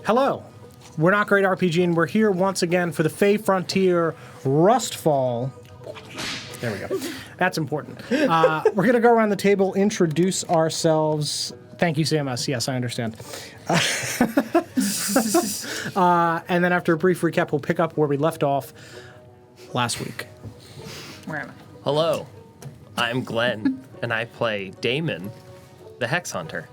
Hello. We're Not Great RPG, and we're here once again for the Fey Frontier RUSTFall. There we go. That's important. We're going to go around the table, introduce ourselves. Thank you, CMS. Yes, I understand. And then after a brief recap, we'll pick up where we left off last week. Where am I? Hello, I'm Glenn, and I play Damon, the Hex Hunter.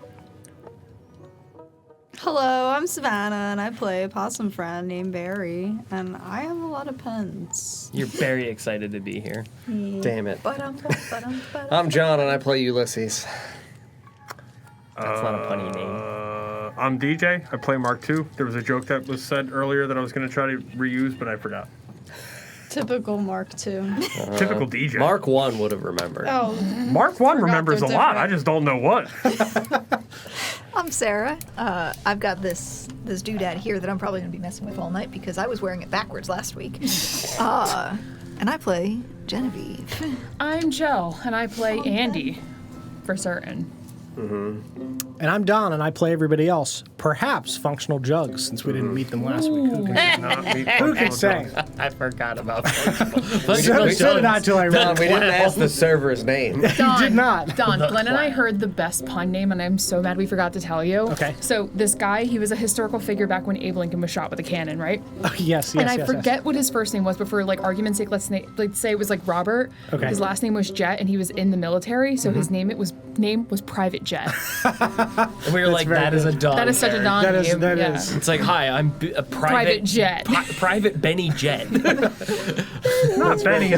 Hello, I'm Savannah, and I play a possum friend named Barry, and I have a lot of puns. You're very excited to be here. Damn it. But I'm John, and I play Ulysses. That's not a punny name. I'm DJ. I play Mark II. There was a joke that was said earlier that I was going to try to reuse, but I forgot. Typical Mark II. Typical DJ. Mark 1 would have remembered. Oh, Mark 1 remembers a they're lot. I different. just don't know what. I'm Sarah. I've got this doodad here that I'm probably going to be messing with all night because I was wearing it backwards last week. And I play Genevieve. I'm Jill, and I play Andy, for certain. And I'm Don, and I play everybody else. Perhaps Functional Jugs, since we didn't meet them last week. Who could say? I forgot about So did I till I read Don, it. we didn't ask the server's name. Don, did not. Don, Glenn and I heard the best pun name, and I'm so mad we forgot to tell you. Okay. So this guy, he was a historical figure back when Abe Lincoln was shot with a cannon, right? Yes. And I forget what his first name was, but for like argument's sake, let's say it was like Robert. Okay. His last name was Jet, and he was in the military, so his name was Private Jet. And we were like, very that is a good. Don. That is such a Don That is- name. that yeah. is. It's like, hi, I'm a Private Jet. Private Benny Jet. Not Benny.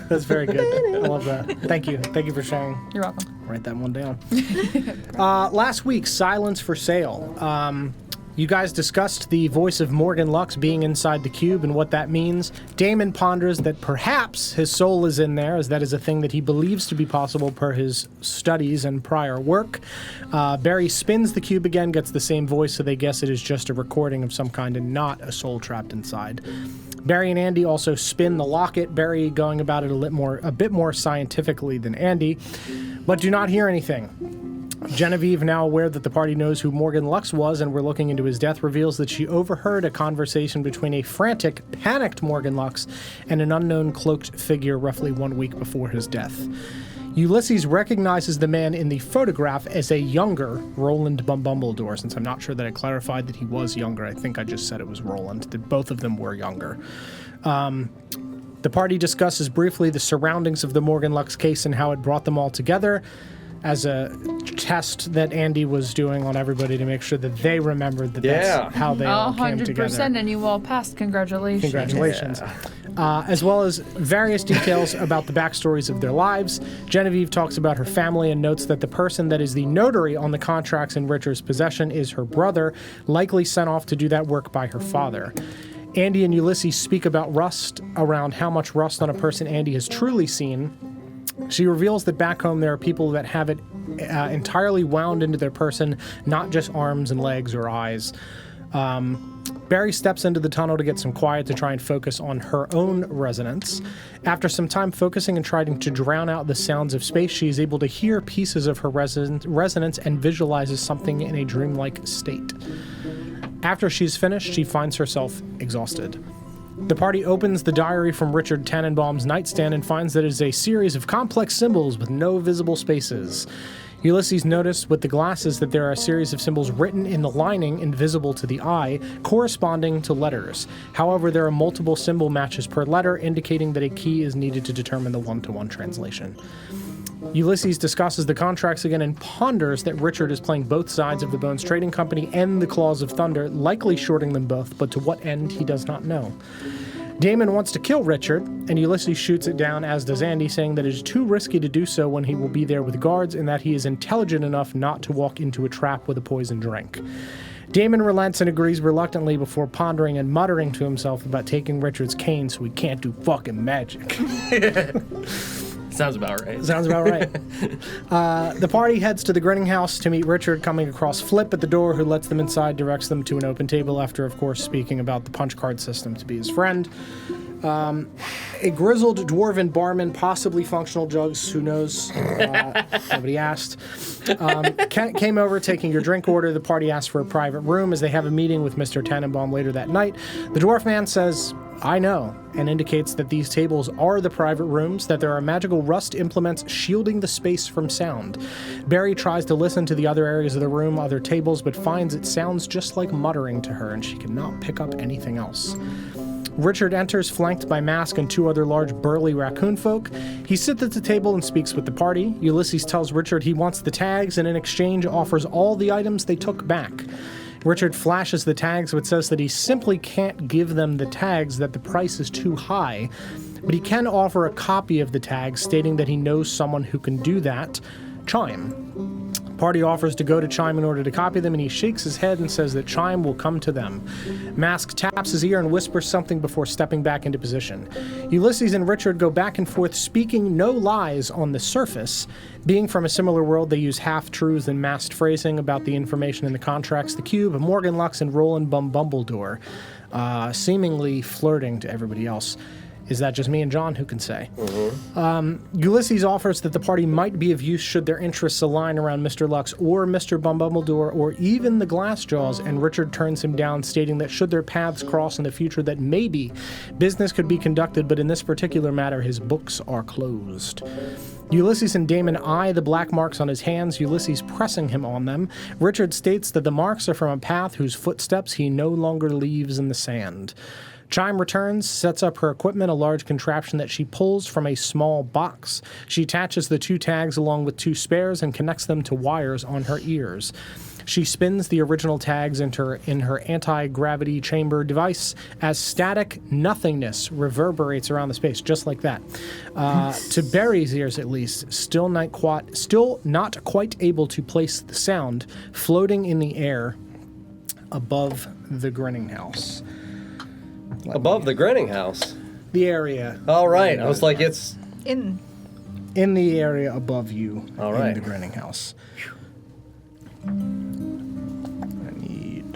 That's very good. I love that. Thank you. Thank you for sharing. You're welcome. Write that one down. Last week, Silence for Sale. You guys discussed the voice of Morgan Lux being inside the cube and what that means. Damon ponders that perhaps his soul is in there, as that is a thing that he believes to be possible per his studies and prior work. Barry spins the cube again, gets the same voice, so they guess it is just a recording of some kind and not a soul trapped inside. Barry and Andy also spin the locket, Barry going about it a bit more scientifically than Andy, but do not hear anything. Genevieve, now aware that the party knows who Morgan Lux was and we're looking into his death, reveals that she overheard a conversation between a frantic, panicked Morgan Lux and an unknown cloaked figure roughly 1 week before his death. Ulysses recognizes the man in the photograph as a younger Roland Bumbledore, since I'm not sure that I clarified that he was younger. I think I just said it was Roland, that both of them were younger. The party discusses briefly the surroundings of the Morgan Lux case and how it brought them all together, as a test that Andy was doing on everybody to make sure that they remembered that that's how they all came together. 100%, and you all passed. Congratulations. Congratulations. As well as various details about the backstories of their lives. Genevieve talks about her family and notes that the person that is the notary on the contracts in Richard's possession is her brother, likely sent off to do that work by her father. Andy and Ulysses speak about rust, around how much rust on a person Andy has truly seen. She reveals that back home there are people that have it entirely wound into their person, not just arms and legs or eyes. Barry steps into the tunnel to get some quiet to try and focus on her own resonance. After some time focusing and trying to drown out the sounds of space, she is able to hear pieces of her resonance and visualizes something in a dreamlike state. After she's finished, she finds herself exhausted. The party opens the diary from Richard Tannenbaum's nightstand and finds that it is a series of complex symbols with no visible spaces. Ulysses noticed with the glasses that there are a series of symbols written in the lining invisible to the eye, corresponding to letters. However, there are multiple symbol matches per letter, indicating that a key is needed to determine the one-to-one translation. Ulysses discusses the contracts again and ponders that Richard is playing both sides of the Bones Trading Company and the Claws of Thunder, likely shorting them both, but to what end he does not know. Damon wants to kill Richard, and Ulysses shoots it down, as does Andy, saying that it is too risky to do so when he will be there with guards and that he is intelligent enough not to walk into a trap with a poison drink. Damon relents and agrees reluctantly before pondering and muttering to himself about taking Richard's cane so he can't do fucking magic. Sounds about right. Sounds about right. The party heads to the Grinning House to meet Richard, coming across Flip at the door, who lets them inside, directs them to an open table after, of course, speaking about the punch card system to be his friend. A grizzled dwarven barman, possibly functional jugs, who knows? Nobody asked. Came over taking your drink order. The party asked for a private room as they have a meeting with Mr. Tannenbaum later that night. The dwarf man says, I know, and indicates that these tables are the private rooms, that there are magical rust implements shielding the space from sound. Barry tries to listen to the other areas of the room, other tables, but finds it sounds just like muttering to her, and she cannot pick up anything else. Richard enters, flanked by Mask and 2 other large burly raccoon folk. He sits at the table and speaks with the party. Ulysses tells Richard he wants the tags and in exchange offers all the items they took back. Richard flashes the tags but says that he simply can't give them the tags, that the price is too high, but he can offer a copy of the tags, stating that he knows someone who can do that, Chime. Party offers to go to Chime in order to copy them, and he shakes his head and says that Chime will come to them. Mask taps his ear and whispers something before stepping back into position. Ulysses and Richard go back and forth, speaking no lies on the surface. Being from a similar world, they use half-truths and masked phrasing about the information in the contracts, the cube, Morgan Lux, and Roland Bumbledore, seemingly flirting to everybody else. Is that just me and John? Who can say? Ulysses offers that the party might be of use should their interests align around Mr. Lux or Mr. Bumbledore or even the Glassjaws, and Richard turns him down, stating that should their paths cross in the future, that maybe business could be conducted, but in this particular matter, his books are closed. Ulysses and Damon eye the black marks on his hands, Ulysses pressing him on them. Richard states that the marks are from a path whose footsteps he no longer leaves in the sand. Chime returns, sets up her equipment, a large contraption that she pulls from a small box. She attaches the 2 tags along with 2 spares and connects them to wires on her ears. She spins the original tags in her anti-gravity chamber device as static nothingness reverberates around the space, just like that. To Barry's ears, at least, still not quite able to place the sound, floating in the air above the grinning house. Above the grinning house. The area. All right. I was like, it's... In the area above you. All right. In the grinning house. I need...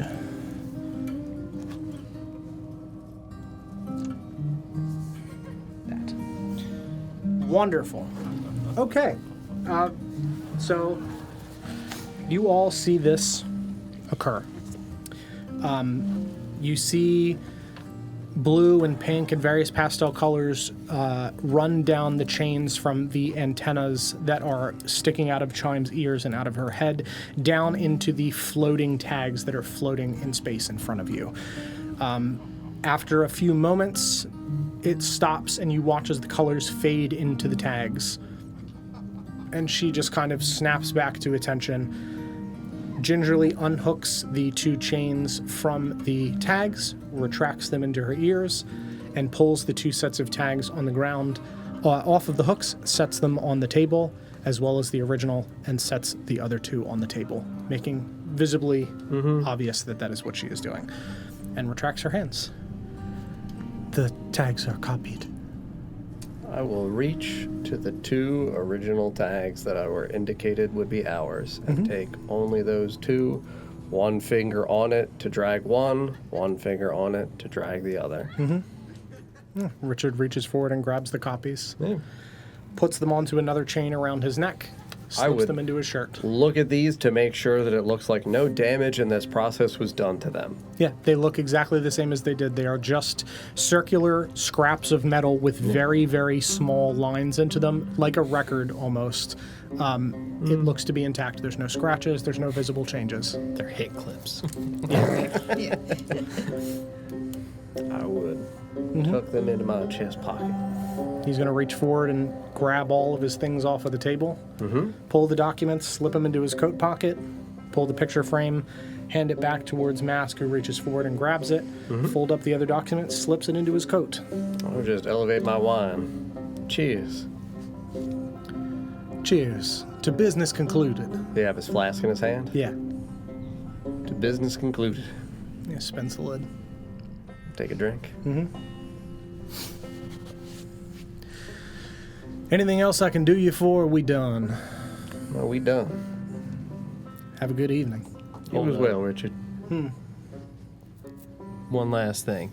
that. Wonderful. Okay. So, you all see this occur. You see blue and pink and various pastel colors run down the chains from the antennas that are sticking out of Chime's ears and out of her head, down into the floating tags that are floating in space in front of you. After a few moments, it stops and you watch as the colors fade into the tags. And she just kind of snaps back to attention, gingerly unhooks the 2 chains from the tags, retracts them into her ears, and pulls the 2 sets of tags on the ground off of the hooks, sets them on the table, as well as the original, and sets the other 2 on the table, making visibly obvious that that is what she is doing, and retracts her hands. The tags are copied. I will reach to the 2 original tags that were indicated would be ours and take only those 2. 1 finger on it to drag one finger on it to drag the other. Richard reaches forward and grabs the copies, Yeah. puts them onto another chain around his neck, slips them into his shirt. Look at these to make sure that it looks like no damage in this process was done to them. Yeah, they look exactly the same as they did. They are just circular scraps of metal with very, very small lines into them, like a record almost. It looks to be intact. There's no scratches. There's no visible changes. They're hit clips. yeah. I would tuck them into my chest pocket. He's going to reach forward and grab all of his things off of the table, pull the documents, slip them into his coat pocket, pull the picture frame, hand it back towards Mask, who reaches forward and grabs it, fold up the other documents, slips it into his coat. I'll just elevate my wine. Cheers. Cheers. To business concluded. Do you have his flask in his hand? Yeah. To business concluded. Yeah, spins the lid. Take a drink. Anything else I can do you for? Are we done? Well, we done. Have a good evening. You as well, Richard. One last thing.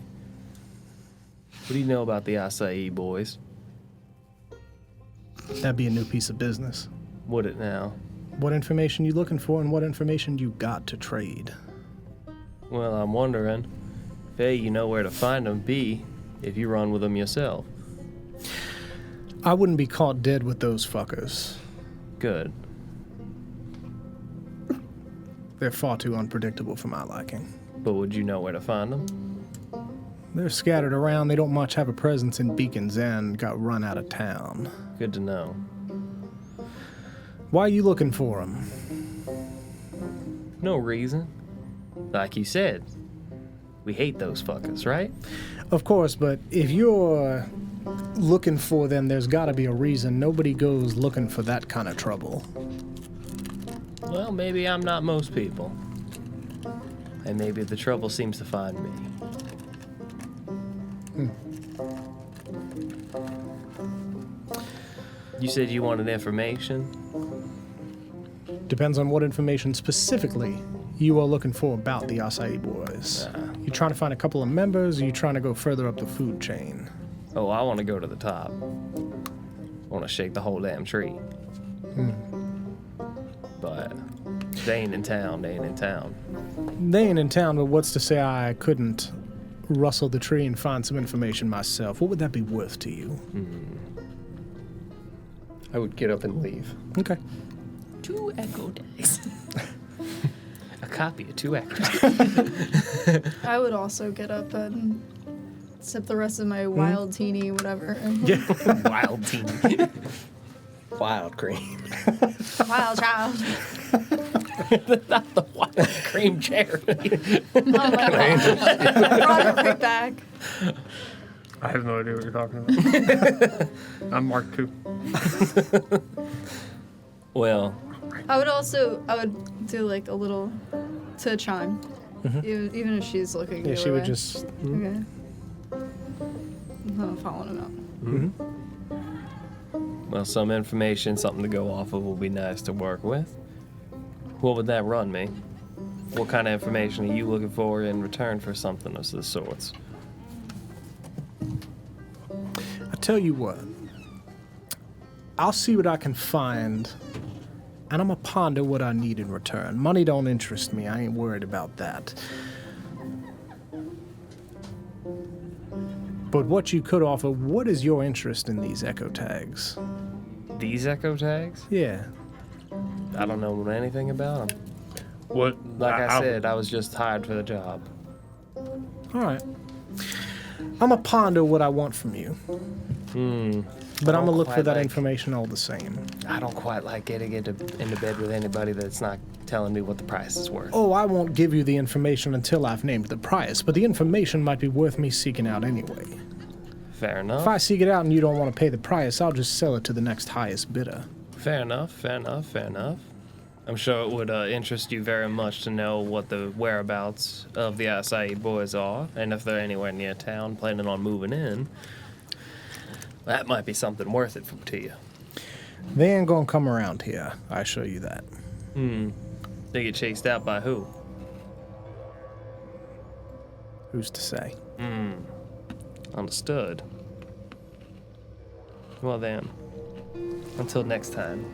do you know about the acai boys? That'd be a new piece of business. Would it now? What information you looking for and what information you got to trade? Well, I'm wondering, if A, you know where to find them, B, if you run with them yourself. I wouldn't be caught dead with those fuckers. Good. They're far too unpredictable for my liking. But would you know where to find them? They're scattered around. They don't much have a presence in Beacon's End. Got run out of town. Good to know. Why are you looking for them? No reason. Like you said, we hate those fuckers, right? Of course, but if you're looking for them, there's gotta be a reason. Nobody goes looking for that kind of trouble. Well, maybe I'm not most people. And maybe the trouble seems to find me. You said you wanted information? Depends on what information specifically you are looking for about the acai boys. You trying to find a couple of members, or you trying to go further up the food chain? Oh, I want to go to the top. I want to shake the whole damn tree. But they ain't in town. They ain't in town. They ain't in town, but what's to say I couldn't rustle the tree and find some information myself? What would that be worth to you? I would get up and leave. Okay. 2 echo decks. A copy of 2 extras. I would also get up and sip the rest of my wild teeny, whatever. Wild team. Wild cream. Wild child. Not the wild cream cherry. Oh my god. Brought it right back. I have no idea what you're talking about. I'm Mark 2. Well, I would do like a little to Chime. Even if she's looking. Yeah, the she other would way. just. Okay. I'm following him out. well, some information, something to go off of will be nice to work with. What would that run me? What kind of information are you looking for in return for something of the sorts? I tell you what. I'll see what I can find, and I'm gonna ponder what I need in return. Money don't interest me. I ain't worried about that. But what you could offer, what is your interest in these echo tags? These echo tags? Yeah. I don't know anything about them. What? Like I said, I was just hired for the job. All right. I'm gonna ponder what I want from you. But I'm gonna look for that information all the same. I don't quite like getting into bed with anybody that's not telling me what the price is worth. Oh, I won't give you the information until I've named the price, but the information might be worth me seeking out anyway. Fair enough. If I seek it out and you don't want to pay the price, I'll just sell it to the next highest bidder. Fair enough, fair enough, fair enough. I'm sure it would interest you very much to know what the whereabouts of the acai boys are, and if they're anywhere near town planning on moving in. That might be something worth it to you. They ain't gonna come around here, I assure you that. They get chased out by who? Who's to say? Understood. Well then, until next time.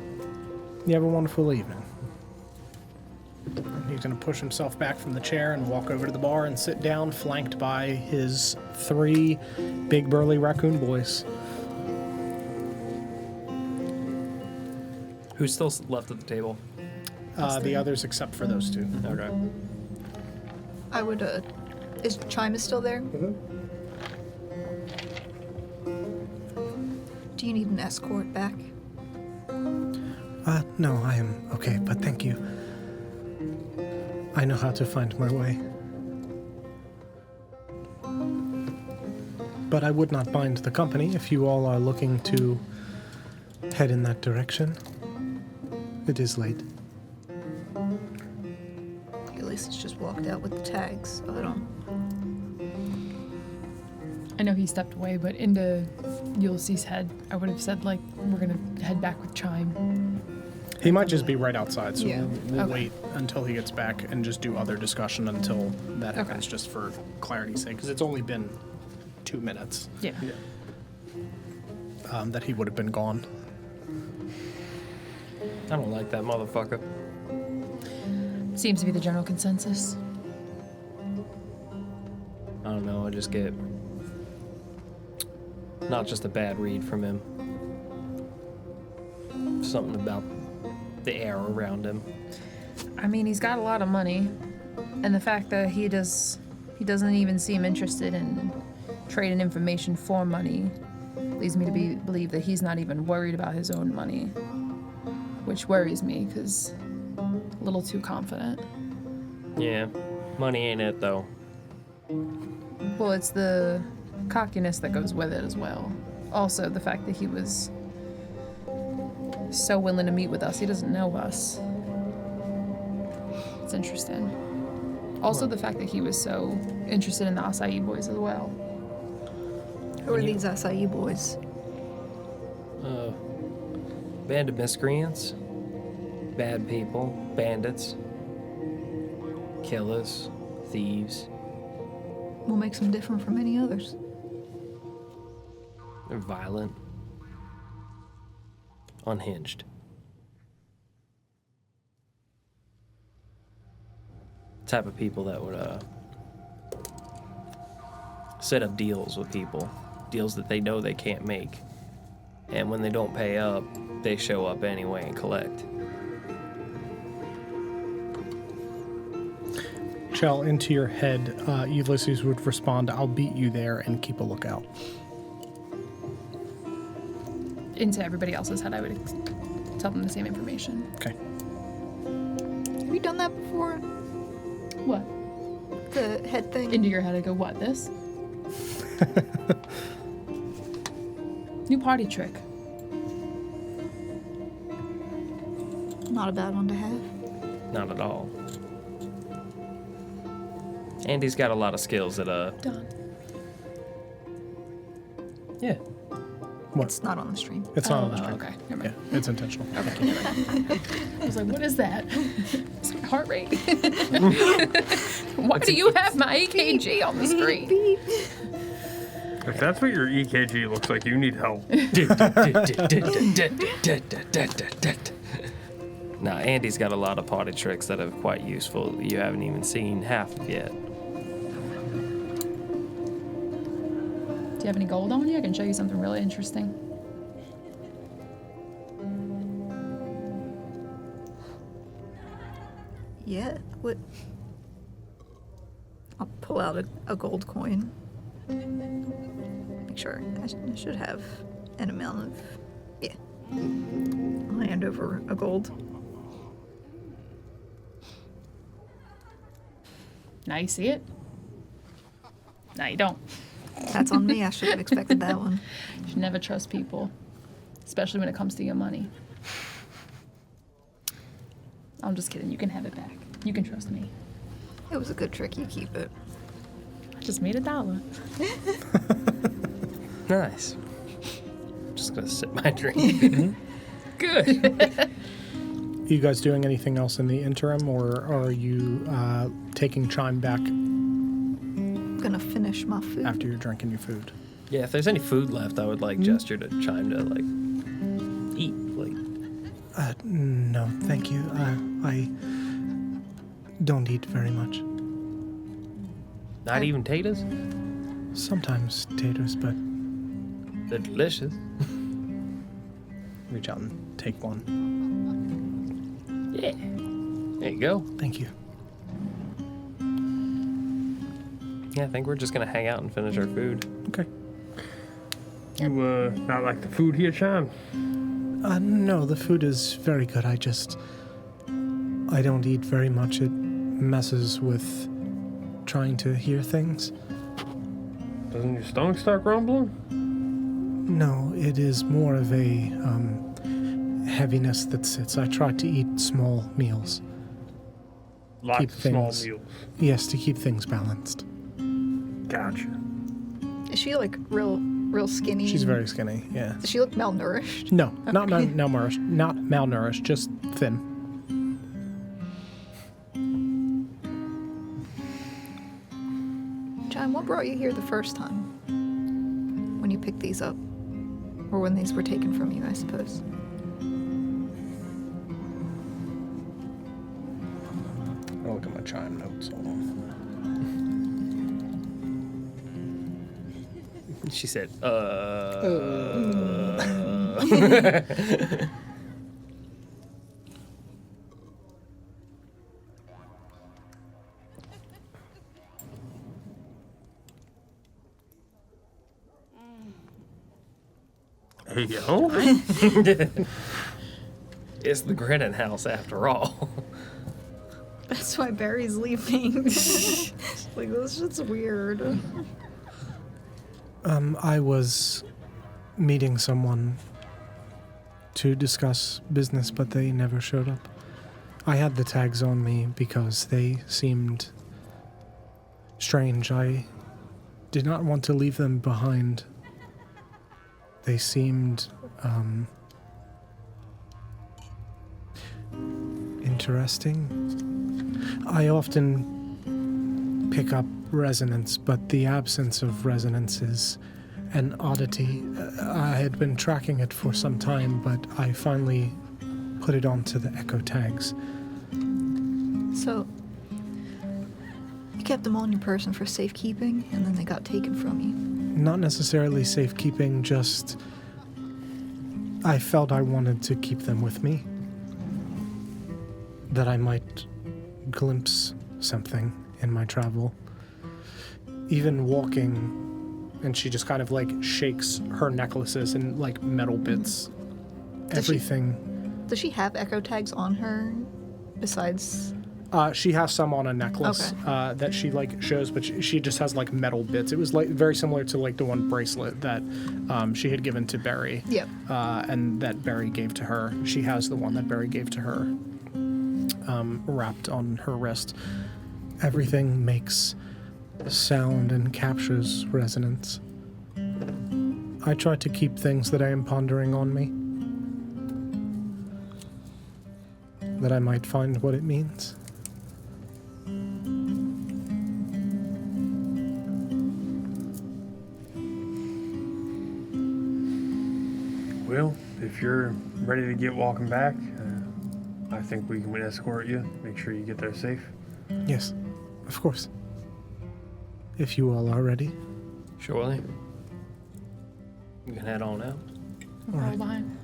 You have a wonderful evening. He's gonna push himself back from the chair and walk over to the bar and sit down, flanked by his 3 big burly raccoon boys. Who's still left at the table? The others except for those 2. Okay. I would, is Chime still there? Do you need an escort back? No, I am okay, but thank you. I know how to find my way. But I would not mind the company if you all are looking to head in that direction. It is late. Ulysses just walked out with the tags. I don't. I know he stepped away, but into Ulysses' head, I would have said, like, we're gonna head back with Chime. He might just be right outside, so Yeah. we'll Okay. wait until he gets back and just do other discussion until that Okay. happens, just for clarity's sake, because it's only been 2 minutes Yeah. that he would have been gone. I don't like that motherfucker. Seems to be the general consensus. I don't know, I just get not just a bad read from him. Something about the air around him. I mean, he's got a lot of money, and the fact that he doesn't even seem interested in trading information for money leads me to believe that he's not even worried about his own money, which worries me because a little too confident. Yeah, money ain't it though. Well, it's the cockiness that goes with it as well. Also, the fact that he was so willing to meet with us. He doesn't know us. It's interesting. Also, the fact that he was so interested in the acai boys as well. Who are these acai boys? Band of miscreants, bad people, bandits, killers, thieves. What makes them different from any others? They're violent, unhinged. Type of people that would set up deals with people, deals that they know they can't make, and when they don't pay up, they show up anyway and collect. Chell, into your head, Ulysses would respond, "I'll beat you there and keep a lookout." Into everybody else's head, I would tell them the same information. Okay. Have you done that before? What? The head thing? Into your head, I go, what, this? New party trick. Not a bad one to have. Not at all. Andy's got a lot of skills that, Done. yeah. What? It's not on the stream. It's not on the stream. Okay, never Yeah, mind. it's intentional. Okay, never mind. I was like, what is that? It's my heart rate. Why do you have my EKG on the screen? If that's what your EKG looks like, you need help. Now, Andy's got a lot of party tricks that are quite useful. You haven't even seen half of yet. Do you have any gold on you? I can show you something really interesting. Yeah. What? I'll pull out a gold coin. Make sure. I should have an amount of. Yeah. I'll hand over a gold. Now you see it? Now you don't. That's on me. I should have expected that one. You should never trust people, especially when it comes to your money. I'm just kidding. You can have it back. You can trust me. It was a good trick. You keep it. I just made $1. Nice. Just gonna sip my drink. Good. You guys doing anything else in the interim, or are you taking Chime back I'm gonna finish my food. after you're drinking your food? Yeah, if there's any food left, I would like gesture to Chime to like eat. Like, No, thank you. I don't eat very much. not even taters. Sometimes taters, but They're delicious. reach out and take one. Yeah. There you go. Thank you. Yeah, I think we're just gonna hang out and finish our food. Okay. You not like the food here, Chime? No, the food is very good. I don't eat very much. It messes with trying to hear things. Doesn't your stomach start grumbling? No, it is more of a heaviness that sits. I try to eat small meals. Lots Keep of small things- meals. Yes, to keep things balanced. Gotcha. Is she like real skinny? She's very skinny, yeah. Does she look malnourished? No, not Okay. malnourished. Not malnourished, just thin. John, what brought you here the first time? you picked these up. Or when these were taken from you, I suppose. I'll look at my chime notes. Hold on. She said, There you go. It's the Grinning House after all. That's why Barry's leaving. Like, this shit's weird. I was meeting someone to discuss business, but they never showed up. I had the tags on me because they seemed strange. I did not want to leave them behind. They seemed interesting. I often pick up resonance, but the absence of resonance is an oddity. I had been tracking it for some time, but I finally put it onto the echo tags. So, you kept them on your person for safekeeping, and then they got taken from you. Not necessarily safekeeping, just I felt I wanted to keep them with me. That I might glimpse something in my travel. Even walking, and she just kind of like shakes her necklaces and like metal bits. Everything. Does she have echo tags on her besides? She has some on a necklace that she like shows, but she just has like metal bits. It was like very similar to like the one bracelet that she had given to Barry. Yep. And that Barry gave to her. She has the one that Barry gave to her wrapped on her wrist. Everything makes sound and captures resonance. I try to keep things that I am pondering on me, that I might find what it means. Well, if you're ready to get walking back, I think we can escort you. Make sure you get there safe. Yes, of course. If you all are ready. Surely. You can head on out. Roll behind.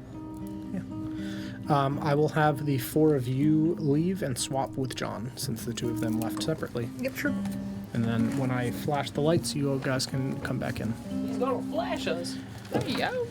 I will have the four of you leave and swap with John, since the two of them left separately. Yep, sure. And then when I flash the lights, you all guys can come back in. He's gonna flash us. There you go.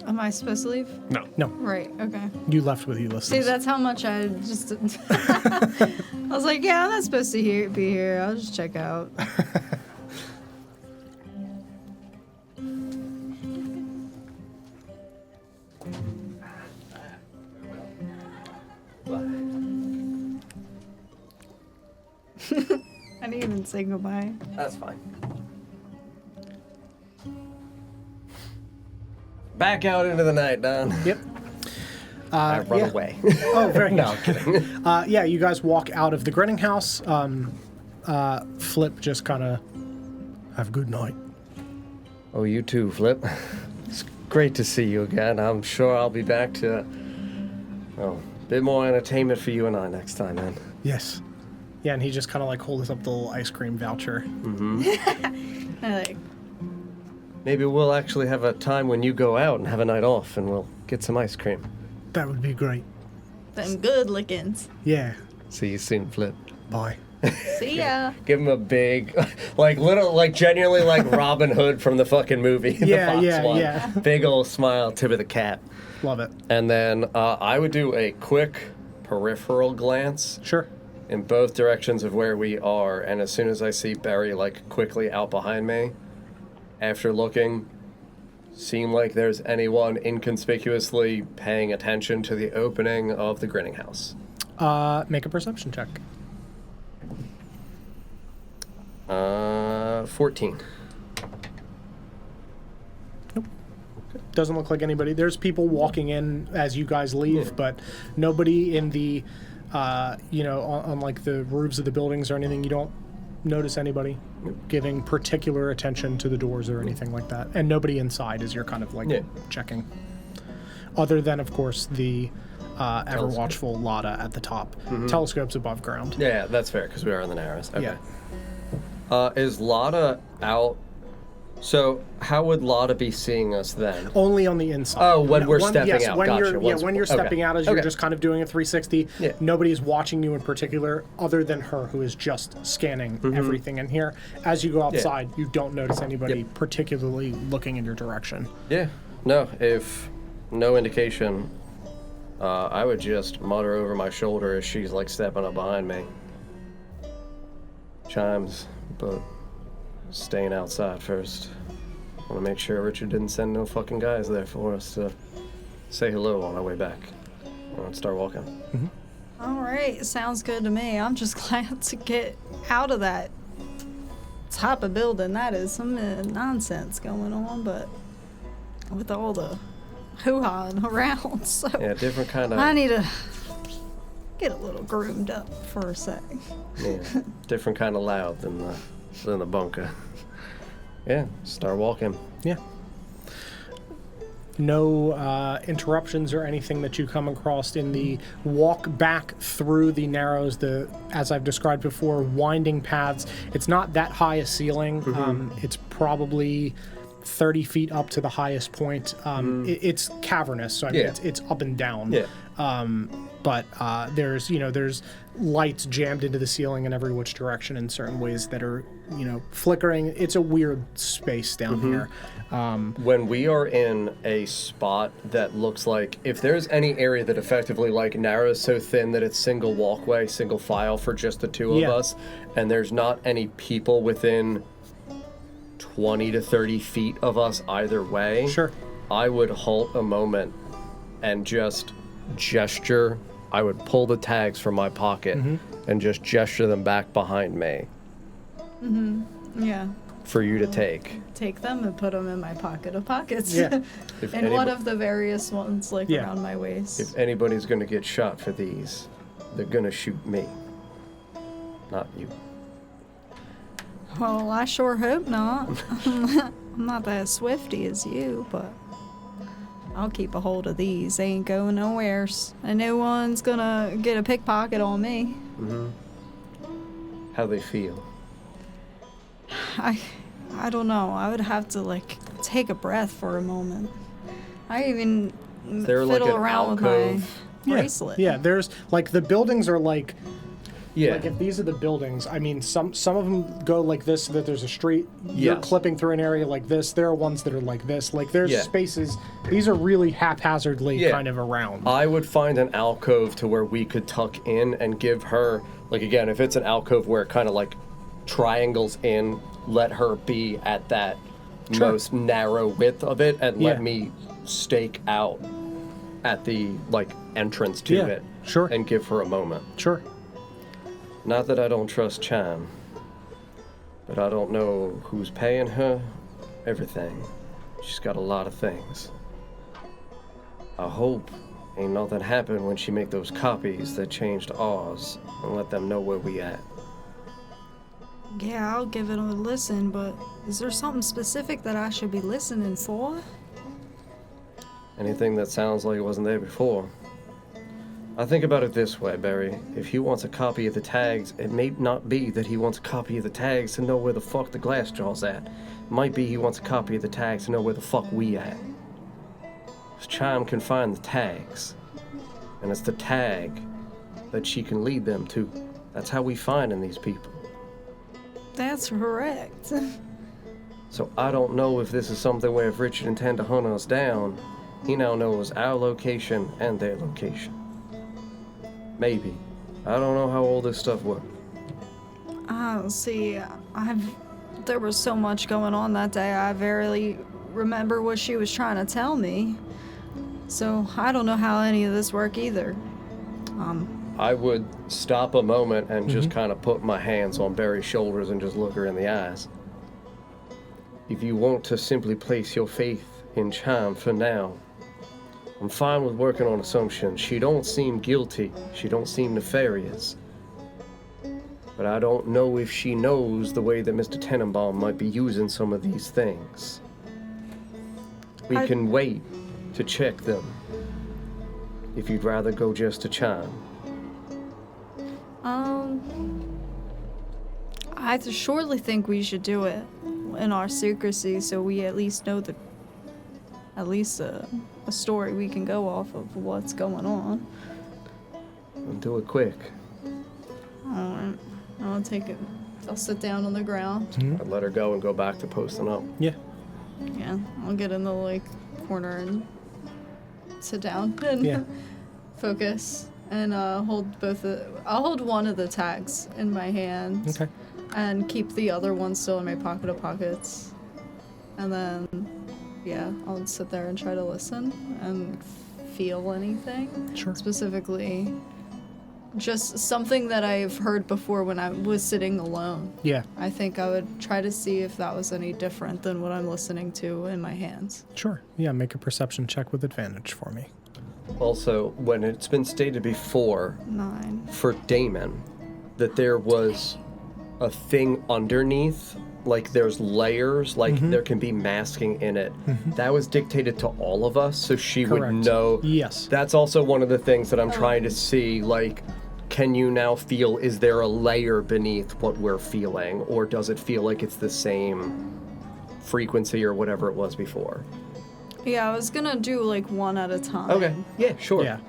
Am I supposed to leave? No. No, Right, okay. you left with Ulysses. See, that's how much I just... I was like, yeah, I'm not supposed to be here. I'll just check out. I didn't even say goodbye. That's fine. Back out into the night, Don. Yep. I run yeah. away. Oh, very No, good. I'm kidding. Yeah, you guys walk out of the Grinning House. Flip just kind of have a good night. Oh, you too, Flip. It's great to see you again. I'm sure I'll be back to, a bit more entertainment for you and I next time, man. Yes. Yeah, and he just kind of like holds up the little ice cream voucher. I like, Maybe we'll actually have a time when you go out and have a night off, and we'll get some ice cream. That would be great. them good lickings. Yeah. See you soon, Flip. Bye. See ya. Give him a big, genuinely like Robin Hood from the fucking movie. Yeah, the Fox yeah, one. yeah. Big old smile, tip of the cap. Love it. And then I would do a quick peripheral glance Sure. in both directions of where we are, and as soon as I see Barry quickly out behind me, after looking, seem like there's anyone inconspicuously paying attention to the opening of the Grinning House. Make a perception check. 14. Nope. doesn't look like anybody. There's people walking in as you guys leave, but nobody in the, on like the roofs of the buildings or anything. You don't notice anybody giving particular attention to the doors or anything like that. And nobody inside as you're kind of like checking. Other than, of course, the ever watchful Lada at the top. Telescope's above ground. Yeah, that's fair, because we are in the Narrows. Okay. Yeah. Is Lada out? So how would Lada be seeing us then? Only on the inside. Oh, when we're stepping out. When Gotcha. when you're stepping out as you're just kind of doing a 360, Yeah. nobody's watching you in particular other than her, who is just scanning everything in here. As you go outside, you don't notice anybody particularly looking in your direction. Yeah. No, if no indication, I would just mutter over my shoulder as she's like stepping up behind me. Chimes, but staying outside first. Want to make sure Richard didn't send no fucking guys there for us to say hello on our way back. And start walking. All right, sounds good to me. I'm just glad to get out of that type of building. That is some nonsense going on, but with all the hoo-hawing around, so Yeah, different kind of. I need to get a little groomed up for a sec. Yeah, different kind of loud than the bunker. Yeah, start walking. Yeah. No interruptions or anything that you come across in the walk back through the Narrows, as I've described before, winding paths. It's not that high a ceiling. It's probably 30 feet up to the highest point. It's cavernous, so I mean, it's up and down. Yeah. But there's lights jammed into the ceiling in every which direction in certain ways that are, flickering. It's a weird space down here. When we are in a spot that looks like, if there's any area that effectively like narrows so thin that it's single walkway, single file for just the two of us, and there's not any people within 20 to 30 feet of us either way, Sure. I would halt a moment and just gesture. I would pull the tags from my pocket and just gesture them back behind me Yeah. for you to take. Take them and put them in my pocket of pockets. Yeah. If And one anybo- of the various ones, like, Yeah. around my waist. If anybody's gonna get shot for these, they're gonna shoot me, not you. Well, I sure hope not. I'm not that swifty as you, but I'll keep a hold of these. They ain't going nowheres. And no one's gonna get a pickpocket on me. How they feel. I don't know. I would have to, like, take a breath for a moment. I even They're fiddle like an around with alcove. my bracelet. Yeah, there's like the buildings are like Yeah. if these are the buildings, I mean some of them go like this so that there's a street. You're Yes. clipping through an area like this. There are ones that are like this. Like there's Yeah. spaces. These are really haphazardly Yeah. kind of around. I would find an alcove to where we could tuck in and give her, like, again, if it's an alcove where it kind of like triangles in, let her be at that most narrow width of it and let Yeah. me stake out at the like entrance to Yeah, it. sure. And give her a moment. Sure. Not that I don't trust Cham, but I don't know who's paying her everything. She's got a lot of things. I hope ain't nothing happened when she make those copies that changed ours and let them know where we at. Yeah, I'll give it a listen, but is there something specific that I should be listening for? Anything that sounds like it wasn't there before. I think about it this way, Barry. If he wants a copy of the tags, it may not be that he wants a copy of the tags to know where the fuck the glass jaw's at. It might be he wants a copy of the tags to know where the fuck we at. This Chime can find the tags. And it's the tag that she can lead them to. That's how we finding these people. That's correct. So I don't know if this is something where if Richard intend to hunt us down, he now knows our location and their location. Maybe. I don't know how all this stuff works. See, there was so much going on that day, I barely remember what she was trying to tell me. So I don't know how any of this work either. I would stop a moment and just kind of put my hands on Barry's shoulders and just look her in the eyes. If you want to simply place your faith in Chime for now. I'm fine with working on assumptions. She don't seem guilty. She don't seem nefarious. But I don't know if she knows the way that Mr. Tannenbaum might be using some of these things. We can wait to check them. If you'd rather go just to Chime. I surely think we should do it in our secrecy, so we at least know a story we can go off of what's going on. And do it quick. Alright, I'll take it. I'll sit down on the ground. I'd let her go and go back to posting up. Yeah. Yeah, I'll get in the like corner and sit down and Yeah. focus and I'll hold one of the tags in my hand. Okay. And keep the other one still in my pocket of pockets. And then, yeah, I'll sit there and try to listen and feel anything. Sure. Specifically, just something that I've heard before when I was sitting alone. Yeah. I think I would try to see if that was any different than what I'm listening to in my hands. Sure. Yeah, make a perception check with advantage for me. Also, when it's been stated before 9. for Damon that there was a thing underneath, like there's layers, like there can be masking in it. That was dictated to all of us, so she Correct. would know. Yes. That's also one of the things that I'm trying to see, like, can you now feel, is there a layer beneath what we're feeling, or does it feel like it's the same frequency or whatever it was before? Yeah, I was gonna do like one at a time. Okay, yeah, sure. Yeah.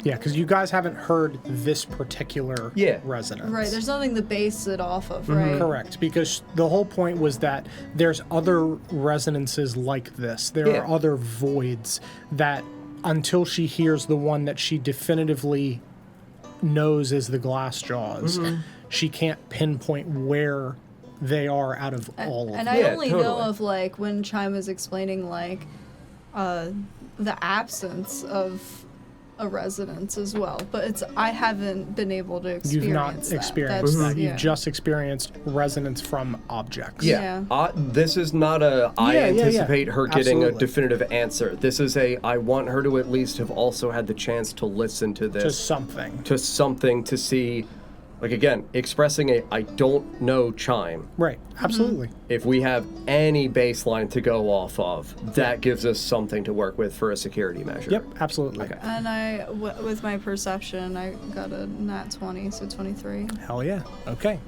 Yeah, because you guys haven't heard this particular resonance. Right, there's nothing to base it off of, right? Correct, because the whole point was that there's other resonances like this. There are other voids that, until she hears the one that she definitively knows is the glass jaws, she can't pinpoint where they are out of all of them. And I only know of like when Chime was explaining like the absence of a resonance as well, but I haven't been able to experience You've not that. experienced that. Yeah. You've just experienced resonance from objects. Yeah. This is not I anticipate her getting Absolutely. a definitive answer. This is I want her to at least have also had the chance to listen to this. To something. To see, like, again, expressing I don't know chime. Right. Absolutely. If we have any baseline to go off of, that gives us something to work with for a security measure. Yep. Absolutely. Okay. And with my perception, I got a nat 20, so 23. Hell yeah. Okay.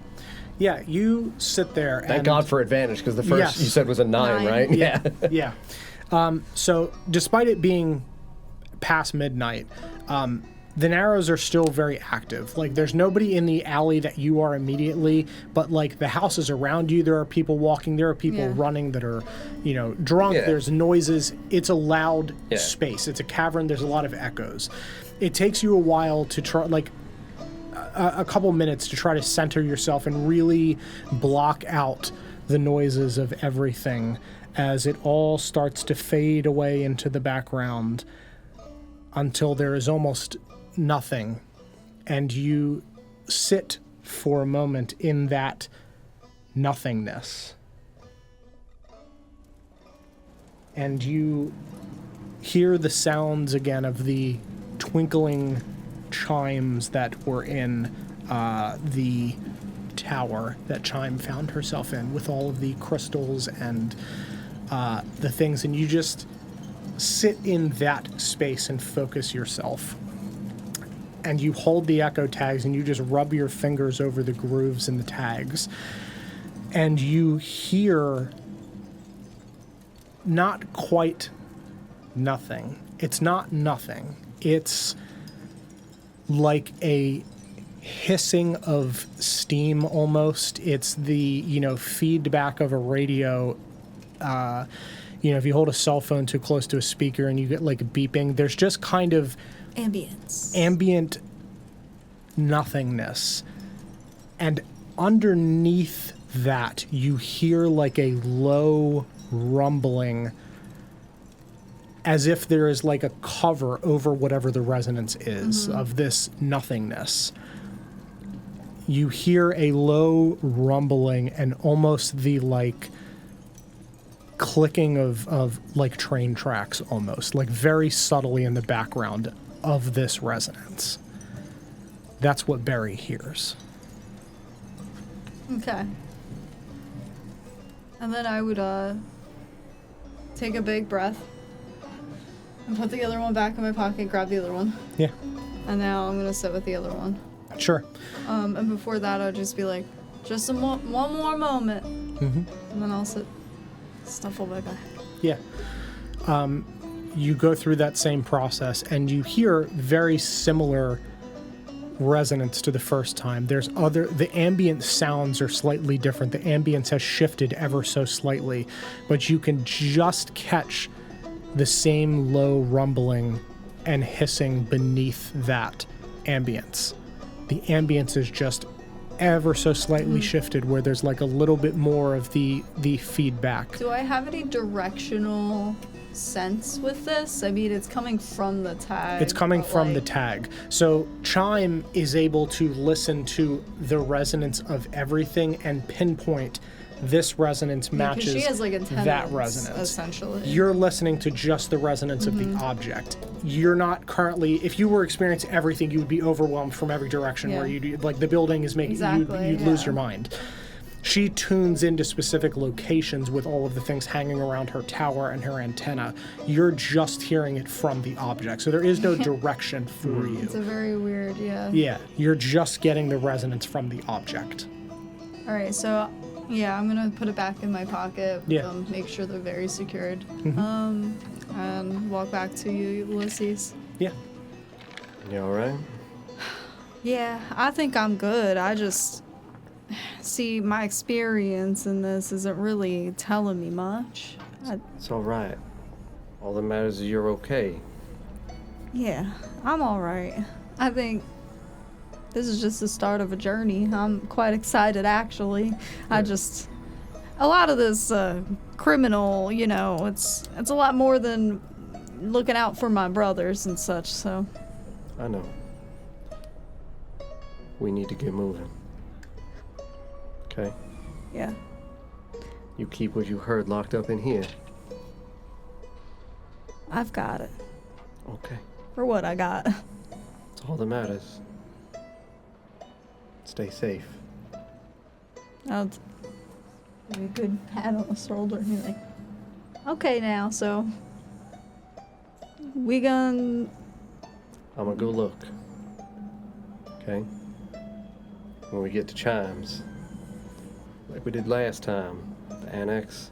Yeah, you sit there. Thank God for advantage, because the first you said was a 9, right? Yeah. Yeah. So despite it being past midnight, the Narrows are still very active. Like, there's nobody in the alley that you are immediately, but like the houses around you, there are people walking, there are people running that are, drunk. Yeah. There's noises. It's a loud space. It's a cavern. There's a lot of echoes. It takes you a while to try, like a couple minutes to try to center yourself and really block out the noises of everything as it all starts to fade away into the background until there is almost nothing, and you sit for a moment in that nothingness, and you hear the sounds again of the twinkling chimes that were in the tower that Chime found herself in, with all of the crystals and the things, and you just sit in that space and focus yourself. And you hold the echo tags and you just rub your fingers over the grooves in the tags. And you hear not quite nothing. It's not nothing. It's like a hissing of steam almost. It's the, feedback of a radio. If you hold a cell phone too close to a speaker and you get like beeping, there's just kind of ambient nothingness. And underneath that, you hear like a low rumbling, as if there is like a cover over whatever the resonance is of this nothingness. You hear a low rumbling and almost the like clicking of like train tracks almost, like very subtly in the background of this resonance. That's what Barry hears. Okay. And then I would take a big breath and put the other one back in my pocket, grab the other one. Yeah, And now I'm gonna sit with the other one. sure. And before that, I'd just be like, just one more moment. Mm-hmm. And then I'll sit, snuffle back back. Yeah. You go through that same process and you hear very similar resonance to the first time. The ambient sounds are slightly different. The ambience has shifted ever so slightly, but you can just catch the same low rumbling and hissing beneath that ambience. The ambience is just ever so slightly shifted, where there's like a little bit more of the feedback. Do I have any directional sense with this? I mean, it's coming from the tag. It's coming but, from the like, tag. So Chime is able to listen to the resonance of everything and pinpoint this resonance matches she has like antennas, that resonance. essentially. You're listening to just the resonance of the object. You're not currently, if you were experiencing everything, you would be overwhelmed from every direction where you'd, like the building is making, you'd lose your mind. She tunes into specific locations with all of the things hanging around her tower and her antenna. You're just hearing it from the object. So there is no direction for you. It's a very weird, Yeah, you're just getting the resonance from the object. All right, so yeah, I'm gonna put it back in my pocket. Yeah. Make sure they're very secured. And walk back to you, Ulysses. Yeah. You all right? Yeah, I think I'm good. I just see my experience in this isn't really telling me much. It's all right. All that matters is you're okay. Yeah, I'm all right. I think this is just the start of a journey. I'm quite excited, actually. A lot of this criminal, it's a lot more than looking out for my brothers and such, so. I know. We need to get moving. Okay? Yeah. You keep what you heard locked up in here. I've got it. Okay. For what I got. That's all that matters. Stay safe. I'll give you a good pat on the shoulder and be like, okay now, so we gonna... I'm gonna go look. Okay? When we get to Chimes, like we did last time, the annex,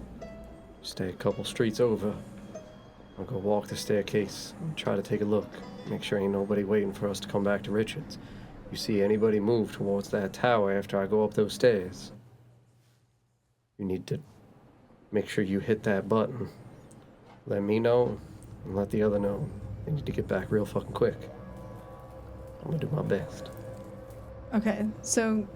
stay a couple streets over. I'll go walk the staircase and try to take a look. Make sure ain't nobody waiting for us to come back to Richards. You see anybody move towards that tower after I go up those stairs, you need to make sure you hit that button. Let me know and let the other know. They need to get back real fucking quick. I'm gonna do my best. Okay, so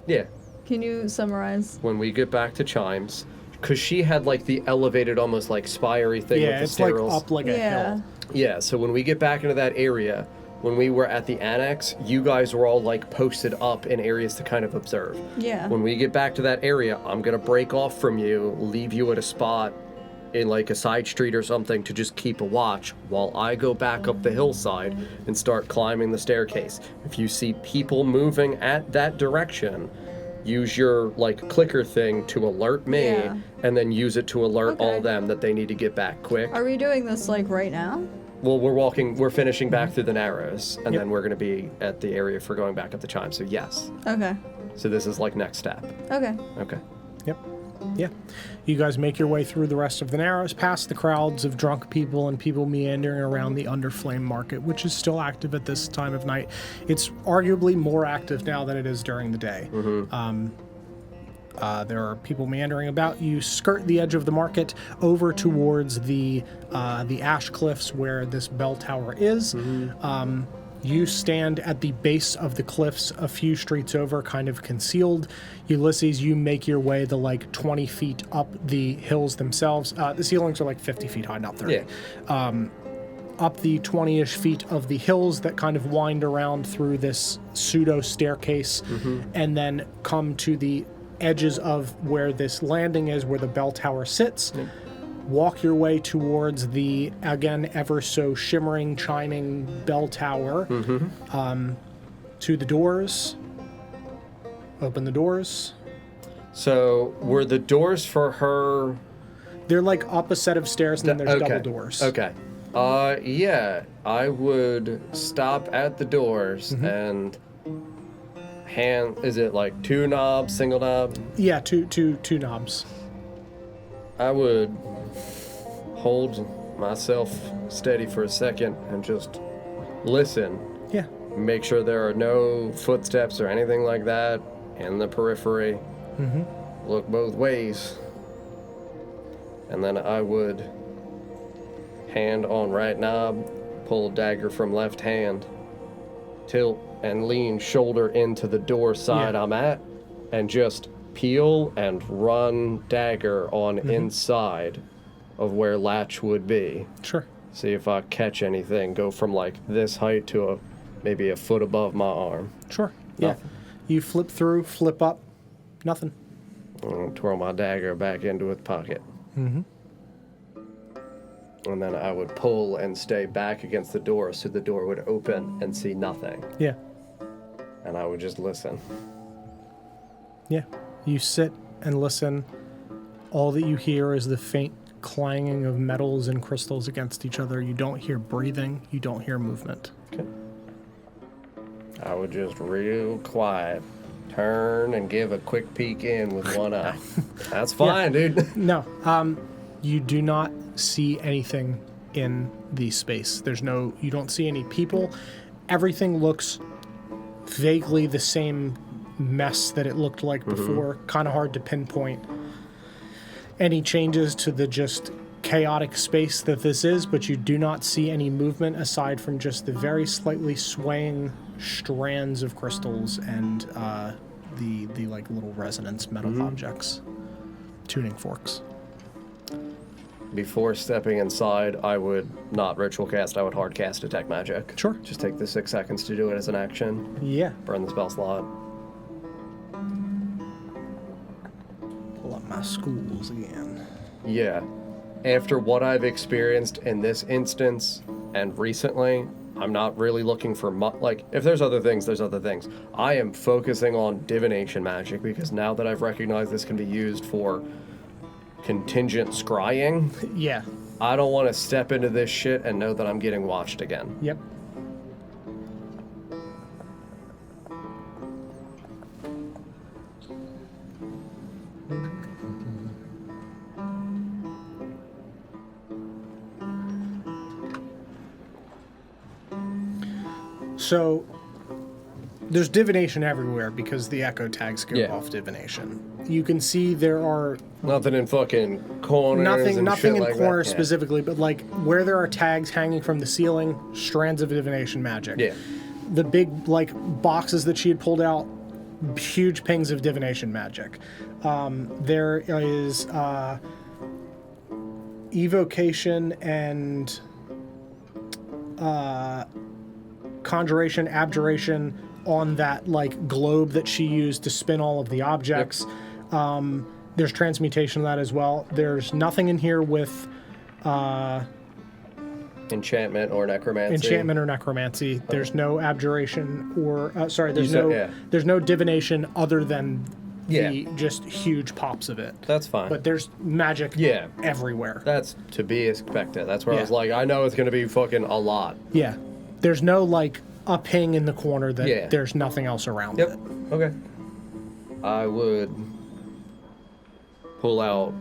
Yeah. can you summarize? When we get back to Chimes, because she had like the elevated, almost like spire-y thing Yeah, with the it's like stairs. up like a Yeah. hill. Yeah, so when we get back into that area, when we were at the annex, you guys were all like posted up in areas to kind of observe. Yeah. When we get back to that area, I'm gonna break off from you, leave you at a spot in like a side street or something to just keep a watch while I go back up the hillside and start climbing the staircase. If you see people moving at that direction, use your like clicker thing to alert me, Yeah. and then use it to alert Okay. all them that they need to get back quick. Are we doing this like right now? Well, we're finishing back through the Narrows, and then we're going to be at the area for going back up the Chime, so yes. Okay. So this is like next step. Okay. Okay. Yep. Yeah. You guys make your way through the rest of the Narrows, past the crowds of drunk people and people meandering around the Underflame Market, which is still active at this time of night. It's arguably more active now than it is during the day. There are people meandering about. You skirt the edge of the market over towards the ash cliffs where this bell tower is. You stand at the base of the cliffs a few streets over, kind of concealed. Ulysses, you make your way the like 20 feet up the hills themselves. The ceilings are like 50 feet high, not 30. Yeah. Up the 20-ish feet of the hills that kind of wind around through this pseudo staircase, and then come to the edges of where this landing is, where the bell tower sits. Walk your way towards the, again, ever so shimmering, chiming bell tower. To the doors. Open the doors. So were the doors for her? They're like up a set of stairs, and then there's double doors. Okay. Yeah, I would stop at the doors and hand. Is it like two knobs, single knob? Yeah, two knobs. I would hold myself steady for a second and just listen. Yeah. Make sure there are no footsteps or anything like that in the periphery. Look both ways. And then I would hand on right knob, pull dagger from left hand, tilt and lean shoulder into the door side I'm at, and just peel and run dagger on inside of where latch would be. Sure. See if I catch anything. Go from like this height to maybe a foot above my arm. Sure. Yeah. Nothing. You flip through, flip up, nothing. And twirl my dagger back into its pocket. And then I would pull and stay back against the door so the door would open and see nothing. Yeah. And I would just listen. Yeah. You sit and listen. All that you hear is the faint clanging of metals and crystals against each other. You don't hear breathing. You don't hear movement. Okay. I would just real quiet turn and give a quick peek in with one eye. That's fine, dude. No. You do not see anything in the space. You don't see any people. Everything looks vaguely the same mess that it looked like before. Kind of hard to pinpoint any changes to the just chaotic space that this is, but you do not see any movement aside from just the very slightly swaying strands of crystals and the like little resonance metal objects, tuning forks. Before stepping inside, I would not ritual cast, I would hard cast Detect Magic. Sure. Just take the 6 seconds to do it as an action. Yeah. Burn the spell slot. Pull up my schools again. Yeah. After what I've experienced in this instance and recently, I'm not really looking for like, if there's other things, there's other things. I am focusing on divination magic because now that I've recognized this can be used for contingent scrying, Yeah. I don't want to step into this shit and know that I'm getting watched again. Yep. So there's divination everywhere because the echo tags go off divination. You can see there are Nothing in fucking corners nothing and in shit like corners that. Yeah. specifically, but like where there are tags hanging from the ceiling, strands of divination magic. Yeah. The big like boxes that she had pulled out, huge pings of divination magic. There is evocation and conjuration, abjuration on that like globe that she used to spin all of the objects. There's transmutation of that as well. There's nothing in here with Enchantment or necromancy. enchantment or necromancy. There's no abjuration or there's said- no yeah. there's no divination other than Yeah. the just huge pops of it. That's fine. But there's magic Yeah. everywhere. That's to be expected. That's where I Yeah. was like, I know it's going to be fucking a lot. Yeah. There's no like a ping in the corner that Yeah. there's nothing else around Yep. it. Okay. I would pull out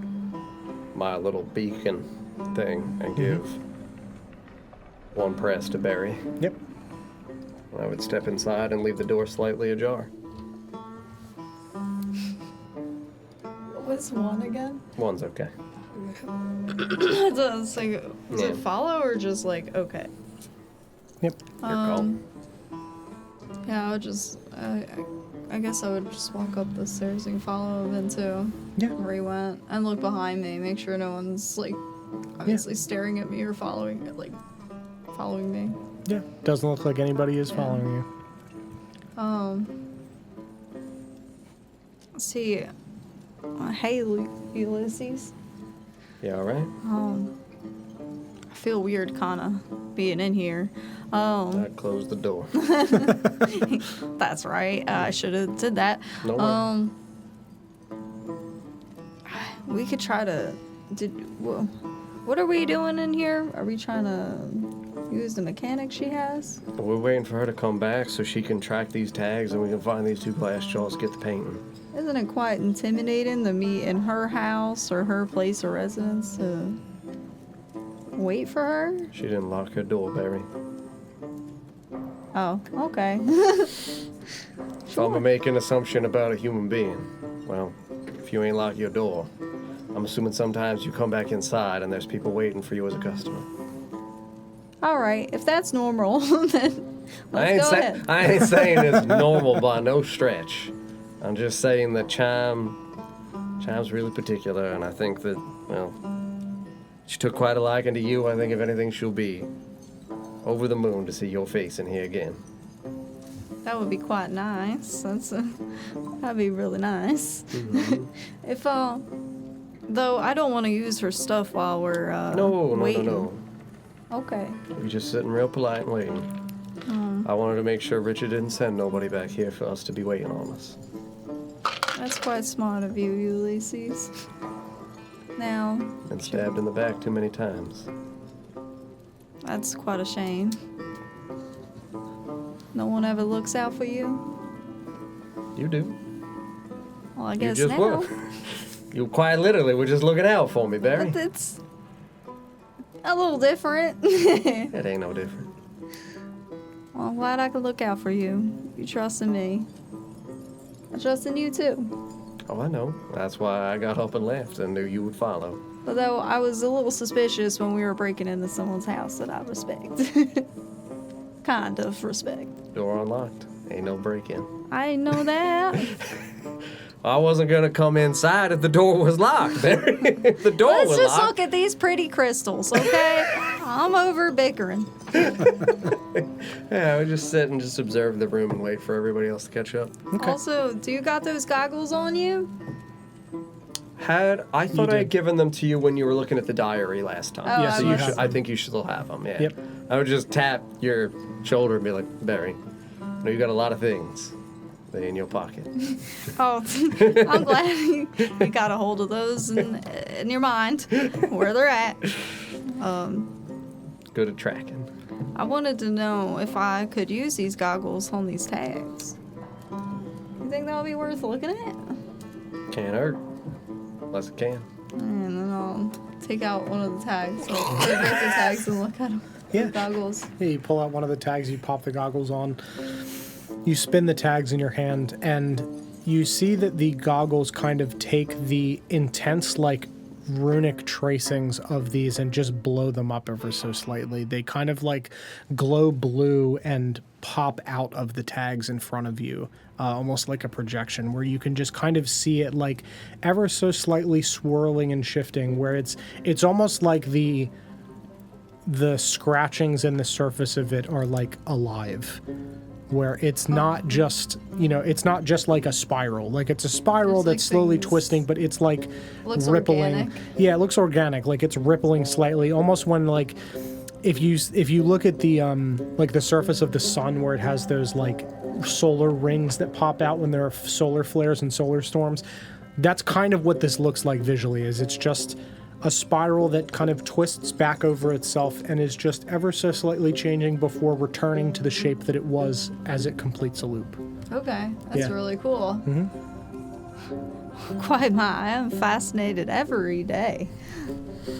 my little beacon thing and give one press to Barry. Yep. I would step inside and leave the door slightly ajar. What's one again? One's okay. It's like, is Yeah. it follow or just like, okay? Yep. Your call. Yeah, I would just, I guess I would just walk up the stairs and follow him into Yeah. where he went and look behind me, make sure no one's like obviously staring at me or following me. Yeah. Doesn't look like anybody is following you. See, Hey, Ulysses. You all right? I feel weird kind of being in here. I closed the door. That's right. I should have did that. No worries. We could try to. What are we doing in here? Are we trying to use the mechanic she has? We're waiting for her to come back so she can track these tags and we can find these 2 glass jaws, get the painting. Isn't it quite intimidating to meet in her house or her place of residence to wait for her? She didn't lock her door, Barry. Oh, okay. If I'm gonna make an assumption about a human being, well, if you ain't lock your door, I'm assuming sometimes you come back inside and there's people waiting for you as a customer. All right, if that's normal, then let's go ahead. I ain't saying it's normal by no stretch. I'm just saying that Chime's really particular, and I think that, well, she took quite a liking to you. I think if anything, she'll be over the moon to see your face in here again. That would be quite nice. That'd be really nice. Mm-hmm. If though I don't want to use her stuff while we're waiting. No. Okay. We're just sitting real polite and waiting. I wanted to make sure Richard didn't send nobody back here for us to be waiting on us. That's quite smart of you, Ulysses. Now, Been stabbed in the back too many times. that's quite a shame. No one ever looks out for you? You do. Well, I You guess just now. were. You quite literally were just looking out for me, Barry. But it's a little different. It ain't no different. Well, I'm glad I could look out for you. You trust in me. I trust in you too. Oh, I know. That's why I got up and left and knew you would follow. Although I was a little suspicious when we were breaking into someone's house that I respect. Kind of respect. Door unlocked. Ain't no break-in. I know that. I wasn't gonna come inside if the door was locked, Barry. If the door Let's was just locked. look at these pretty crystals, okay? I'm over bickering. Yeah, I would just sit and just observe the room and wait for everybody else to catch up. Okay. Also, do you got those goggles on you? I thought I did. had given them to you when you were looking at the diary last time. Oh, Yes, so you you have should, them. I think you should still have them, yeah. Yep. I would just tap your shoulder and be like, Barry, I know you got a lot of things. They in your pocket. Oh, I'm glad you got a hold of those in your mind, where they're at. Good at tracking. I wanted to know if I could use these goggles on these tags. You think that would be worth looking at? Can't hurt. Unless it can. And then I'll take out one of the tags. I'll take out the tags and look at them. Yeah. The goggles. Yeah, you pull out one of the tags, you pop the goggles on, you spin the tags in your hand, and you see that the goggles kind of take the intense, like, runic tracings of these and just blow them up ever so slightly. They kind of, like, glow blue and pop out of the tags in front of you, almost like a projection, where you can just kind of see it, like, ever so slightly swirling and shifting, where it's almost like the scratchings in the surface of it are like alive, where it's not just, it's not just like a spiral. Like it's a spiral It's like that's slowly things- twisting, but it's like Looks rippling. organic. Yeah, it looks organic. Like it's rippling slightly, almost when like if you look at the like the surface of the sun where it has those like solar rings that pop out when there are solar flares and solar storms. That's kind of what this looks like visually. It's just a spiral that kind of twists back over itself and is just ever so slightly changing before returning to the shape that it was as it completes a loop. Okay, that's Yeah. really cool. Quite I am fascinated every day.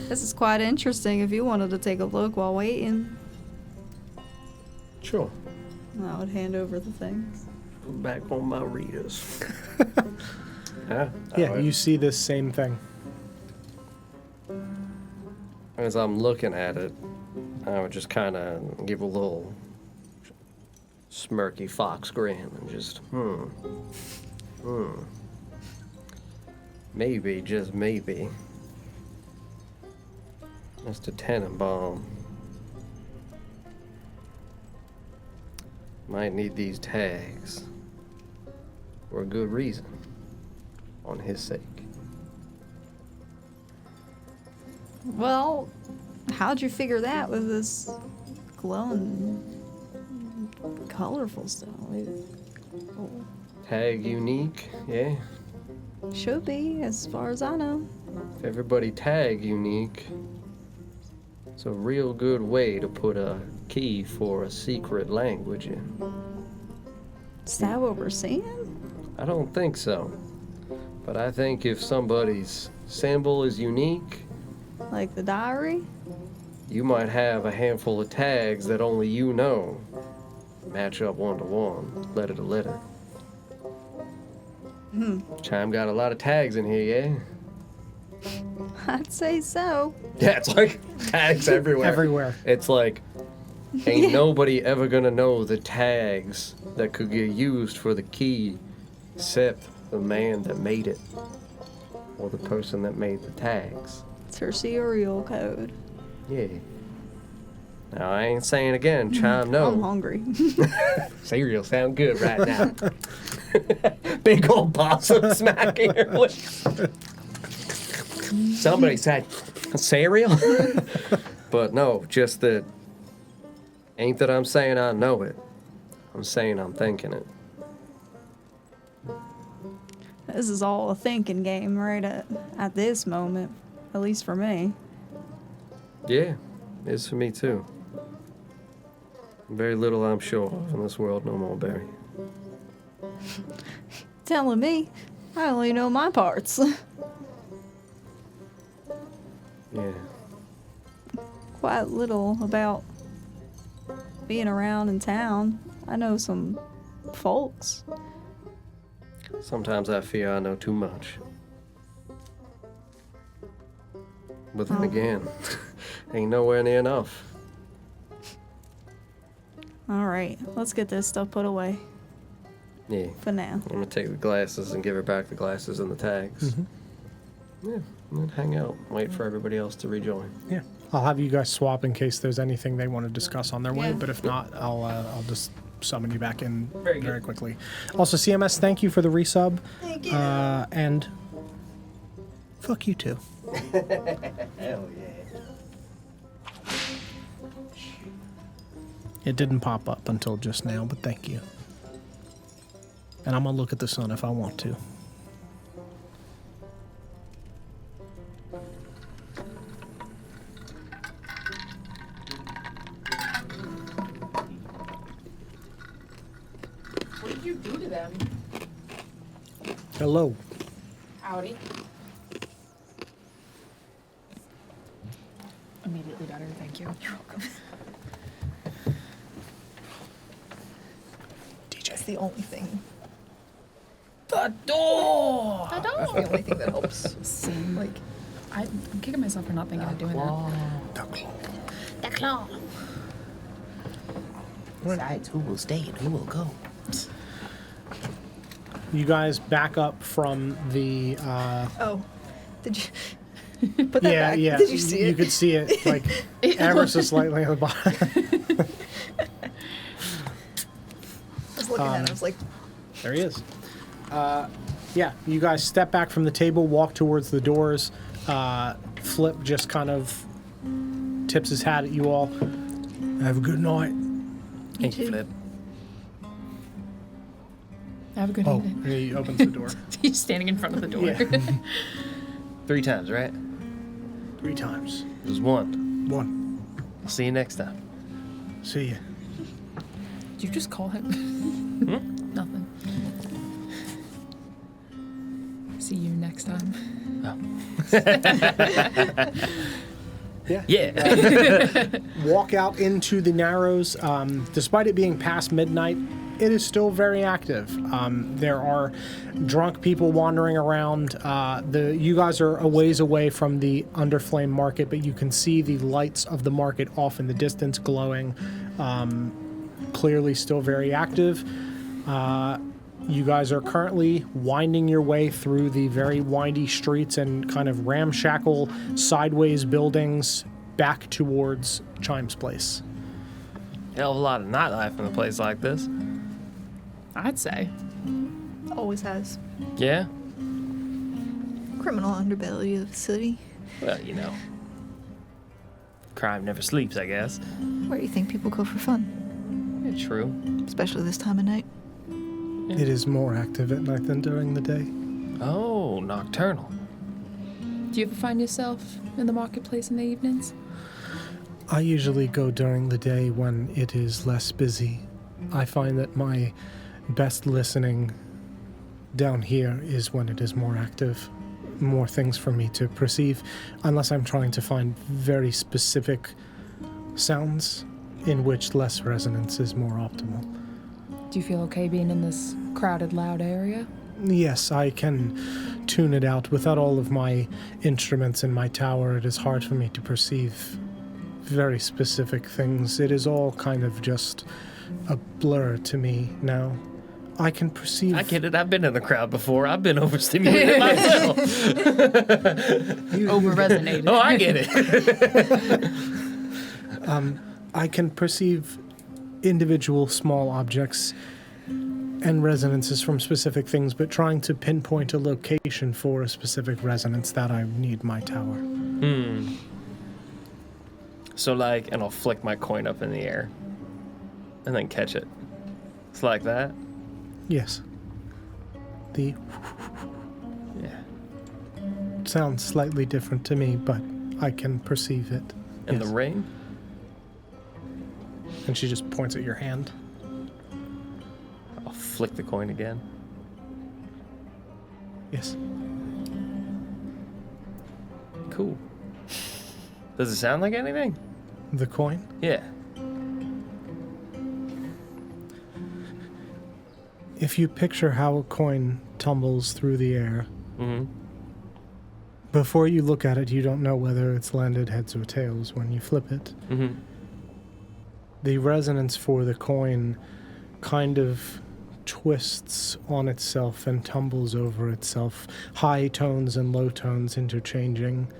This is quite interesting if you wanted to take a look while waiting. Sure. I would hand over the things. Back on my readers. Yeah. Yeah, you see this same thing. As I'm looking at it, I would just kind of give a little smirky fox grin and just, maybe, just maybe, Mr. Tannenbaum might need these tags for a good reason, on his sake. Well, how'd you figure that with this glowing, colorful stuff? Tag unique, yeah. Should be, as far as I know. If everybody tag unique, it's a real good way to put a key for a secret language in. Is that what we're seeing? I don't think so. But I think if somebody's symbol is unique, Like the diary? you might have a handful of tags that only you know. Match up 1-to-1, letter to letter. Chime got a lot of tags in here, yeah? I'd say so. Yeah, it's like tags everywhere. Everywhere. It's like, ain't nobody ever gonna know the tags that could get used for the key except the man that made it. Or the person that made the tags. It's her serial code. Yeah. Now, I ain't saying again, Chime, no. I'm hungry. Cereal sound good right now. Big old possum smacking her lips. Somebody said, cereal? But no, just that, ain't that I'm saying I know it. I'm saying I'm thinking it. This is all a thinking game right at this moment. At least for me. Yeah, it's for me too. Very little I'm sure of in this world no more, Barry. Telling me, I only know my parts. Yeah. Quite little about being around in town. I know some folks. Sometimes I fear I know too much. But then Oh. again, ain't nowhere near enough. All right, let's get this stuff put away Yeah. for now. I'm gonna take the glasses and give her back the glasses and the tags. Yeah, and then hang out, wait for everybody else to rejoin. Yeah. I'll have you guys swap in case there's anything they want to discuss on their way, Yeah. but if not, I'll just summon you back in Very good. very quickly. Also, CMS, thank you for the resub. Thank you. And fuck you too. Hell yeah. It didn't pop up until just now, but thank you. And I'm gonna look at the sun if I want to. What did you do to them? Hello. Howdy. Immediately better, thank you. You're welcome. That's the only thing. The door! I That's don't. the only thing that helps. Same. Like, I'm kicking myself for not thinking of doing that. The claw. Besides, who will stay and who will go? You guys back up from the. Oh, did you put that Yeah, back? yeah. Did you see it? You could see it like ever so slightly on the bottom. I was looking at it. I was like, There he is. Yeah, you guys step back from the table, walk towards the doors. Flip just kind of tips his hat at you all. Have a good night. Thank you, Flip. Have a good Oh, evening. and he opens the door. He's standing in front of the door. Yeah. 3 times, right? 3 times. It was 1. 1. I'll see you next time. See ya. Did you just call him? Nothing. See you next time. Yeah. Walk out into the Narrows. Despite it being past midnight, it is still very active. There are drunk people wandering around. You guys are a ways away from the Underflame Market, but you can see the lights of the market off in the distance glowing. Clearly still very active. You guys are currently winding your way through the very windy streets and kind of ramshackle sideways buildings back towards Chime's place. Hell of a lot of nightlife in a place like this. I'd say. always has. Yeah? Criminal underbelly of the city. Well, you know. crime never sleeps, I guess. Where do you think people go for fun? Yeah, true. Especially this time of night. It is more active at night than during the day. Oh, nocturnal. Do you ever find yourself in the marketplace in the evenings? I usually go during the day when it is less busy. I find that my best listening down here is when it is more active, more things for me to perceive, unless I'm trying to find very specific sounds in which less resonance is more optimal. Do you feel okay being in this crowded, loud area? Yes, I can tune it out. Without all of my instruments in my tower, it is hard for me to perceive very specific things. It is all kind of just a blur to me now. I can perceive... I get it. I've been in the crowd before. I've been overstimulated myself. Over-resonated. Oh, I get it. I can perceive individual small objects and resonances from specific things, but trying to pinpoint a location for a specific resonance, that I need my tower. So, like, and I'll flick my coin up in the air and then catch it. It's like that? Yes. The Yeah. sounds slightly different to me, but I can perceive it. And Yes. the ring? And she just points at your hand. I'll flick the coin again. Yes. Cool. Does it sound like anything? The coin? Yeah. If you picture how a coin tumbles through the air, Mm-hmm. before you look at it, you don't know whether it's landed heads or tails when you flip it. Mm-hmm. The resonance for the coin kind of twists on itself and tumbles over itself, high tones and low tones interchanging,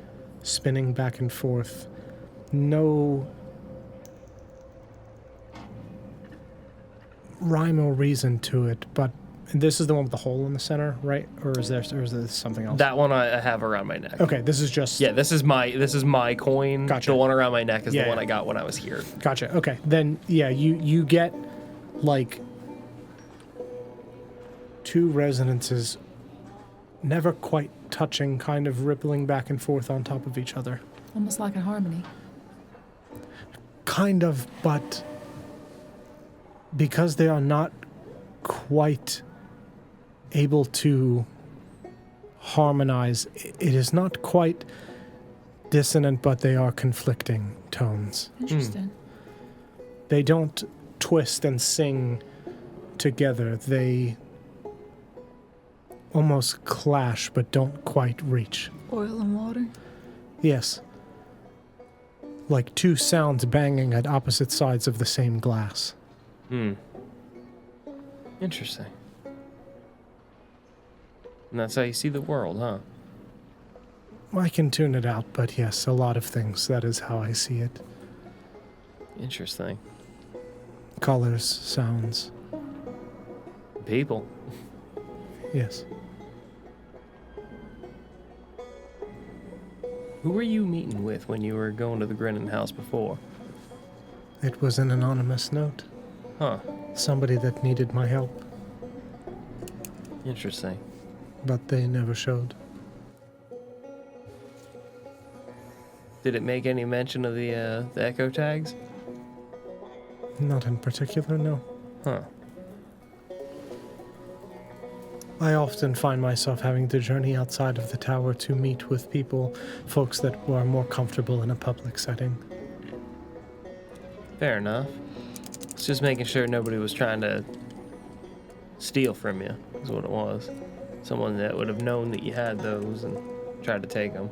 spinning back and forth. No rhyme or reason to it, but this is the one with the hole in the center, right? Or is this something else? That one I have around my neck. Okay, this is just... Yeah, this is my coin. Gotcha. The one around my neck is Yeah, the one yeah. I got when I was here. Gotcha. Okay. Then, yeah, you get, like, two resonances never quite touching, kind of rippling back and forth on top of each other. Almost like a harmony. Kind of, but because they are not quite able to harmonize, it is not quite dissonant, but they are conflicting tones. Interesting. They don't twist and sing together. They almost clash, but don't quite reach. Oil and water. Yes. Like two sounds banging at opposite sides of the same glass. Interesting. And that's how you see the world, huh? I can tune it out, but yes, a lot of things. That is how I see it. Interesting. Colors, sounds. People. Yes. Who were you meeting with when you were going to the Grinning House before? It was an anonymous note. Huh. Somebody that needed my help, Interesting. but they never showed. Did it make any mention of the echo tags? Not in particular, no. Huh. I often find myself having to journey outside of the tower to meet with people, folks that are more comfortable in a public setting. Fair enough. It's just making sure nobody was trying to steal from you, is what it was. Someone that would have known that you had those and tried to take them.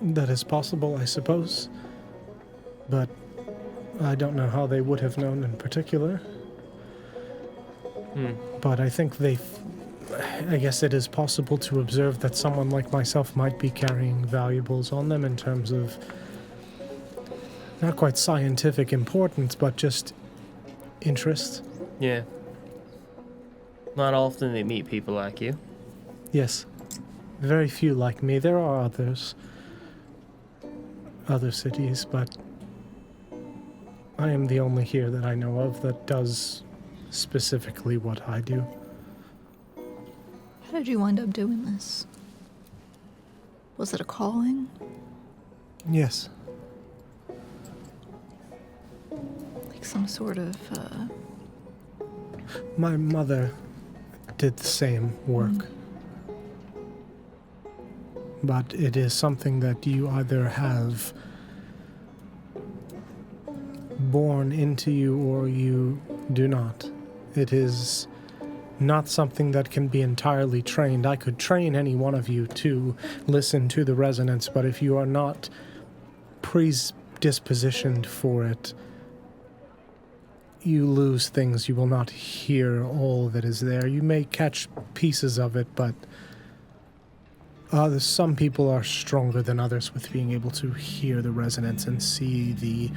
That is possible, I suppose. But I don't know how they would have known in particular. But I think I guess it is possible to observe that someone like myself might be carrying valuables on them in terms of not quite scientific importance, but just interest. Yeah. Not often they meet people like you. Yes. Very few like me. There are others. Other cities, but I am the only here that I know of that does specifically what I do. How did you wind up doing this? Was it a calling? Yes. Like some sort of, My mother did the same work. But it is something that you either have born into you or you do not. It is not something that can be entirely trained. I could train any one of you to listen to the resonance, but if you are not predispositioned for it, you lose things. You will not hear all that is there. You may catch pieces of it, but some people are stronger than others with being able to hear the resonance and see the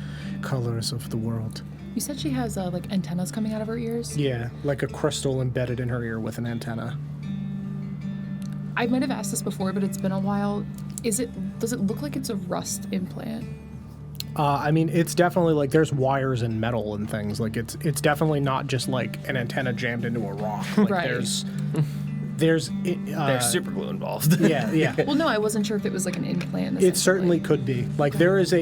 colors of the world. You said she has like antennas coming out of her ears? Yeah, like a crystal embedded in her ear with an antenna. I might have asked this before, but it's been a while. Does it look like it's a rust implant? I mean, it's definitely like there's wires and metal and things. Like it's definitely not just like an antenna jammed into a rock. Like Right. There's super glue involved. Yeah. Well, no, I wasn't sure if it was like an implant. It certainly could be. Like there is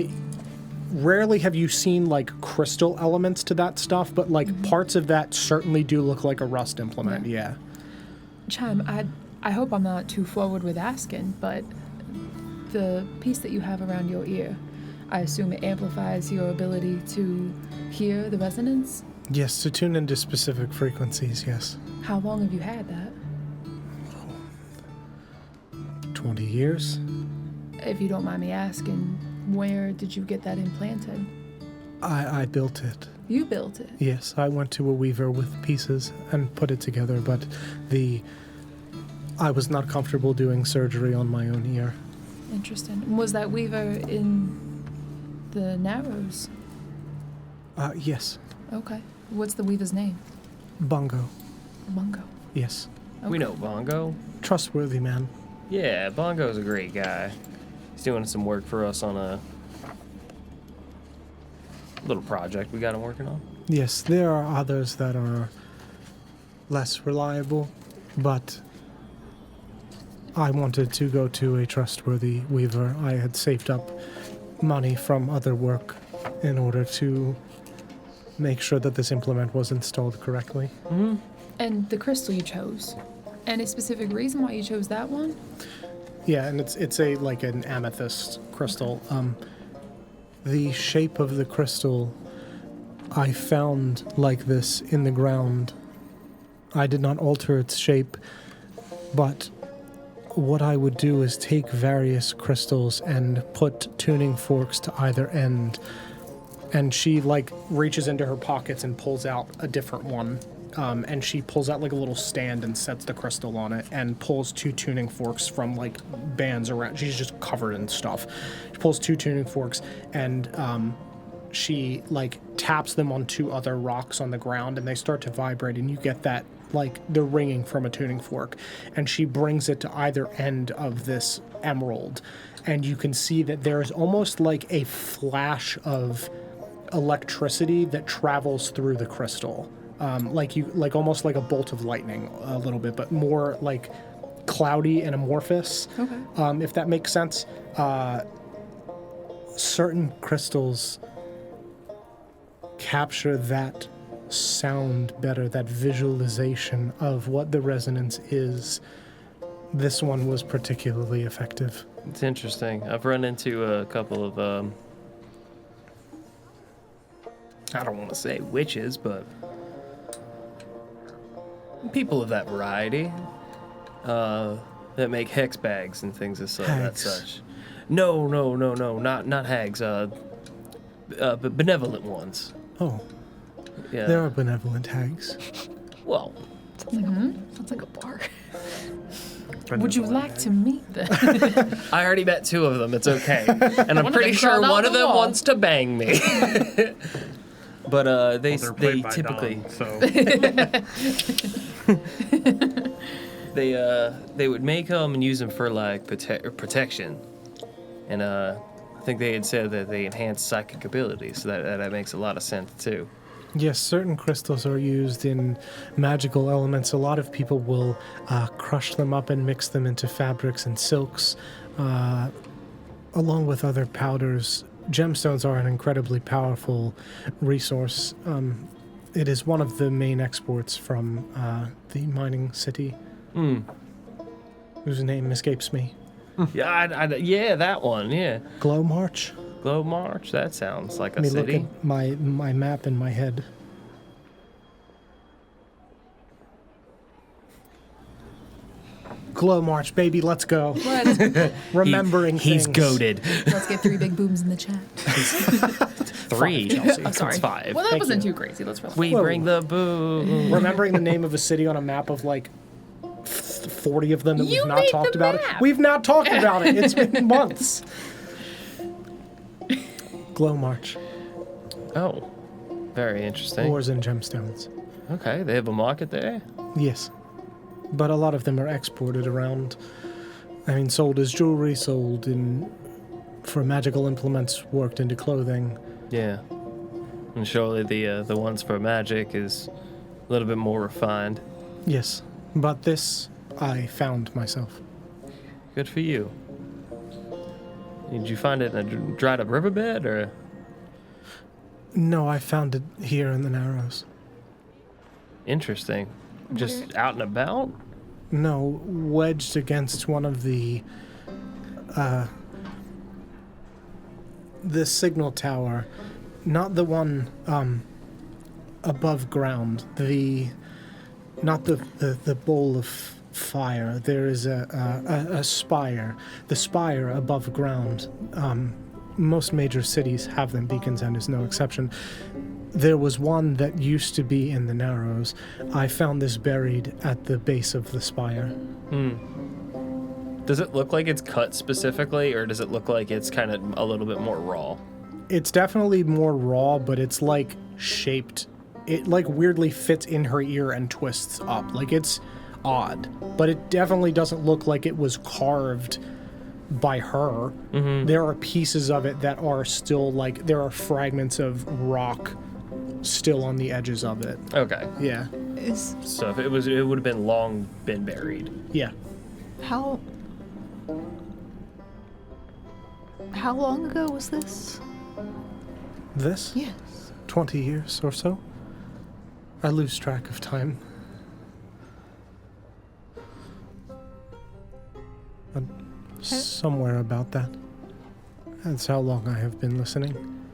rarely have you seen like crystal elements to that stuff, but like parts of that certainly do look like a rust implement. Yeah. Chime, I hope I'm not too forward with asking, but the piece that you have around your ear, I assume it amplifies your ability to hear the resonance? Yes, to tune into specific frequencies, yes. How long have you had that? 20 years. If you don't mind me asking, where did you get that implanted? I built it. You built it? Yes, I went to a weaver with pieces and put it together, but I was not comfortable doing surgery on my own ear. Interesting. Was that weaver in the Narrows? Yes. Okay. What's the weaver's name? Bongo. Bungo. Yes. We know Bongo. Trustworthy man. Yeah, Bongo's a great guy. He's doing some work for us on a little project we got him working on. Yes, there are others that are less reliable, but I wanted to go to a trustworthy weaver. I had saved up money from other work in order to make sure that this implement was installed correctly. Mm-hmm. And the crystal you chose. Any specific reason why you chose that one? Yeah, and it's a like an amethyst crystal. The shape of the crystal I found like this in the ground. I did not alter its shape, but what I would do is take various crystals and put tuning forks to either end. And she like reaches into her pockets and pulls out a different one. And she pulls out like a little stand and sets the crystal on it and pulls 2 tuning forks from like bands around. She's just covered in stuff. She pulls 2 tuning forks and she like taps them on 2 other rocks on the ground and they start to vibrate and you get that like the ringing from a tuning fork. And she brings it to either end of this emerald and you can see that there is almost like a flash of electricity that travels through the crystal. Like almost like a bolt of lightning a little bit, but more like cloudy and amorphous. Okay. If that makes sense. Certain crystals capture that sound better, that visualization of what the resonance is. This one was particularly effective. It's interesting. I've run into a couple of, I don't want to say witches, but people of that variety that make hex bags and things as Hags. such. No, not hags. But benevolent ones. Oh, Yeah. there are benevolent hags. Well, sounds like a bar. Would you like to meet them? I already met 2 of them. It's okay, and I'm One of pretty them sure crawled out one of the them wall. wants to bang me. But they Well, they're played by typically Dom, so they would make them and use them for like protection, and I think they had said that they enhance psychic abilities, so that makes a lot of sense too. Yes, certain crystals are used in magical elements. A lot of people will crush them up and mix them into fabrics and silks, along with other powders. Gemstones are an incredibly powerful resource. It is one of the main exports from the mining city, whose name escapes me. Yeah, yeah, that one, yeah. Glow March? Glow March, that sounds like a Let me city. look at my map in my head. Glow March, baby, let's go. What? Remembering He's things. goaded. Let's get 3 big booms in the chat. 3. I'm sorry. It's 5. Well, that Thank wasn't you. too crazy. Let's relax. We Whoa. bring the boo. Remembering the name of a city on a map of like 40 of them that You we've not made the talked about it. map. We've not talked about it. It's been months. Glow March. Oh, very interesting. Ores and gemstones. Okay, they have a market there. Yes. But a lot of them are exported around. I mean, sold as jewelry, sold for magical implements, worked into clothing. Yeah, and surely the ones for magic is a little bit more refined. Yes. But this, I found myself. Good for you. Did you find it in a dried up riverbed or? No, I found it here in the Narrows. Interesting. Just out and about? No, wedged against one of the signal tower, not the one above ground. Not the bowl of fire. There is a spire. The spire above ground. Most major cities have them. Beacons End is no exception. There was one that used to be in the Narrows. I found this buried at the base of the spire. Does it look like it's cut specifically, or does it look like it's kind of a little bit more raw? It's definitely more raw, but it's like shaped. It like weirdly fits in her ear and twists up. Like it's odd, but it definitely doesn't look like it was carved by her. There are pieces of it that are still like, there are fragments of rock still on the edges of it. Okay. Yeah. So if it would have been long been buried. Yeah. How long ago was this? This? Yes. 20 years or so. I lose track of time. Somewhere about that. That's how long I have been listening.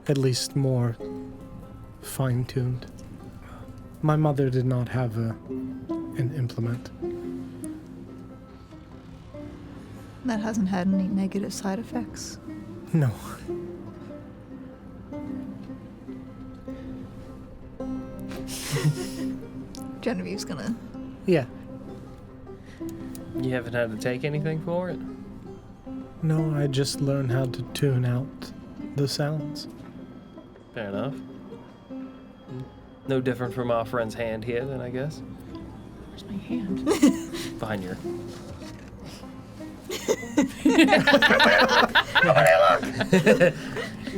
At least more fine-tuned. My mother did not have an implement. That hasn't had any negative side effects. No. Genevieve's gonna. Yeah. You haven't had to take anything for it? No, I just learned how to tune out the sounds. Fair enough. No different from our friend's hand here, then, I guess. Where's my hand? Behind your.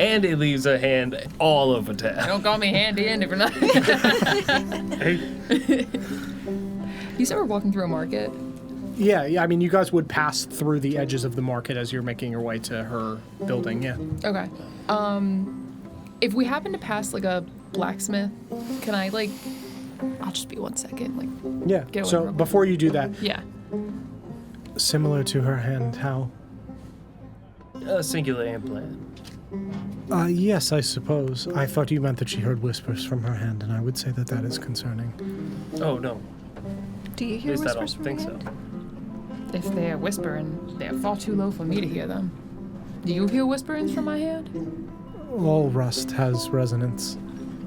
Andy leaves a hand all over town. Don't call me Handy Andy for nothing. You said we're walking through a market. Yeah, I mean, you guys would pass through the edges of the market as you're making your way to her building, yeah. Okay. If we happen to pass like a blacksmith, can I like? I'll just be 1 second. Like, Yeah, Get away so real quick. before you do that, yeah. similar to her hand, how? A singular implant. Yes, I suppose. I thought you meant that she heard whispers from her hand, and I would say that that is concerning. Oh, no. Do you At hear least I whispers don't from think your so. hand? If they're whispering, they're far too low for me to hear them. Do you hear whisperings from my hand? All rust has resonance.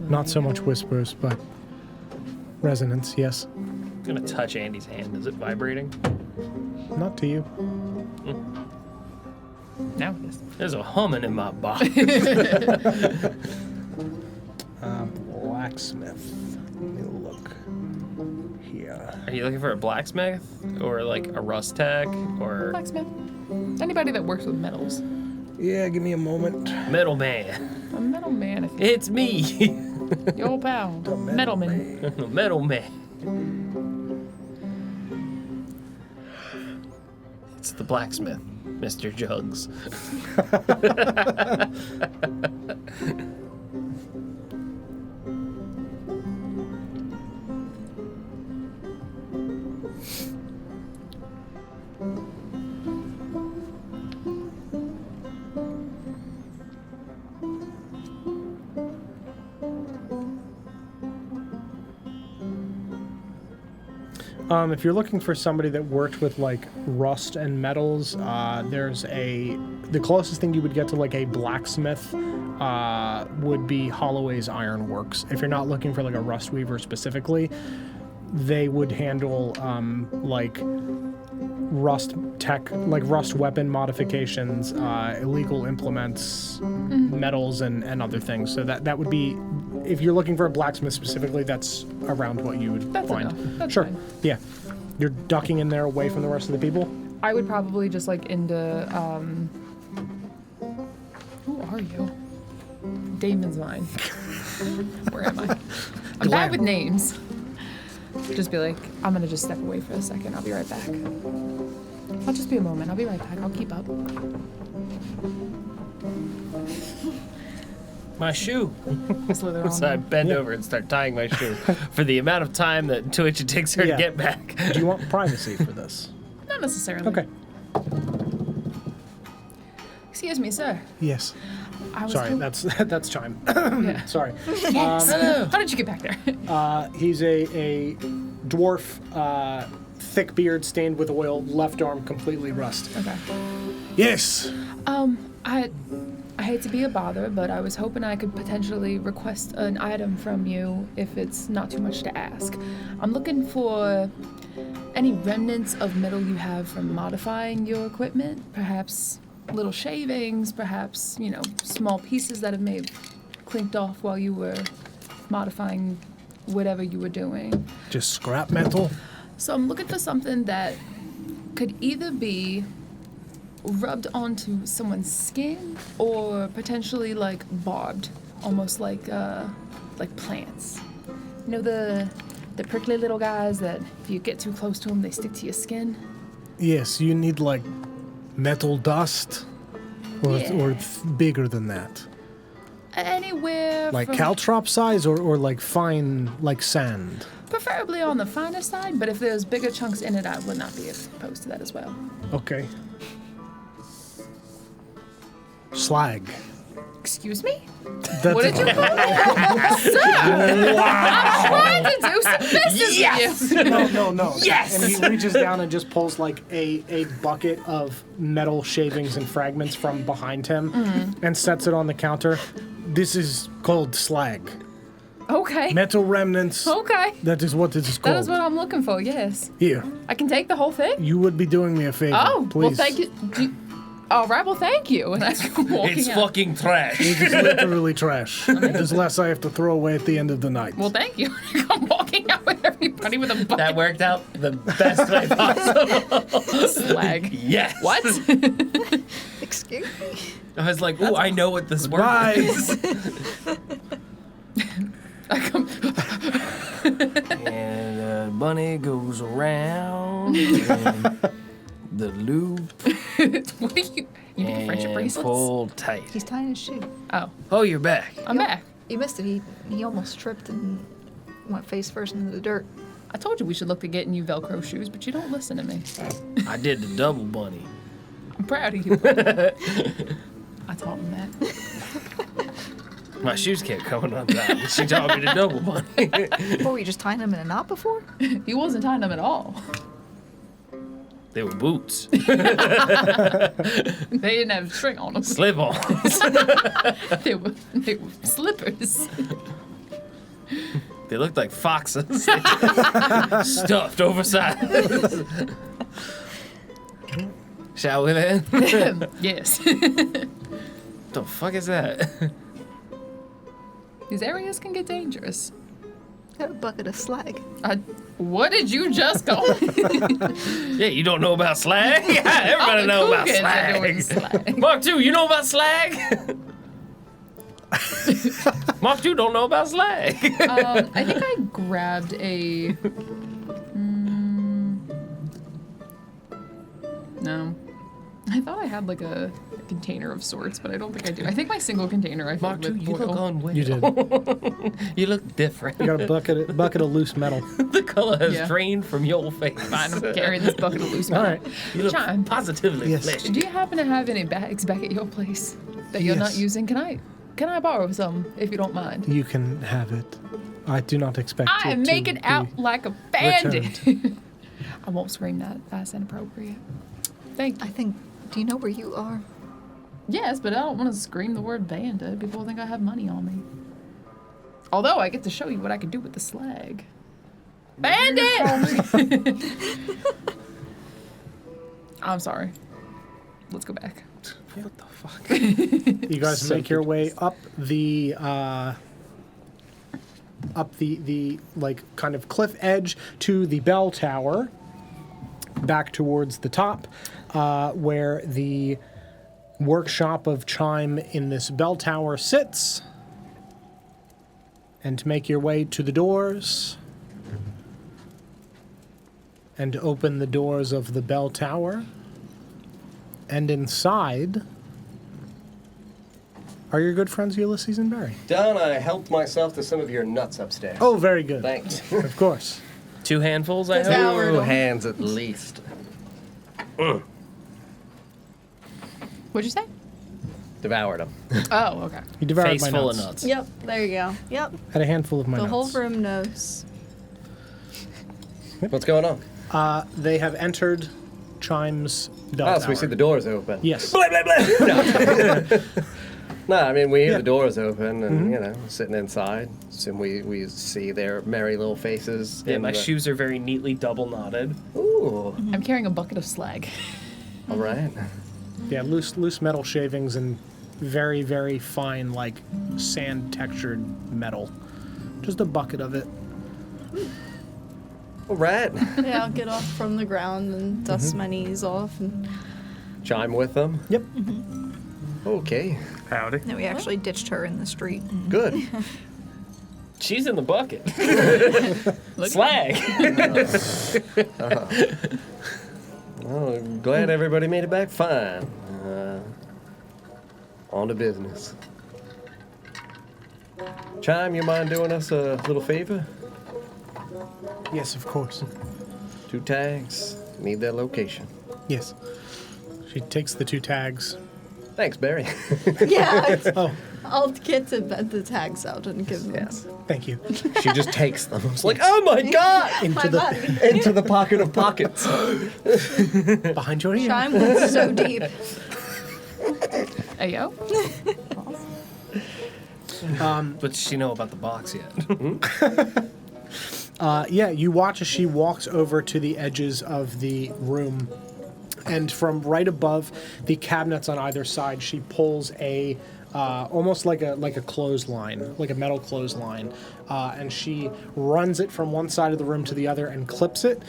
Not so much whispers, but resonance, yes. I'm gonna touch Andy's hand. Is it vibrating? Not to you. No. Yes. There's a humming in my body. Blacksmith. Let me look here. Are you looking for a blacksmith or like a rust tech or? Blacksmith. Anybody that works with metals. Yeah, give me a moment. Metal Man. A metal man. It's me. Yo, pal. Metalman. Metal Man. It's the blacksmith, Mr. Jugs. If you're looking for somebody that worked with like rust and metals, the closest thing you would get to like a blacksmith would be Holloway's Iron Works. If you're not looking for like a rust weaver specifically, they would handle like rust tech, like rust weapon modifications, illegal implements, metals, and other things. So that would be, if you're looking for a blacksmith specifically, that's around what you would That's find. enough. That's Sure. fine. Yeah. You're ducking in there away from the rest of the people? I would probably just like into who are you? Damon's Vine. Where am I? I'm bad with names. Just be like, I'm gonna just step away for a second. I'll be right back. I'll just be a moment. I'll be right back. I'll keep up. My shoe. Slither on. So I bend over and start tying my shoe for the amount of time to which it takes her Yeah. to get back. Do you want privacy for this? Not necessarily. Okay. Excuse me, sir. Yes. I was Sorry, hop- that's Chime. yeah. Sorry. Hello. How did you get back there? He's a dwarf, thick beard stained with oil, left arm completely rust. Okay. Yes. I hate to be a bother, but I was hoping I could potentially request an item from you if it's not too much to ask. I'm looking for any remnants of metal you have from modifying your equipment, perhaps little shavings, perhaps, small pieces that have maybe clinked off while you were modifying whatever you were doing. Just scrap metal. So I'm looking for something that could either be rubbed onto someone's skin or potentially like barbed, almost like plants. You know the prickly little guys that if you get too close to them, they stick to your skin? Yes, you need like metal dust, or bigger than that. Anywhere Like from, caltrop size, or like fine, like sand. preferably on the finer side, but if there's bigger chunks in it, I would not be opposed to that as well. Okay. Slag. Excuse me? That's What did you call it? Sir! I'm trying to do some business with you. No. Yes! And he reaches down and just pulls like a bucket of metal shavings and fragments from behind him and sets it on the counter. This is called slag. Okay. Metal remnants. Okay. That is what it is called. That is what I'm looking for, yes. Here, I can take the whole thing? you would be doing me a favor. Oh, please. well, thank you. All right, well, thank you. And I'm walking It's out. fucking trash. It is literally trash. It is less I have to throw away at the end of the night. Well, thank you. I'm walking out with everybody with a bucket That worked out the best way possible. of slag. Yes. What? Excuse me. I was like, ooh, I know what this word Bye. is. I come, And the bunny goes around in the loop what are you? You need friendship and bracelets? pull tight. He's tying his shoe. Oh, Oh, you're back. I'm back. You missed it. He almost tripped and went face first into the dirt. I told you we should look to getting you Velcro shoes, but you don't listen to me. I did the double bunny. I'm proud of you. I taught him that. My shoes kept coming undone. She taught me the double bunny. What, were you just tying him in a knot before? He wasn't tying them at all. They were boots. They didn't have string on them. Slip-ons. They were slippers. They looked like foxes. Stuffed, oversized. Shall we then? Yes. The fuck is that? These areas can get dangerous. Got a bucket of slag. What did you just go? Yeah, you don't know about slag? Yeah, everybody know about slag. Mark 2, you know about slag? Mark 2 don't know about slag. I think I grabbed a... no. I thought I had like a container of sorts, but I don't think I do. I think my single container I Mark 2, filled you with look oil. unwell. You did. You look different. You got a bucket of loose metal. The color has Yeah. drained from your face. Fine, I'm carrying this bucket of loose All metal. right. You look Chime. positively Yes. fleshy. Do you happen to have any bags back at your place that you're not Yes. using? Can I borrow some if you don't mind? You can have it. I do not expect I it am to making be out like a bandit. returned. I won't scream that. That's inappropriate. Thank I you. think. Do you know where you are? Yes, but I don't want to scream the word bandit. People think I have money on me. Although I get to show you what I can do with the slag. Bandit! I'm sorry. Let's go back. What the fuck? You guys So make your way up the like kind of cliff edge to the bell tower, back towards the top, where the workshop of Chime in this bell tower sits, and make your way to the doors and open the doors of the bell tower, and inside are your good friends Ulysses and Barry. Don, I helped myself to some of your nuts upstairs. Oh, very good. Thanks. Of course. 2 handfuls, I hope? Devoured 2 'em. hands at least. What'd you say? Devoured them. Oh, okay. You devoured Face my full nuts. of nuts. Yep, there you go. Yep, Had a handful of my the nuts. whole room knows. What's going on? They have entered Chime's bell Oh, so we tower. see the doors open. Yes. Blah, blah, blah. No. No, I mean, we hear the doors open and, you know, sitting inside. So we see their merry little faces. Yeah, in my the- shoes are very neatly double knotted. Ooh, I'm carrying a bucket of slag. all right. Yeah, loose metal shavings and very, very fine, like sand textured metal. Just a bucket of it. All right. Yeah, I'll get off from the ground and dust my knees off. And Chime with them. Yep. Okay, Howdy. No, we actually ditched her in the street. good. She's in the bucket. Slag. Well, I'm glad everybody made it back fine. On to business. Chime, you mind doing us a little favor? Yes, of course. 2 tags. Need their location. Yes. She takes the 2 tags. Thanks, Barry. yeah, Oh, I'll get to vet the tags out and give them. Yes. thank you. She just takes them. It's like, oh my god! Into the Into the pocket of pockets. behind your ear. Chime was So deep. Hey, yo. But does she know about the box yet? Yeah, you watch as she walks over to the edges of the room, and from right above the cabinets on either side, she pulls a almost like a clothesline, like a metal clothesline, and she runs it from one side of the room to the other and clips it.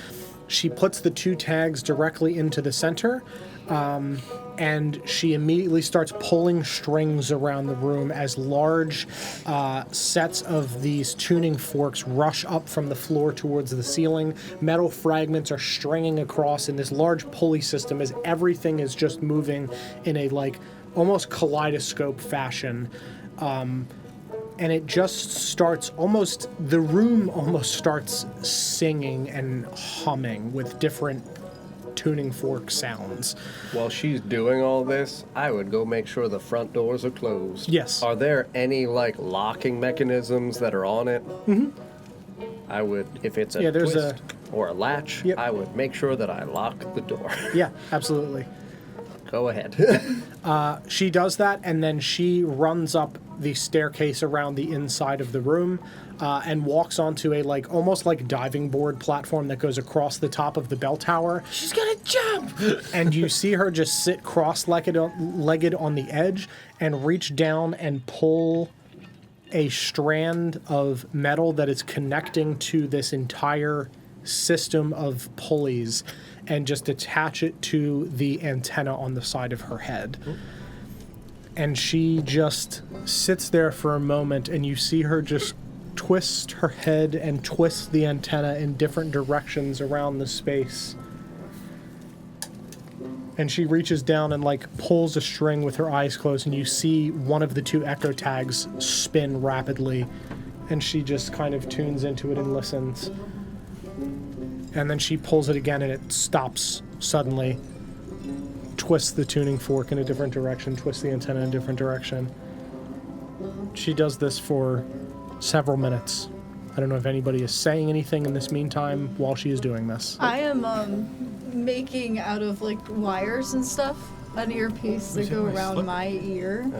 She puts the 2 tags directly into the center, and she immediately starts pulling strings around the room as large sets of these tuning forks rush up from the floor towards the ceiling. Metal fragments are stringing across in this large pulley system as everything is just moving in a like almost kaleidoscope fashion. And it just starts the room almost starts singing and humming with different tuning fork sounds. While she's doing all this, I would go make sure the front doors are closed. Yes. Are there any, like, locking mechanisms that are on it? Mm-hmm. I would, if it's a Yeah, there's twist or a latch, Yep. I would make sure that I lock the door. Yeah, absolutely. Go ahead. She does that, and then she runs up the staircase around the inside of the room and walks onto a like almost like diving board platform that goes across the top of the bell tower. She's gonna jump. And you see her just sit cross-legged on the edge and reach down and pull a strand of metal that is connecting to this entire system of pulleys and just attach it to the antenna on the side of her head. And she just sits there for a moment, and you see her just twist her head and twist the antenna in different directions around the space. And she reaches down and like pulls a string with her eyes closed, and you see one of the 2 echo tags spin rapidly, and she just kind of tunes into it and listens. And then she pulls it again, and it stops suddenly. Twists the tuning fork in a different direction, twists the antenna in a different direction. She does this for several minutes. I don't know if anybody is saying anything in this meantime while she is doing this. I am making out of like wires and stuff an earpiece that go around my ear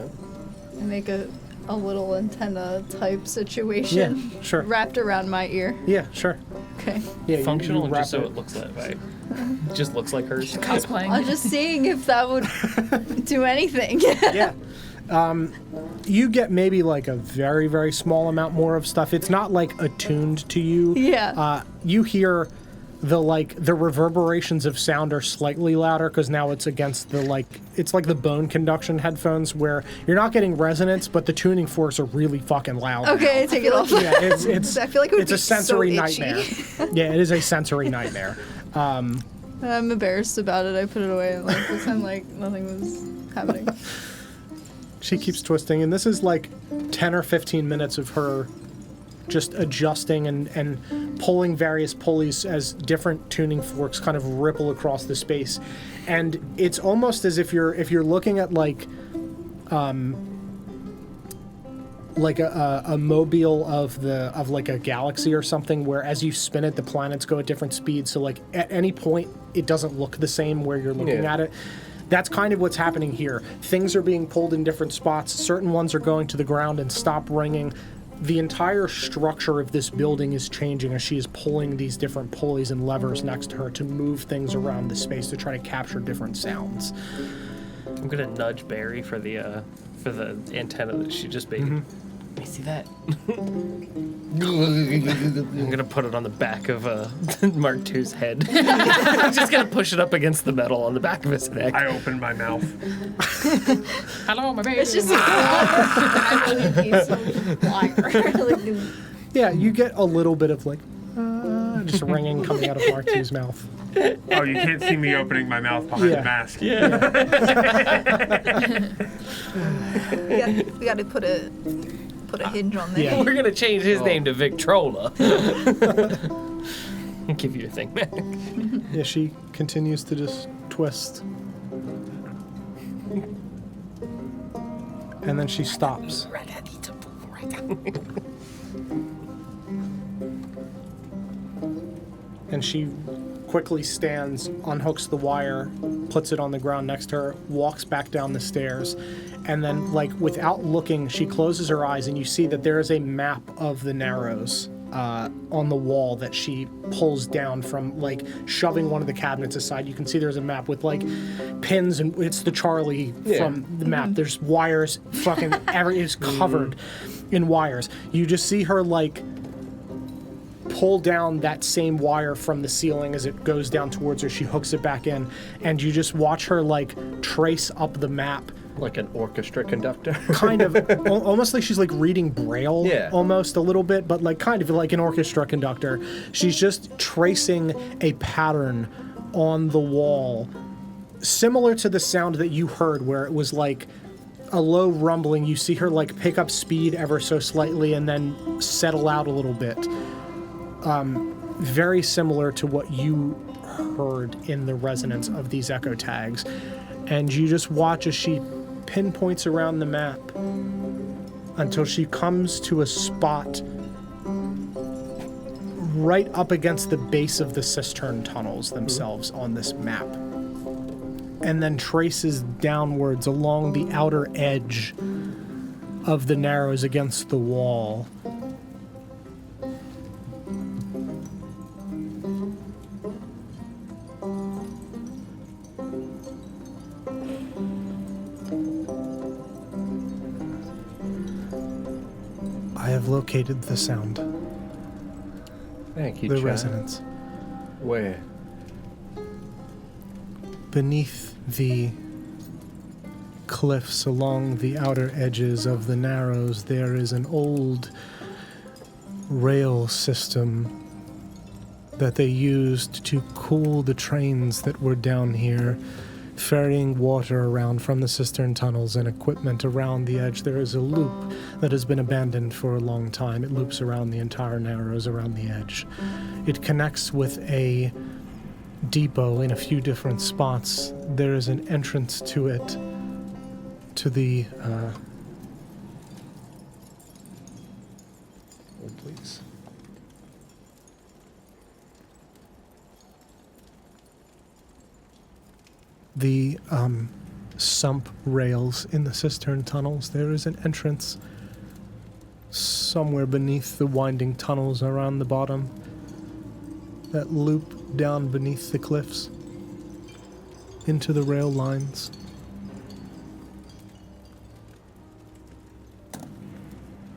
and make a little antenna type situation. Yeah, sure. Wrapped around my ear. Yeah, sure. Okay. Yeah, Functional and wrap just so it looks that way. Just looks like hers. Cosplaying. I'm just seeing if that would do anything. Yeah. You get maybe like a very, very small amount more of stuff. It's not like attuned to you. Yeah. You hear the reverberations of sound are slightly louder because now it's against it's like the bone conduction headphones where you're not getting resonance, but the tuning forks are really fucking loud. Okay, take it off. Yeah, it's I feel like it would it's a be so sensory itchy. nightmare. Yeah, it is a sensory nightmare. I'm embarrassed about it. I put it away and like pretend like nothing was happening. She keeps twisting, and this is like 10 or 15 minutes of her just adjusting and pulling various pulleys as different tuning forks kind of ripple across the space. And it's almost as if you're looking at like a mobile of like a galaxy or something, where as you spin it, the planets go at different speeds. So like at any point, it doesn't look the same where you're looking at it. That's kind of what's happening here. Things are being pulled in different spots. Certain ones are going to the ground and stop ringing. The entire structure of this building is changing as she is pulling these different pulleys and levers next to her to move things around the space to try to capture different sounds. I'm gonna nudge Barry for the antenna that she just made. Let me see that. I'm gonna put it on the back of Mark II's head. I'm just gonna push it up against the metal on the back of his neck. I opened my mouth. Hello, my baby. It's just I really need some wire. Yeah, you get a little bit of like just ringing coming out of Mark II's mouth. Oh, you can't see me opening my mouth behind the mask. Yeah. We got to put a hinge on there. Yeah. We're gonna change his name to Victrola. Give you your thing back. Yeah, she continues to just twist. And then she stops. And she quickly stands, unhooks the wire, puts it on the ground next to her, walks back down the stairs, and then, like, without looking, she closes her eyes, and you see that there is a map of the Narrows on the wall that she pulls down from, like, shoving one of the cabinets aside. You can see there's a map with, like, pins, and it's the Charlie from the map. There's wires, fucking, it's covered in wires. You just see her, like, pull down that same wire from the ceiling as it goes down towards her. She hooks it back in, and you just watch her, like, trace up the map. Like an orchestra conductor. Kind of, almost like she's like reading Braille, almost a little bit, but like kind of like an orchestra conductor. She's just tracing a pattern on the wall, similar to the sound that you heard, where it was like a low rumbling. You see her like pick up speed ever so slightly and then settle out a little bit. Very similar to what you heard in the resonance of these echo tags. And you just watch as she pinpoints around the map until she comes to a spot right up against the base of the cistern tunnels themselves on this map, and then traces downwards along the outer edge of the Narrows against the wall. I have located the sound, Thank you, the Chad. resonance. Where? Beneath the cliffs along the outer edges of the Narrows, there is an old rail system that they used to cool the trains that were down here, ferrying water around from the cistern tunnels and equipment around the edge. There is a loop that has been abandoned for a long time. It loops around the entire Narrows, around the edge. It connects with a depot in a few different spots. There is an entrance to it, to the... Hold, please. The sump rails in the cistern tunnels. There is an entrance somewhere beneath the winding tunnels around the bottom that loop down beneath the cliffs into the rail lines.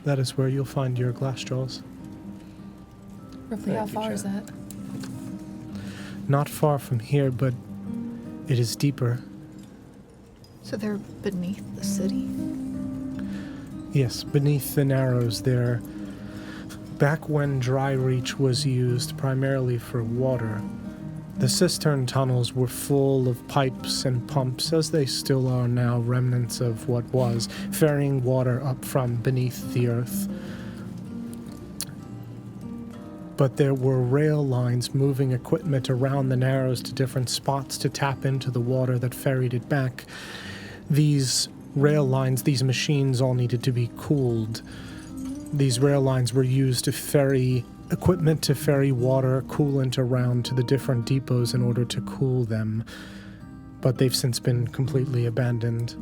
That is where you'll find your glass jaws. Roughly how Thank you, far is Chad. that? Not far from here, but it is deeper. So they're beneath the city? Yes, beneath the Narrows there. Back when Dry Reach was used primarily for water, the cistern tunnels were full of pipes and pumps, as they still are now, remnants of what was, ferrying water up from beneath the earth. But there were rail lines moving equipment around the Narrows to different spots to tap into the water that ferried it back. These rail lines, these machines all needed to be cooled. These rail lines were used to ferry equipment, to ferry water, coolant around to the different depots in order to cool them. But they've since been completely abandoned,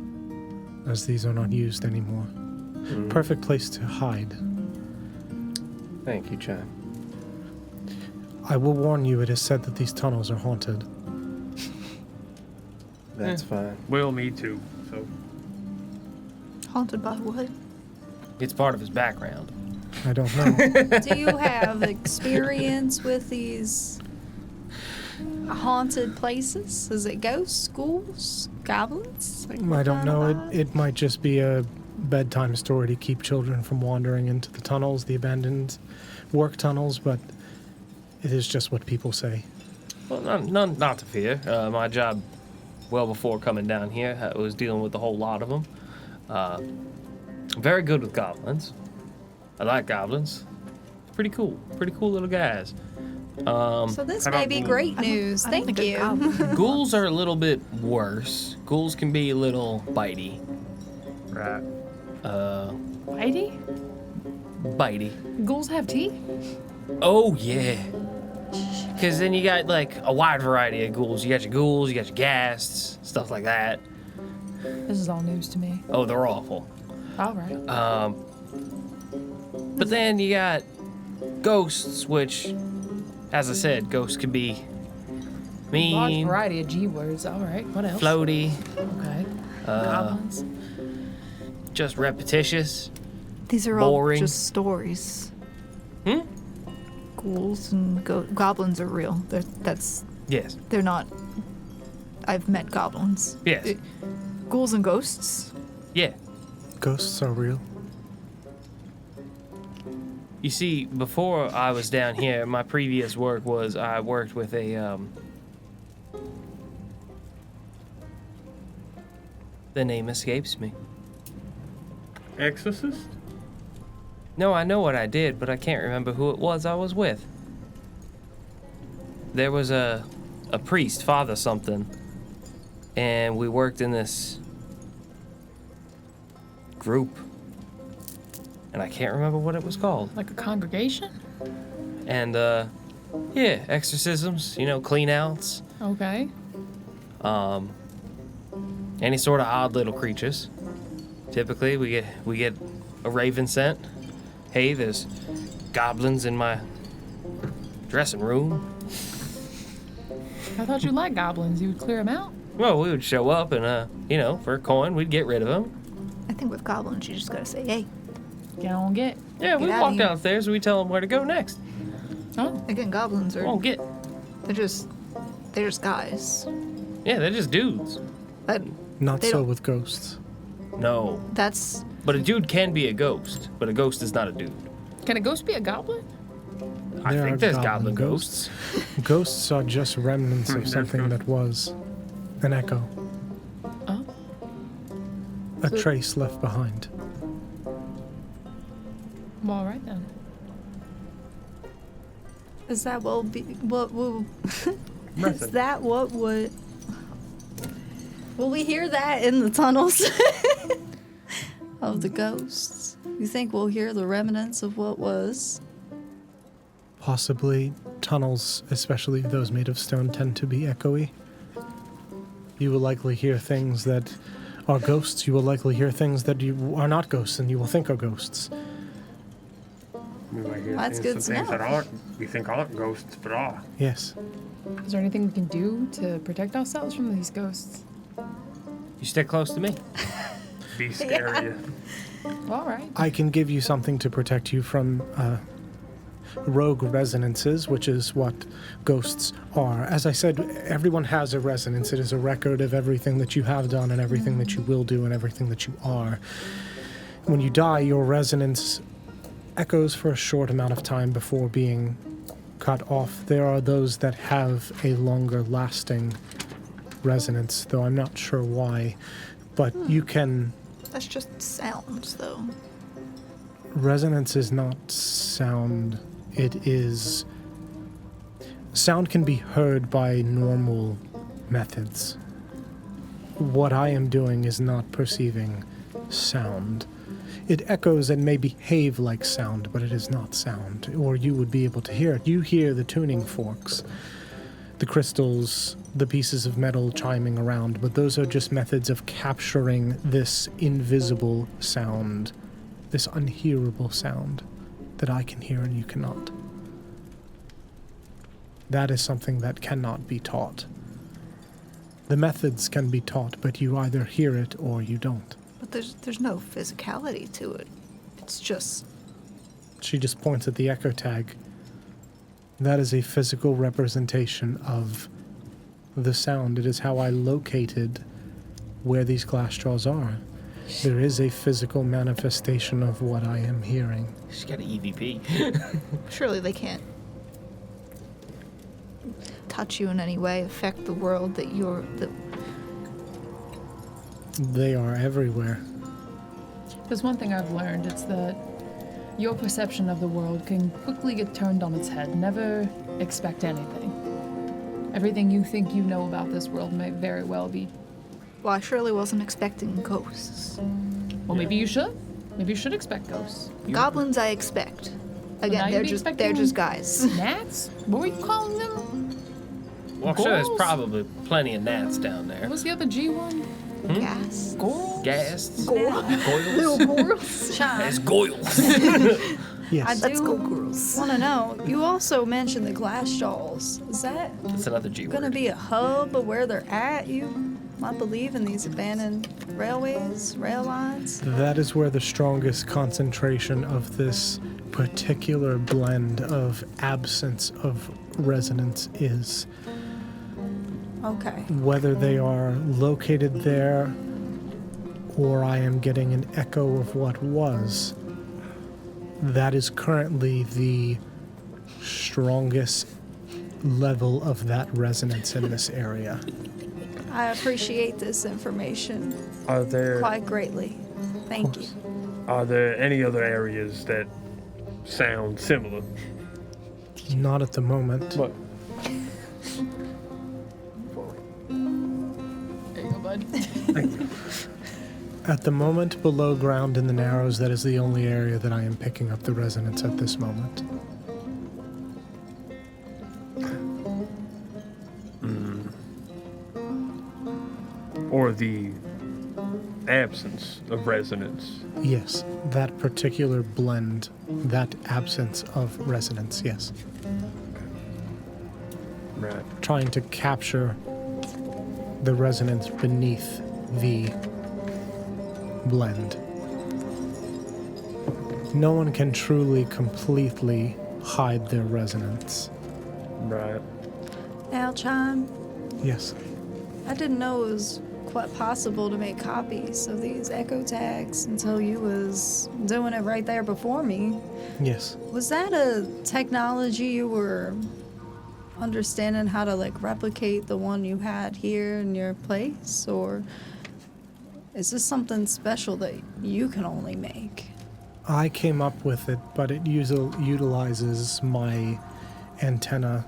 as these are not used anymore. Perfect place to hide. Thank you, Chad. I will warn you, it is said that these tunnels are haunted. That's fine. Well, me too. So Haunted by what? It's part of his background. I don't know. Do you have experience with these haunted places? Is it ghosts, ghouls, goblins? Like, I what don't kind know. of vibe? It might just be a bedtime story to keep children from wandering into the tunnels, the abandoned work tunnels, but it is just what people say. Well, not to fear. My job, well before coming down here, I was dealing with a whole lot of them. Very good with goblins. I like goblins. Pretty cool little guys. So this How may about be ghouls? great I don't- news. I don't Thank think a you. goblin- Ghouls are a little bit worse. Ghouls can be a little bitey. right. Whitey? Bitey. Ghouls have teeth? Oh, yeah. Because then you got, like, a wide variety of ghouls. You got your ghasts, stuff like that. This is all news to me. Oh, they're awful. All right. But then you got ghosts, which, as I said, ghosts can be Large mean, variety of G words. All right. What else? floaty, Okay. Goblins. just repetitious. These are all Boring. just stories. Hmm? Ghouls and goblins are real. Yes. They're not. I've met goblins. Yes. Ghouls and ghosts. Yeah. Ghosts are real. You see, before I was down here, my previous work was I worked with a, the name escapes me. Exorcist? No, I know what I did, but I can't remember who it was I was with. There was a priest, Father something, and we worked in this group, and I can't remember what it was called. Like a congregation? And, yeah, exorcisms, clean outs, Okay. any sort of odd little creatures. Typically, we get a raven sent. Hey, there's goblins in my dressing room. I thought you liked goblins. You would clear them out? Well, we would show up and, for a coin, we'd get rid of them. I think with goblins, you just gotta say, "Hey." Get on, get. Yeah, we Get outta walk here. downstairs and we tell them where to go next. Oh, Again, goblins are. Won't get. They're just guys. Yeah, they're just dudes. But Not They so don't- with ghosts. No. that's But a dude can be a ghost, but a ghost is not a dude. Can a ghost be a goblin? I There are think there's goblin goblin ghosts. Ghosts are just remnants of There's something ghosts. that was an echo. Oh. A trace left behind. Well, all right then. Is that what will is Method. that what would will we hear that in the tunnels of the ghosts? You think we'll hear the remnants of what was? Possibly tunnels, especially those made of stone, tend to be echoey. You will likely hear things that are ghosts. You will likely hear things that you are not ghosts, and you will think are ghosts. We might hear That's things, good some to things know. that we think aren't ghosts, but are. Yes. Is there anything we can do to protect ourselves from these ghosts? You stick close to me. Be scary. All right. I can give you something to protect you from rogue resonances, which is what ghosts are. As I said, everyone has a resonance. It is a record of everything that you have done and everything that you will do and everything that you are. When you die, your resonance echoes for a short amount of time before being cut off. There are those that have a longer lasting resonance, though I'm not sure why. But you can... that's just sounds, though. Resonance is not sound. It is... Sound can be heard by normal methods. What I am doing is not perceiving sound. It echoes and may behave like sound, but it is not sound, or you would be able to hear it. You hear the tuning forks, the crystals, the pieces of metal chiming around, but those are just methods of capturing this invisible sound, this unhearable sound that I can hear and you cannot. That is something that cannot be taught. The methods can be taught, but you either hear it or you don't. But there's no physicality to it. It's just She just points at the echo tag. That is a physical representation of the sound. It is how I located where these glass jaws are. There is a physical manifestation of what I am hearing. She's got an EVP. surely they can't touch you in any way, affect the world that you're. They are everywhere. There's one thing I've learned. It's that your perception of the world can quickly get turned on its head. Never expect anything. Everything you think you know about this world may very well be. Well, I surely wasn't expecting ghosts. Well, maybe you should. Maybe you should expect ghosts. Goblins, I expect. now Again, you'd be they're expecting- just guys. Gnats? What were you calling them? Well, I'm sure there's Gorals? probably plenty of gnats down there. What was the other G one? Gas. Goral? Ghasts. Little Goyles. girls. There's goyles. Yes. Let's go, girls. Want to know? You also mentioned the glass jaws. Is that That's another G going to word. be a hub of where they're at? You might believe in these abandoned railways, rail lines. That is where the strongest concentration of this particular blend of absence of resonance is. Okay. Whether they are located there or I am getting an echo of what was, that is currently the strongest level of that resonance in this area. I appreciate this information Are there quite greatly. Thank you. are there any other areas that sound similar? Not at the moment. What? There you go, bud. At the moment, below ground in the Narrows, that is the only area that I am picking up the resonance at this moment. Or the absence of resonance? Yes, that particular blend, that absence of resonance, yes. Right. Trying to capture the resonance beneath the blend. No one can truly, completely hide their resonance. Right. Now, Chime, Yes. I didn't know it was quite possible to make copies of these echo tags until you was doing it right there before me. Yes. Was that a technology you were understanding how to like replicate the one you had here in your place, or is this something special that you can only make? I came up with it, but it utilizes my antenna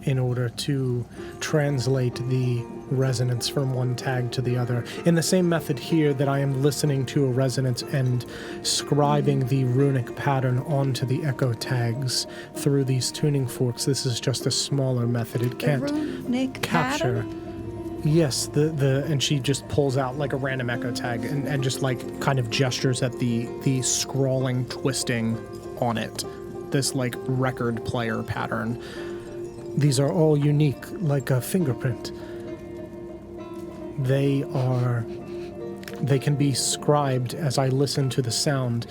in order to translate the resonance from one tag to the other. In the same method here that I am listening to a resonance and scribing the runic pattern onto the echo tags through these tuning forks, this is just a smaller method. It can't runic capture. pattern? Yes, and she just pulls out like a random echo tag and just like kind of gestures at the scrawling, twisting on it. This like record player pattern. These are all unique, like a fingerprint. They can be scribed as I listen to the sound.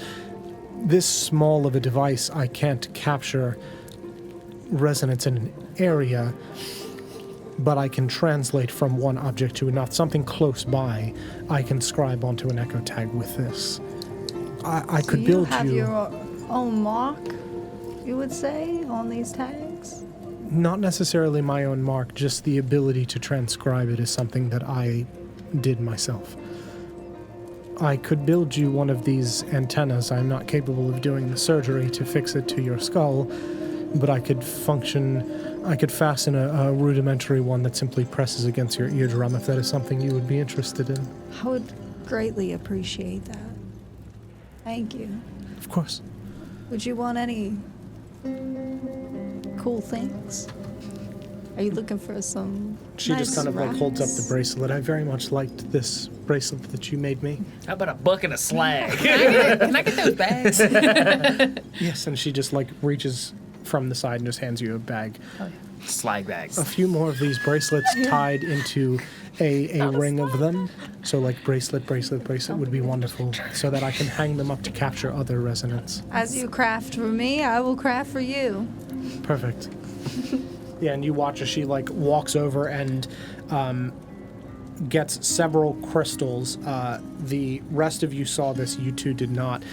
This small of a device, I can't capture resonance in an area, but I can translate from one object to another. Something close by, I can scribe onto an echo tag with this. I could build you have your own mark, you would say, on these tags? Not necessarily my own mark, just the ability to transcribe it is something that I did myself. I could build you one of these antennas. I'm not capable of doing the surgery to fix it to your skull, but I could fasten a rudimentary one that simply presses against your eardrum if that is something you would be interested in. I would greatly appreciate that. Thank you. Of course. Would you want any cool things? Are you looking for some She nice just kind of like holds up the wraps? bracelet. I very much liked this bracelet that you made me. How about a bucket of slag? Can I get those bags? Yes, and she just like reaches from the side and just hands you a bag. Slag bags. A few more of these bracelets tied into a ring of them. So like bracelet would be wonderful so that I can hang them up to capture other resonance. As you craft for me, I will craft for you. Perfect. Yeah, and you watch as she like walks over and gets several crystals. The rest of you saw this, you two did not.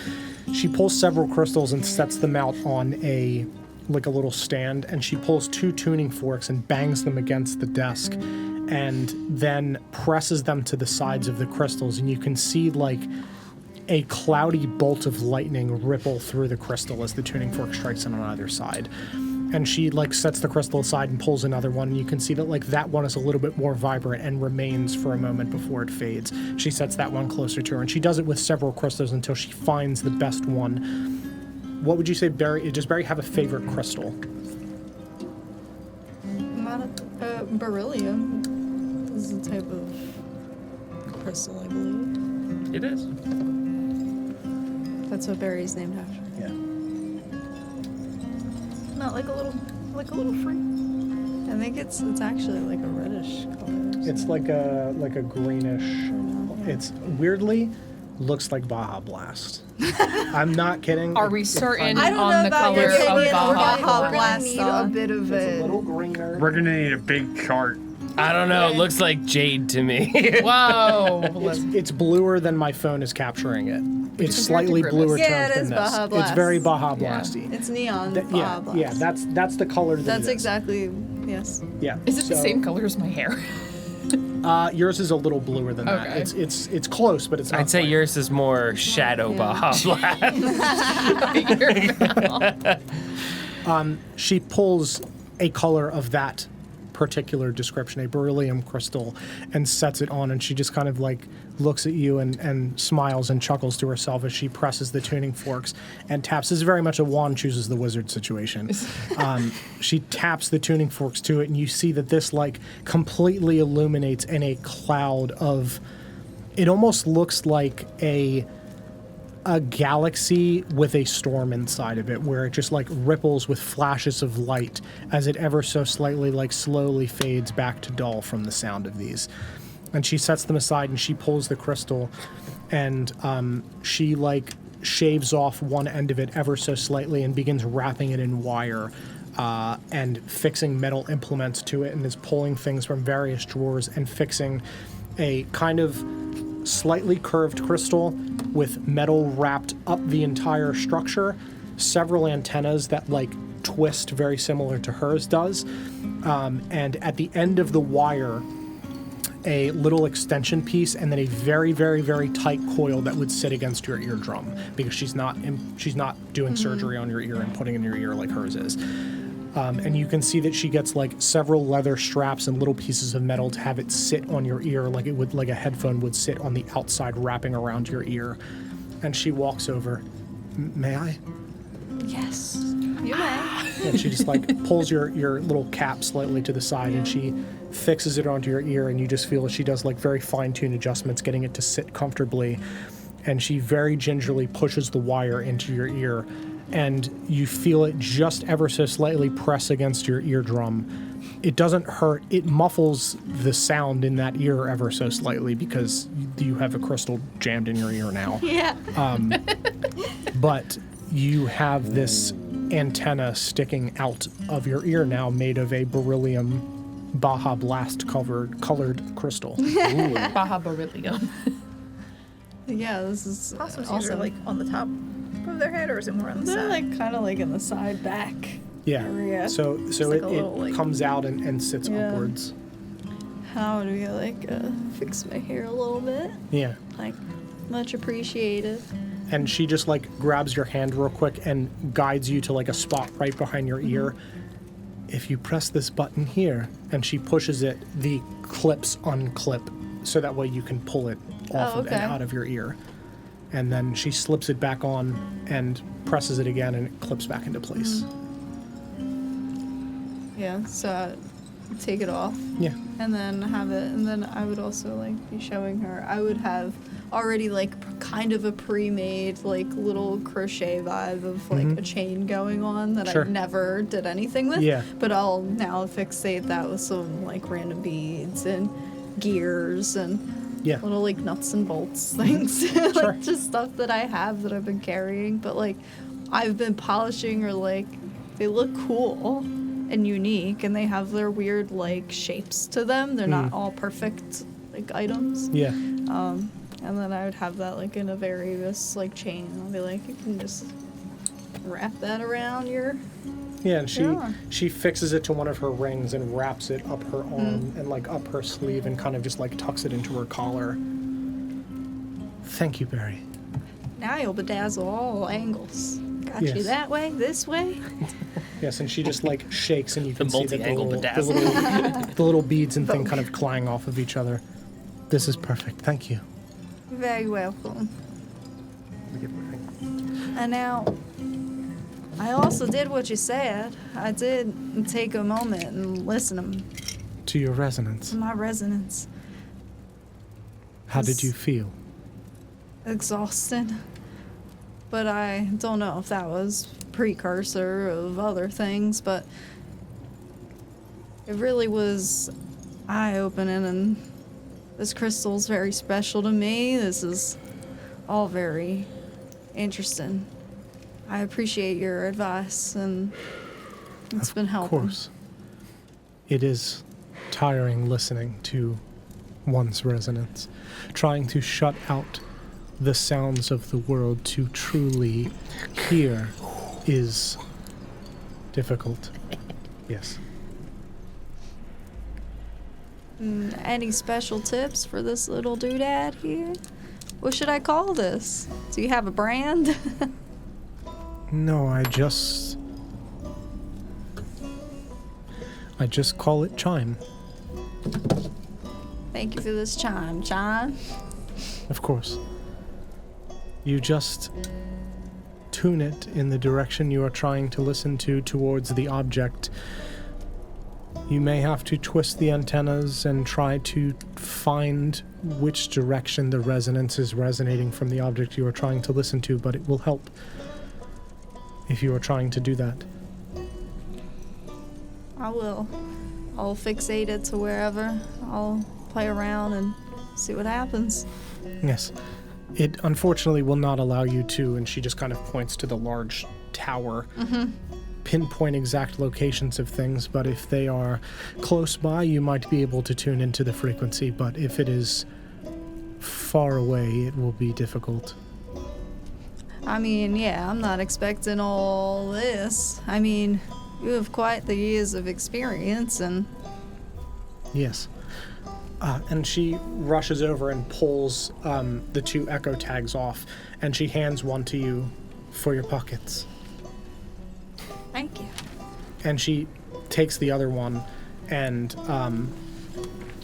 She pulls several crystals and sets them out on a little stand, and she pulls 2 tuning forks and bangs them against the desk and then presses them to the sides of the crystals, and you can see like a cloudy bolt of lightning ripple through the crystal as the tuning fork strikes it on either side. And she like sets the crystal aside and pulls another one, and you can see that like that one is a little bit more vibrant and remains for a moment before it fades. She sets that one closer to her, and she does it with several crystals until she finds the best one. What would you say, Barry? Does Barry have a favorite crystal? Beryllium is a type of crystal, I believe. It is. That's what Barry's named after. Yeah. Not like a little fruit. I think it's actually like a reddish color. It's like a greenish. It's weirdly looks like Baja Blast. I'm not kidding. Are we certain I don't on know the about your color of opinion on Baja Baja We're gonna Blast, need though. a bit of It's a a. little greener. We're gonna need a big chart. I don't know. It looks like jade to me. Whoa. It's bluer than my phone is capturing it. It's compared to slightly Grimace. bluer Yeah, toned it than is this. Baja Blast. It's very Baja Yeah. Blasty. It's neon Baja Yeah, Blast. yeah, that's the color that it That's is. exactly, yes. Yeah. Is it the so, same color as my hair? Yours is a little bluer than that. Okay. It's close, but it's not. I'd say quite. yours is more shadow Baja Blast. She pulls a color of that particular description, a beryllium crystal, and sets it on, and she just kind of like looks at you and smiles and chuckles to herself as she presses the tuning forks and taps. This is very much a wand chooses the wizard situation. She taps the tuning forks to it, and you see that this like completely illuminates in a cloud of, it almost looks like a galaxy with a storm inside of it, where it just like ripples with flashes of light as it ever so slightly like slowly fades back to dull from the sound of these. And she sets them aside and she pulls the crystal and she like shaves off one end of it ever so slightly and begins wrapping it in wire and fixing metal implements to it, and is pulling things from various drawers and fixing a kind of slightly curved crystal with metal wrapped up the entire structure, several antennas that like twist very similar to hers does, and at the end of the wire a little extension piece, and then a very, very, very tight coil that would sit against your eardrum, because she's not doing surgery on your ear and putting in your ear like hers is. And you can see that she gets like several leather straps and little pieces of metal to have it sit on your ear like it would, like a headphone would sit on the outside wrapping around your ear. And she walks over. May I? Yes, you may. And she just like pulls your little cap slightly to the side, and she fixes it onto your ear, and you just feel she does like very fine-tuned adjustments, getting it to sit comfortably. And she very gingerly pushes the wire into your ear, and you feel it just ever so slightly press against your eardrum. It doesn't hurt. It muffles the sound in that ear ever so slightly because you have a crystal jammed in your ear now. Yeah. But you have this antenna sticking out of your ear now, made of a beryllium Baja Blast colored crystal. Ooh, Baja Beryllium. Yeah, this is Possums awesome. are like on the top of their head, or is it more on the They're side? like kind of like in the side back. Yeah. area. So like it a little, like- comes out and sits Yeah. upwards. How do we like fix my hair a little bit? Yeah. Like, much appreciated. And she just like grabs your hand real quick and guides you to like a spot right behind your ear. If you press this button here, and she pushes it, the clips unclip, so that way you can pull it off of and okay. out of your ear. And then she slips it back on and presses it again, and it clips back into place. Yeah, so I take it off Yeah. and then have it, and then I would also like be showing her. I would have already like kind of a pre-made like little crochet vibe of like a chain going on that Sure. I never did anything with. Yeah. But I'll now fixate that with some like random beads and gears and Yeah. little like nuts and bolts things. Sure. Like just stuff that I have that I've been carrying, but like I've been polishing, or like they look cool and unique, and they have their weird like shapes to them. They're not all perfect like items. Yeah. And then I would have that like in a various like chain. I'll be like, you can just wrap that around your. Yeah, and Yeah. she fixes it to one of her rings and wraps it up her arm and like up her sleeve and kind of just like tucks it into her collar. Thank you, Barry. Now you'll bedazzle all angles. Got you Yes. that way, this way. Yes, and she just like shakes, and you can see that the multi-angle little, the little beads and thing kind of clang off of each other. This is perfect. Thank you. You're very welcome. And now, I also did what you said. I did take a moment and listen To your resonance. to my resonance. How did you feel? Exhausted. But I don't know if that was precursor of other things, but it really was eye-opening, and this crystal's very special to me. This is all very interesting. I appreciate your advice, and it's been Of helpful. course. It is tiring listening to one's resonance, trying to shut out the sounds of the world to truly hear is difficult. Yes. Any special tips for this little doodad here? What should I call this? Do you have a brand? No, I just call it chime. Thank you for this chime, Chime. Of course. You just tune it in the direction you are trying to listen to towards the object. You may have to twist the antennas and try to find which direction the resonance is resonating from the object you are trying to listen to, but it will help if you are trying to do that. I will. I'll fixate it to wherever. I'll play around and see what happens. Yes. It unfortunately will not allow you to, and she just kind of points to the large tower pinpoint exact locations of things, but if they are close by, you might be able to tune into the frequency, but if it is far away, it will be difficult. I mean, yeah, I'm not expecting all this. I mean, you have quite the years of experience, and... Yes. And she rushes over and pulls the 2 echo tags off, and she hands one to you for your pockets. Thank you. And she takes the other one and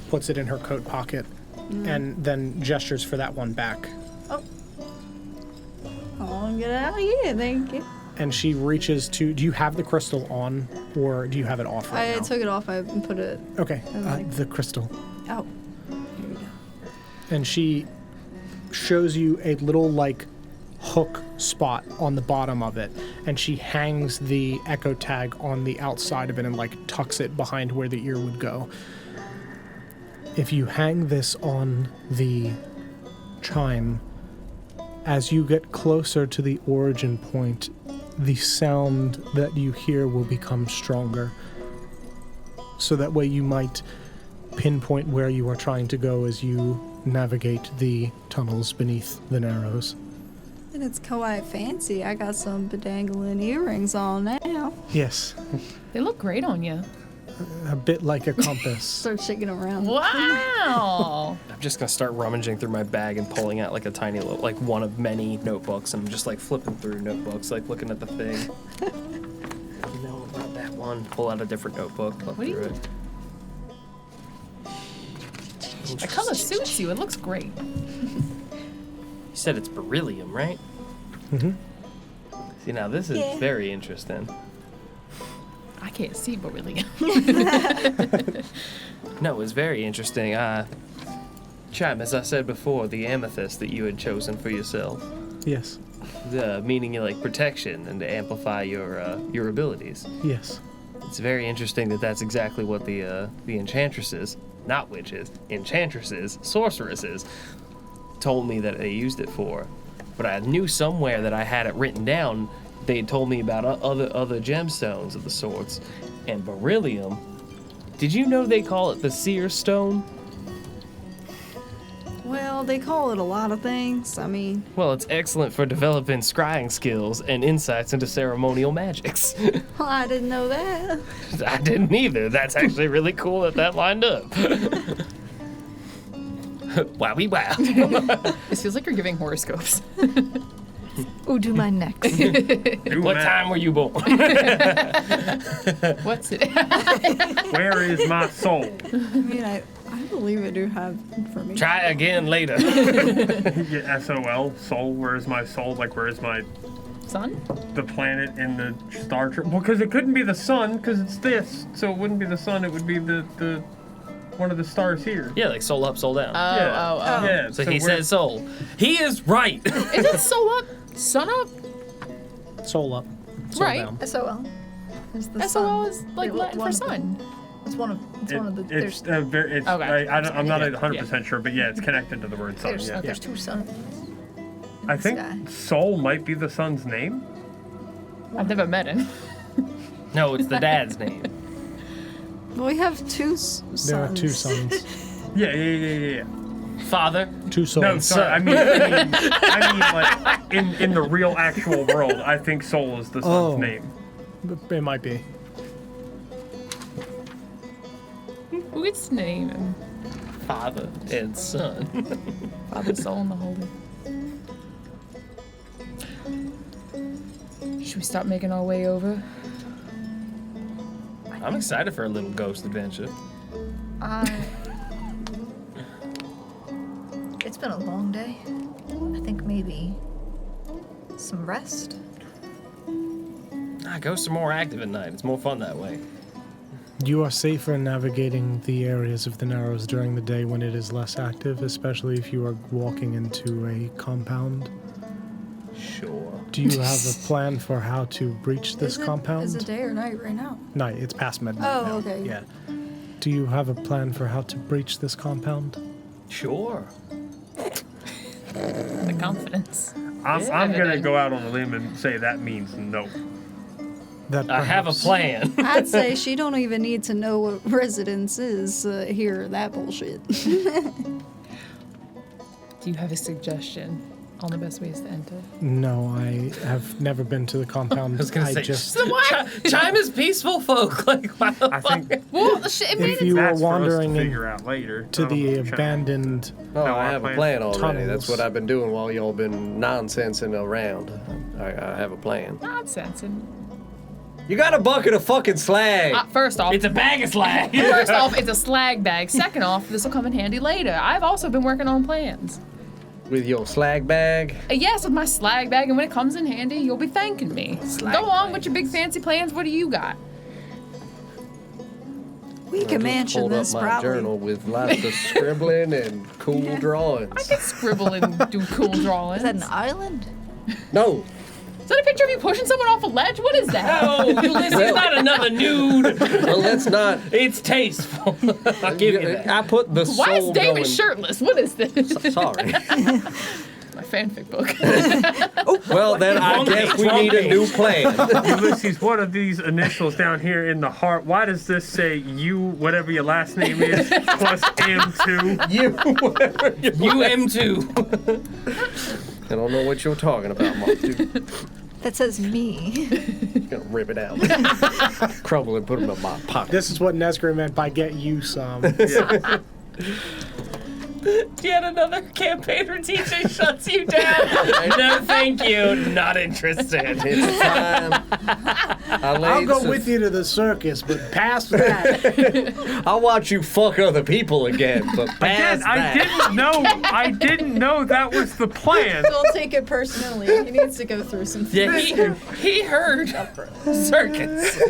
puts it in her coat pocket, and then gestures for that one back. Oh, get out of here, thank you. And she reaches to... Do you have the crystal on, or do you have it off right I now? took it off, I put it... Okay, and, like- the crystal. Oh. Here we go. And she shows you a little, like, hook spot on the bottom of it, and she hangs the echo tag on the outside of it and, like, tucks it behind where the ear would go. If you hang this on the chime, as you get closer to the origin point, the sound that you hear will become stronger. So that way you might pinpoint where you are trying to go as you navigate the tunnels beneath the Narrows. And it's quite fancy. I got some bedangling earrings on now. Yes, They look great on you. a bit like a compass. Start shaking around. Wow. I'm just gonna start rummaging through my bag and pulling out like a tiny little, like one of many notebooks, and I'm just like flipping through notebooks, like looking at the thing. No, not that one. Pull out a different notebook, flip What do through you- it. The color suits you. It looks great. You said it's beryllium, right? Mhm. See, now this is Yeah. very interesting. I can't see, but really. No, it's very interesting. Cham, as I said before, the amethyst that you had chosen for yourself, Yes, the meaning you like protection and to amplify your abilities. yes. It's very interesting that that's exactly what the enchantresses, not witches, enchantresses, sorceresses, told me that they used it for. But I knew somewhere that I had it written down. They told me about other gemstones of the sorts, and beryllium. Did you know they call it the seer stone? Well, they call it a lot of things. I mean, Well, it's excellent for developing scrying skills and insights into ceremonial magics. I didn't know that. I didn't either. That's actually really cool that lined up. Wowie wow. This feels like you're giving horoscopes. Ooh, do mine next. Do What that. time were you born? What's it? Where is my soul? I mean, I believe I do have information. Try again later. Yeah, SOL, soul. Where is my soul? Like, where is my Sun? the planet in the star trek? Well, because it couldn't be the sun, because it's this. So it wouldn't be the sun. It would be the one of the stars here. Yeah, like soul up, soul down. Oh. Yeah. so he where- said soul. He is right. Is it soul up? Sun up? Soul up, soul Right. down. SOL. Is the SOL sun. is like Wait, Latin one for of the- sun. It's one of the. It's There's very. It's, Okay. I'm not Yeah. 100% sure, but yeah, it's connected to the word sun. there's, Yeah. there's two suns. I think sky. soul might be the sun's name. I've never met him. No, it's the dad's name. We have two sons. There are 2 suns, Yeah. Father. 2 souls. No, sorry. I mean, like in the real actual world, I think soul is the sun's Oh. name. It might be. Who gets to name him? Father and son. Father, Soul, and the Holy. Should we stop making our way over? I'm excited for a little ghost adventure. It's been a long day. I think maybe some rest. Ghosts are more active at night. It's more fun that way. You are safer navigating the areas of the Narrows during the day when it is less active, especially if you are walking into a compound. Sure. Do you have a plan for how to breach this compound? Is it day or night right now? Night. It's past midnight Oh, now. okay. Yeah. Do you have a plan for how to breach this compound? Sure. The confidence. I'm Yeah. gonna go out on a limb and say that means no. that I have a perhaps- plan. I'd say she don't even need to know what residence is. Hear that bullshit. Do you have a suggestion on the best ways to enter? No, I have never been to the compound. I was gonna say, just Chime is peaceful folk. Like, why the I fuck? think Well, the shit, it made if it. you were that's wandering for us to in figure out later. to I don't the know, trying- abandoned No, No, I our have a plan- plan already. tunnels. That's what I've been doing while y'all been nonsensing around. I have a plan. Nonsense. And You got a bucket of fucking slag. first off, It's a bag of slag. first off, it's a slag bag. Second off, this will come in handy later. I've also been working on plans. With your slag bag. Yes, with my slag bag, and when it comes in handy, you'll be thanking me. Go on with your big fancy plans. What do you got? We I can just mention pulled this up my probably. journal with lots of scribbling and cool drawings. I can scribble and do cool drawings. Is that an island? No, Is that a picture of you pushing someone off a ledge? What is that? No, Ulysses, not another nude. well, let's not. It's tasteful. I'll give you that. I put the Why is soul David going. shirtless? What is this? Sorry. My fanfic book. Well, then I guess we need a new plan. Ulysses, what are these initials down here in the heart? Why does this say you, whatever your last name is, plus M2? You. UM2. I don't know what you're talking about, Mark. Dude. That says me. Gonna rip it out. Crumble and put them in my pocket. This is what Nesgrim meant by get you some. Yet another campaign where TJ shuts you down. No, thank you. Not interested. It's fine. I'll go with you to the circus, but past that, I'll watch you fuck other people again, but past Again, I didn't know that was the plan. Don't take it personally. He needs to go through some Yeah, he heard circus.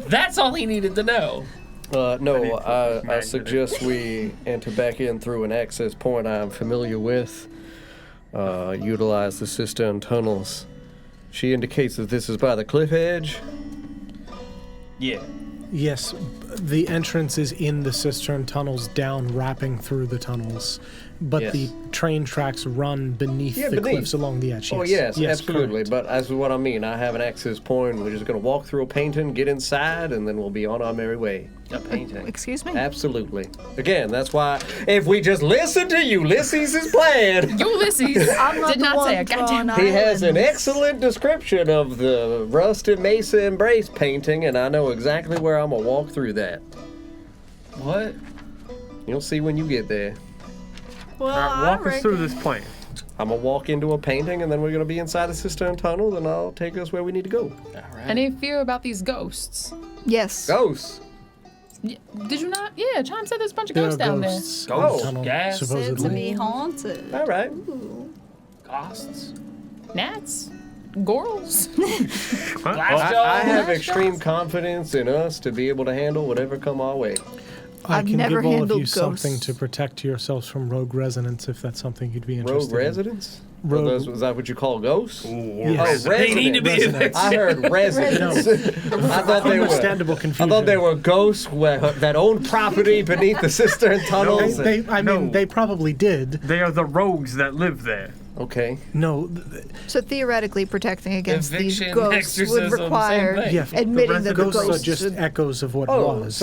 That's all he needed to know. No, I imagine suggest we enter back in through an access point I'm familiar with. Utilize the cistern tunnels. She indicates that this is by the cliff edge. Yeah. yes, the entrance is in the cistern tunnels, down, wrapping through the tunnels. But Yes. the train tracks run beneath Yeah, the beneath. cliffs along the edge. Oh, yes, Yes, absolutely. correct. But as what I mean, I have an access point. We're just going to walk through a painting, get inside, and then we'll be on our merry way. A painting. Excuse me? Absolutely. Again, that's why if we just listen to Ulysses' plan, Ulysses I'm not did the not one say a goddamn drawing he has an islands. excellent description of the Rusted Mesa Embrace painting, and I know exactly where I'm going to walk through that. What? You'll see when you get there. Well, All right, walk us through this plan. I'm going to walk into a painting, and then we're going to be inside a cistern tunnel, and I'll take us where we need to go. All right. Any fear about these ghosts? Yes. Ghosts. Did you not? Yeah, Chime said there's a bunch of There are ghosts down there. ghosts in Oh, the tunnel, gas. Said to supposedly. be haunted. All right. Costs. Gnats? Gorals? Huh? I have extreme confidence in us to be able to handle whatever come our way. I I've can never give all of handled you something ghosts. to protect yourselves from rogue resonance if that's something you'd be interested Rogue in. residents? Rogue- Is that what you call ghosts? Yes. Oh, They need to be Residents. I heard residents. I thought they were. Understandable I confusion. thought they were ghosts that owned property beneath the cistern tunnels. I No. mean, they probably did. They are the rogues that live there. Okay. No, So theoretically, protecting against these Eviction, ghosts exorcism, would same require thing. yeah, admitting that the ghosts ghosts are just would- echoes of what Oh, was.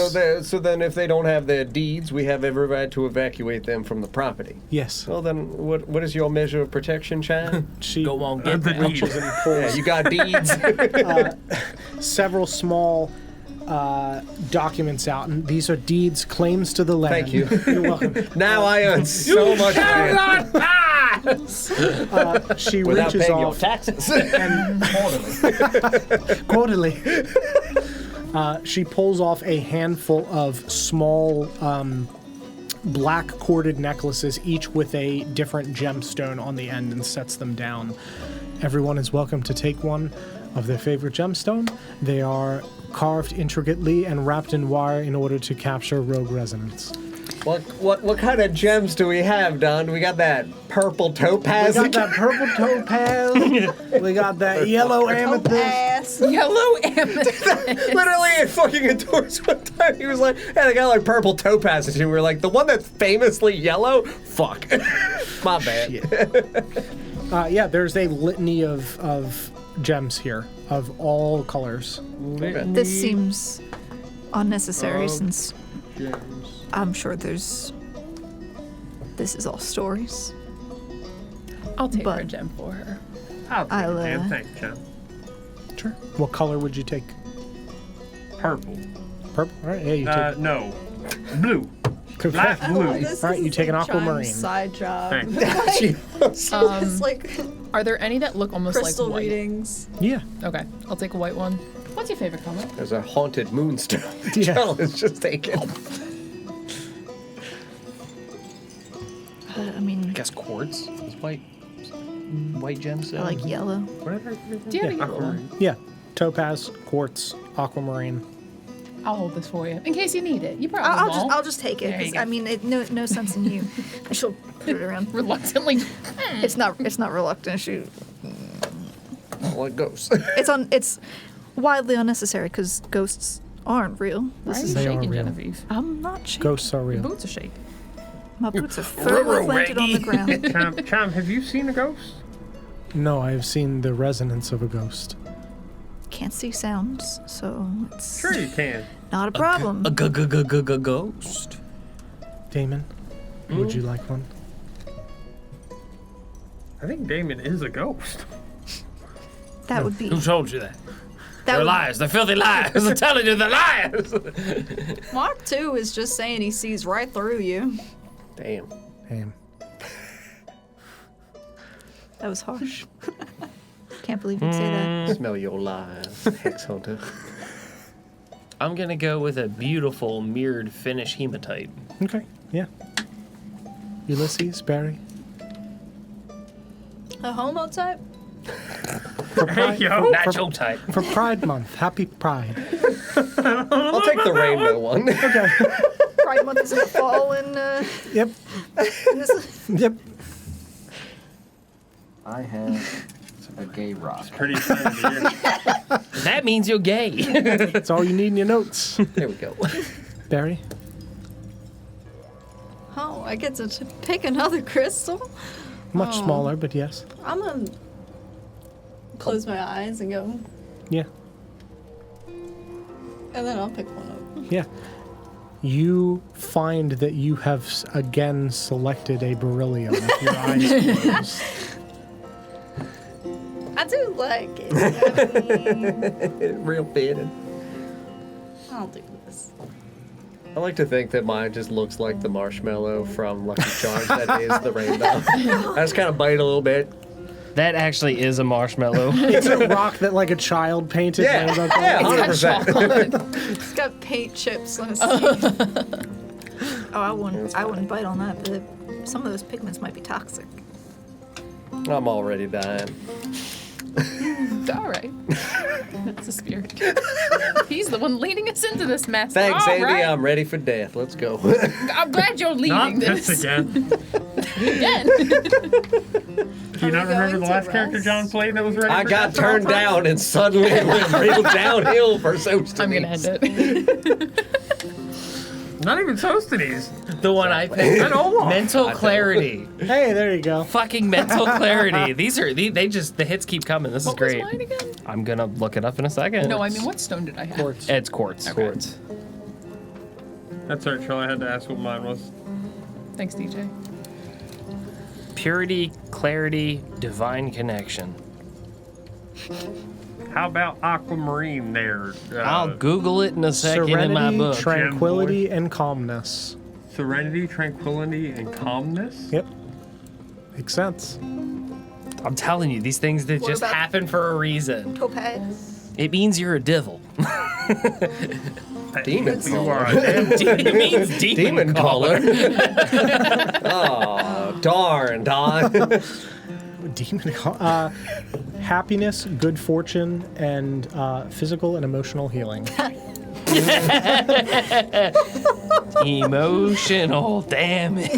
so then if they don't have their deeds, we have every right to evacuate them from the property. yes, Well, then what is your measure of protection, Chan? she Go on, get The that. reaches and yeah, pulls you got deeds. several small documents out, and these are deeds, claims to the land. Thank you. You're welcome. Now I earn so much land Cannot pass! She without reaches paying your off taxes. and quarterly. She pulls off a handful of small black corded necklaces, each with a different gemstone on the end, and sets them down. Everyone is welcome to take one of their favorite gemstone. They are carved intricately and wrapped in wire in order to capture rogue resonance. What kind of gems do we have, Don? We got that purple We topaz. got that purple topaz. We got that yellow amethyst. Ass. Yellow amethyst. Literally at fucking Indoors one time, he was like, "Yeah, they got like purple topazes." And we were like, "The one that's famously yellow? Fuck, my bad." Yeah, there's a litany of gems here of all colors. This seems unnecessary since Gems. I'm sure this is all stories. I'll take her But- gem for her. I'll take I'll, it, Jam. Thanks, Jam. Sure. What color would you take? Purple. Purple. All right. Yeah, you take. No. Blue. Okay. Light blue. This All right, is you take an like Chime's aquamarine. side job. Thanks. It's like Are there any that look almost crystal like white? readings. Yeah. Okay, I'll take a white one. What's your favorite color? There's a haunted moonstone. Yeah. Chell is just taken. But I mean, I guess quartz is white. White gemstone. I like yellow. What did I give you? Do you have a yellow one? Yeah. Topaz, quartz, aquamarine. I'll hold this for you in case you need it. You probably I'll won't. I'll just take it. There you 'Cause, go. I mean, no sense in you. She'll put it around. Reluctantly. It's not reluctant. She Well, it goes. it's widely unnecessary because ghosts aren't real. Why This are is you They are shaking, real. Genevieve? I'm not shaking. Ghosts are Your real. boots are shaking. My boots are firmly planted on the ground. Cham, have you seen a ghost? No, I have seen the resonance of a ghost. Can't see sounds, so it's Sure you can. not a problem. ghost. Damon, would you like one? I think Damon is a ghost. That would be Who told you that? that They're would, liars. They're filthy liars. I'm telling you, they're liars. Mark 2 is just saying he sees right through you. Damn. Damn. That was harsh. Can't believe you'd say that. Smell your lies, Hex Hunter. I'm gonna go with a beautiful mirrored finish hematite. Okay. Yeah. Ulysses, Barry. A homo type? Hey, yo. Not your type. For Pride Month. Happy Pride. I'll take the rainbow one. Pride Month is in the fall, and Yep. Yep. I have a gay rock. Pretty time of year. That means you're gay. That's all you need in your notes. There we go. Barry. Oh, I get to pick another crystal? Much Oh. smaller, but yes. I'm gonna close my eyes and go, Yeah. and then I'll pick one up. Yeah. You find that you have again selected a beryllium with your eyes closed. I do like it. I mean, Real fitted. I'll do this. I like to think that mine just looks like the marshmallow from Lucky Charms that is the rainbow. I just kind of bite a little bit. That actually is a marshmallow. It's a rock that like a child painted. Yeah, rainbow yeah, color. 100%. It's got paint chips on its teeth. oh, I wouldn't bite on that. But some of those pigments might be toxic. I'm already dying. All right. That's the spirit. He's the one leading us into this mess. Thanks, All Andy. right. I'm ready for death. Let's go. I'm glad you're Not leading this this again. again. Do you not we remember going the to last character rest? John played that was ready I for got death? turned down and suddenly it went real downhill for Soaps. I'm gonna end it. Not even Sosthenes. The one I picked. I know. Mental clarity. Hey, there you go. Fucking mental clarity. These are they just the hits keep coming. This is What was great. mine again? I'm gonna look it up in a second. No, I mean, what stone did I have? Quartz. It's quartz. Okay. Quartz. That's right, Charlie. I had to ask what mine was. Thanks, DJ. Purity, clarity, divine connection. How about aquamarine there? I'll Google it in a second in my Serenity, book. tranquility, and calmness. Serenity, tranquility, and calmness? Yep. Makes sense. I'm telling you, these things that What just about- happen for a reason. Topaz. It means you're a devil. Demon You are caller. a damn It means Demon caller. Oh, darn, Don. Demon. Happiness, good fortune, and physical and emotional healing. Emotional damage.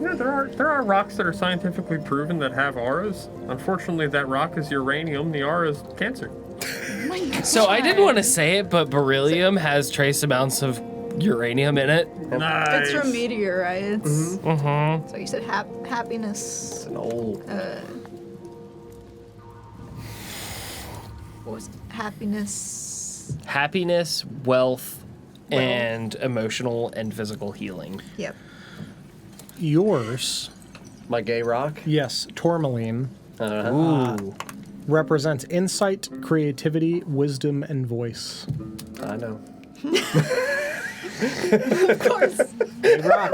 Yeah, there are rocks that are scientifically proven that have auras. Unfortunately, that rock is uranium. The aura is cancer. So I didn't want to say it, but beryllium has trace amounts of uranium in it. Nice. It's from meteorites. Mm-hmm. So you said happiness. An old. What was it? Happiness? Happiness, wealth, Well- and emotional and physical healing. Yep. Yours, My gay rock. yes, tourmaline, Ooh. represents insight, creativity, wisdom, and voice. I know. Of course. Gay rock.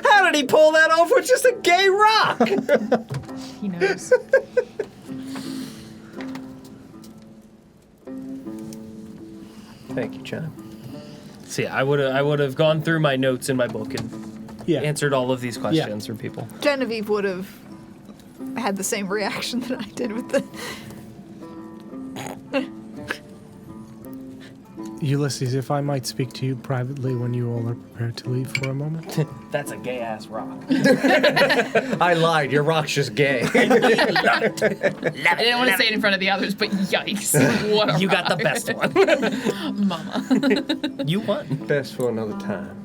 How did he pull that off with just a gay rock? He knows. Thank you, John. See, I would have gone through my notes in my book and Yeah. answered all of these questions for people. Genevieve would have had the same reaction that I did with the. Ulysses, if I might speak to you privately when you all are prepared to leave for a moment. That's a gay ass rock. I lied. Your rock's just gay. I didn't want to say it in front of the others, but yikes. What a You got the rock. best one. Mama. You won. Best for another time.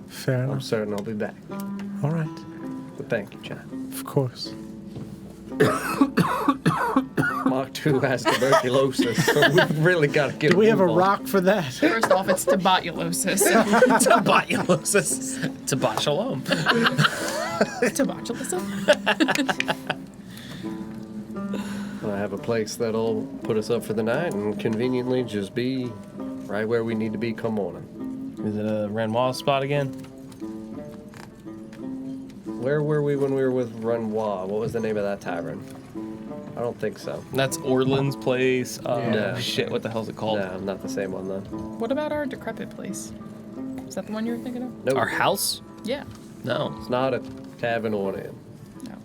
Fair I'm enough. certain I'll be back. All right. But thank you, John. Of course. Mark II has tuberculosis, so we've really got to get. Do we have a move on. rock for that? First off, it's tuberculosis. Tuberculosis. Tabat shalom. Tuberculosis? I have a place that'll put us up for the night and conveniently just be right where we need to be come morning. Is it a Renoir spot again? Where were we when we were with Renoir? What was the name of that tavern? I don't think so. That's Orland's place. Yeah. Shit, what the hell's it called? No, not the same one then. What about our decrepit place? Is that the one you were thinking of? No, Our house? Yeah. No. it's not a tavern or an inn. No.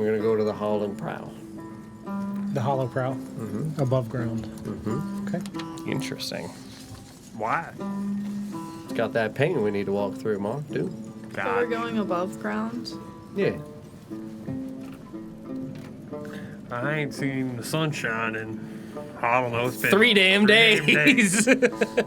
We're gonna go to the Hall and Prow. The hollow prow. Above ground. Okay. Interesting. Why? It's got that pain we need to walk through, Mark. Dude. So we're God. going above ground. Yeah. I ain't seen the sunshine in, I don't know, it's been 3 damn days.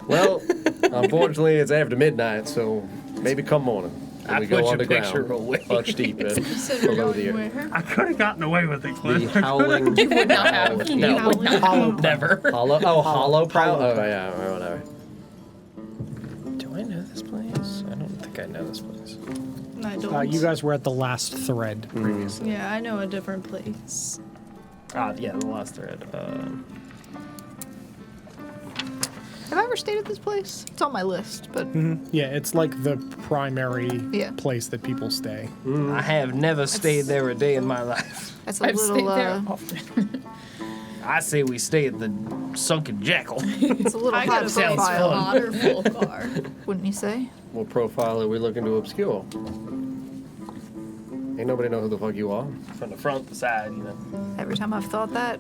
Well, unfortunately, it's after midnight, so maybe come morning. When I we put go your underground, picture away. much deeper You said we're below the going earth. where? I could have gotten away with it, The Cliff. howling. You would not have. Prow. You would not. Hollow. Never. Hollow. Oh, Hollow Prow. Hollow Oh, Prow. yeah, or whatever. Do I know this place? I don't think I know this place. I don't. You guys were at the last thread previously. Yeah, I know a different place. Yeah, the last thread. Have I ever stayed at this place? It's on my list, but Yeah, it's like the primary Yeah. place that people stay. I have never stayed there a day in my life. that's a I've little. stayed there often. I say we stay at the Sunken Jackal. It's a little I high got a sounds profile, fun. otter full car. wouldn't you say? What profile are we looking to obscure? Ain't nobody know who the fuck you are. From the front, the side, you know. Every time I've thought that,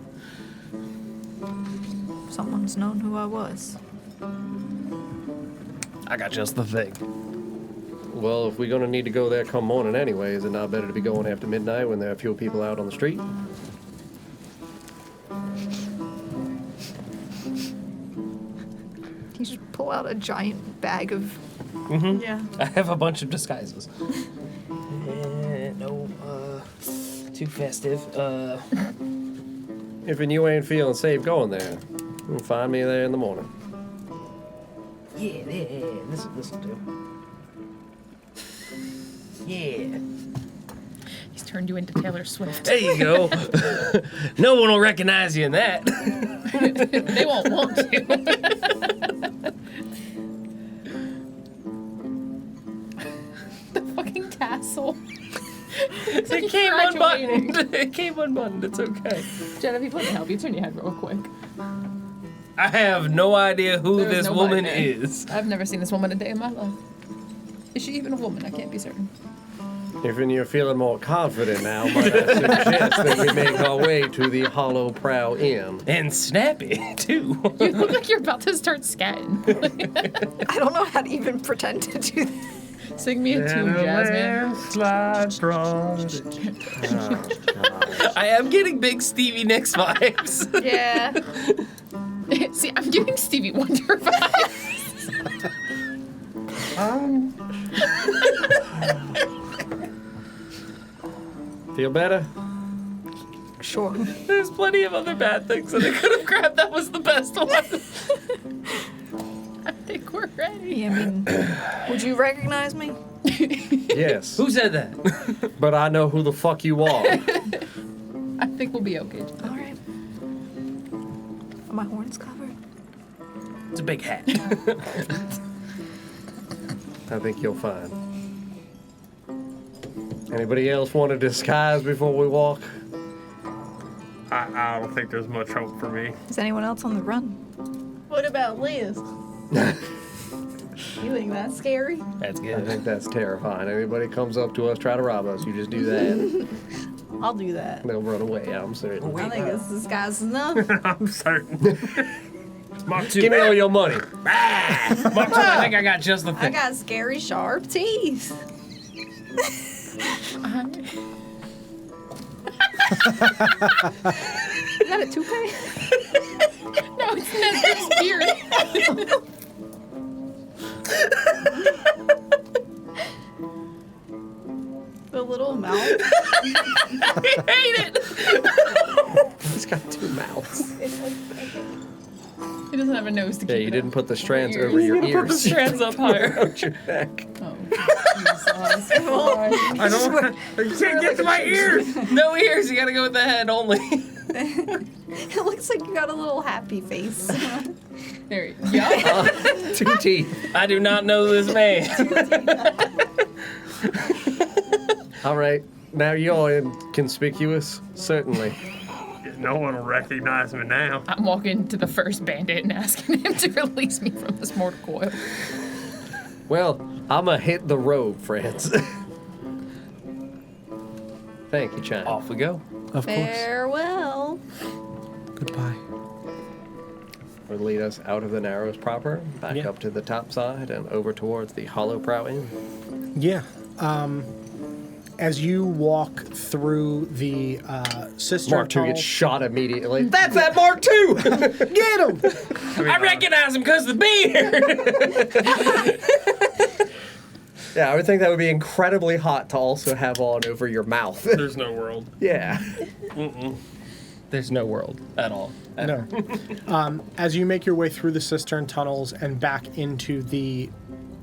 someone's known who I was. I got just the thing. Well, if we're gonna need to go there come morning anyway, is it not better to be going after midnight when there are fewer people out on the street? You just pull out a giant bag of. Yeah. I have a bunch of disguises. No, too festive. If you ain't feeling safe going there, you'll find me there in the morning. Yeah, this will do. Yeah. He's turned you into Taylor Swift. There you go. No one will recognize you in that. They won't want to. The fucking tassel. It's like It came graduating. unbuttoned. It came unbuttoned. It's okay. Genevieve, let me help you. Turn your head real quick. I have no idea who There is this nobody woman there. is. I've never seen this woman a day in my life. Is she even a woman? I can't be certain. If you're feeling more confident now, might I suggest that we make our way to the Hollow Prow Inn. And snappy, too. You look like you're about to start scatting. I don't know how to even pretend to do that. Sing me a And tune, a Jasmine. landslide brought it. I am getting big Stevie Nicks vibes. Yeah. See, I'm getting Stevie Wonder vibes. Feel better? Sure. There's plenty of other bad things that I could have grabbed. That was the best one. I think we're ready. Yeah, I mean, would you recognize me? Yes. Who said that? But I know who the fuck you are. I think we'll be okay. All right. Are my horns covered? It's a big hat. I think you'll find. Anybody else want to disguise before we walk? I don't think there's much hope for me. Is anyone else on the run? What about Liz? You think that's scary? That's I good. think that's terrifying. Anybody comes up to us, try to rob us, you just do that. I'll do that. They'll run away, I'm certain. I think this disguise enough. I'm certain. Mark 2. Give me all your money. Mark 2, I think I got just the I thing. got scary sharp teeth. Is that a toupee? No, it's Nestor's beard. The little mouth. I hate it. He's got two mouths. He doesn't have a nose to keep Yeah, it you up. didn't put the strands Ears. over your Put the ears. strands up higher. Around your neck. Oh, Jesus Christ. I don't want to. You can't get to my ears. No ears. You gotta go with the head only. It looks like you got a little happy face. There you go. Yeah. 2 teeth. I do not know this man. All right. Now you're inconspicuous? Certainly. No one will recognize me now. I'm walking to the first bandit and asking him to release me from this mortal coil. Well, I'ma hit the road, friends. Thank you, China. Off we go. Of course. Farewell. Goodbye. Would lead us out of the Narrows proper, back Yeah. up to the top side, and over towards the Hollow Prow Inn. Yeah. As you walk through the cistern Mark II tunnel, gets shot immediately. That's that Mark II! Get him! I recognize him because of the beard. Yeah, I would think that would be incredibly hot to also have on over your mouth. There's no world. Yeah. There's no world at all. No. As you make your way through the cistern tunnels and back into the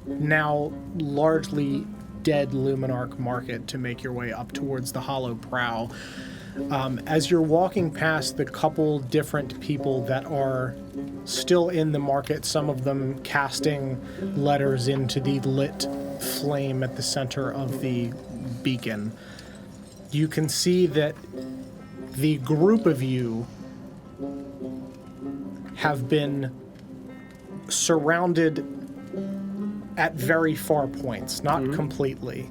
now largely dead Luminarch market to make your way up towards the Hollow Prow, as you're walking past the couple different people that are still in the market, some of them casting letters into the lit flame at the center of the beacon, you can see that the group of you have been surrounded at very far points, not completely.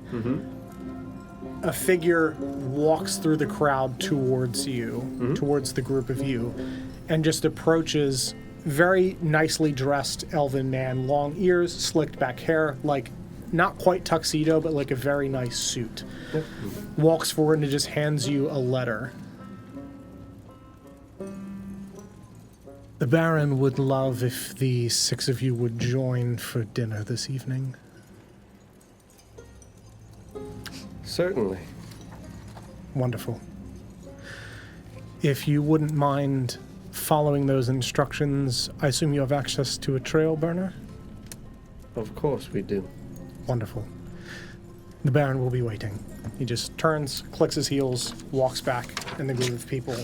A figure walks through the crowd towards you, towards the group of you, and just approaches. Very nicely dressed elven man, long ears, slicked back hair, like not quite tuxedo, but like a very nice suit. Walks forward and just hands you a letter. The Baron would love if the 6 of you would join for dinner this evening. Certainly. Wonderful. If you wouldn't mind following those instructions, I assume you have access to a trail burner? Of course we do. Wonderful. The Baron will be waiting. He just turns, clicks his heels, walks back, and the group of people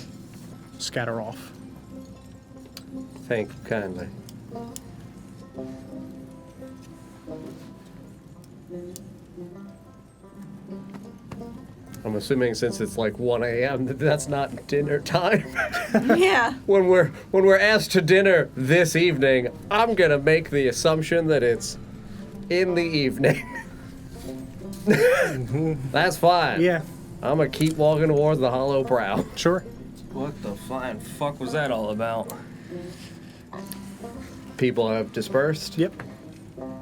scatter off. Thank you kindly. I'm assuming since it's like 1 a.m. that that's not dinner time. Yeah. when we're asked to dinner this evening, I'm gonna make the assumption that it's in the evening. That's fine. Yeah, I'm gonna keep walking towards the Hollow Prow. sure. What the flying fuck was that all about? People have dispersed. Yep.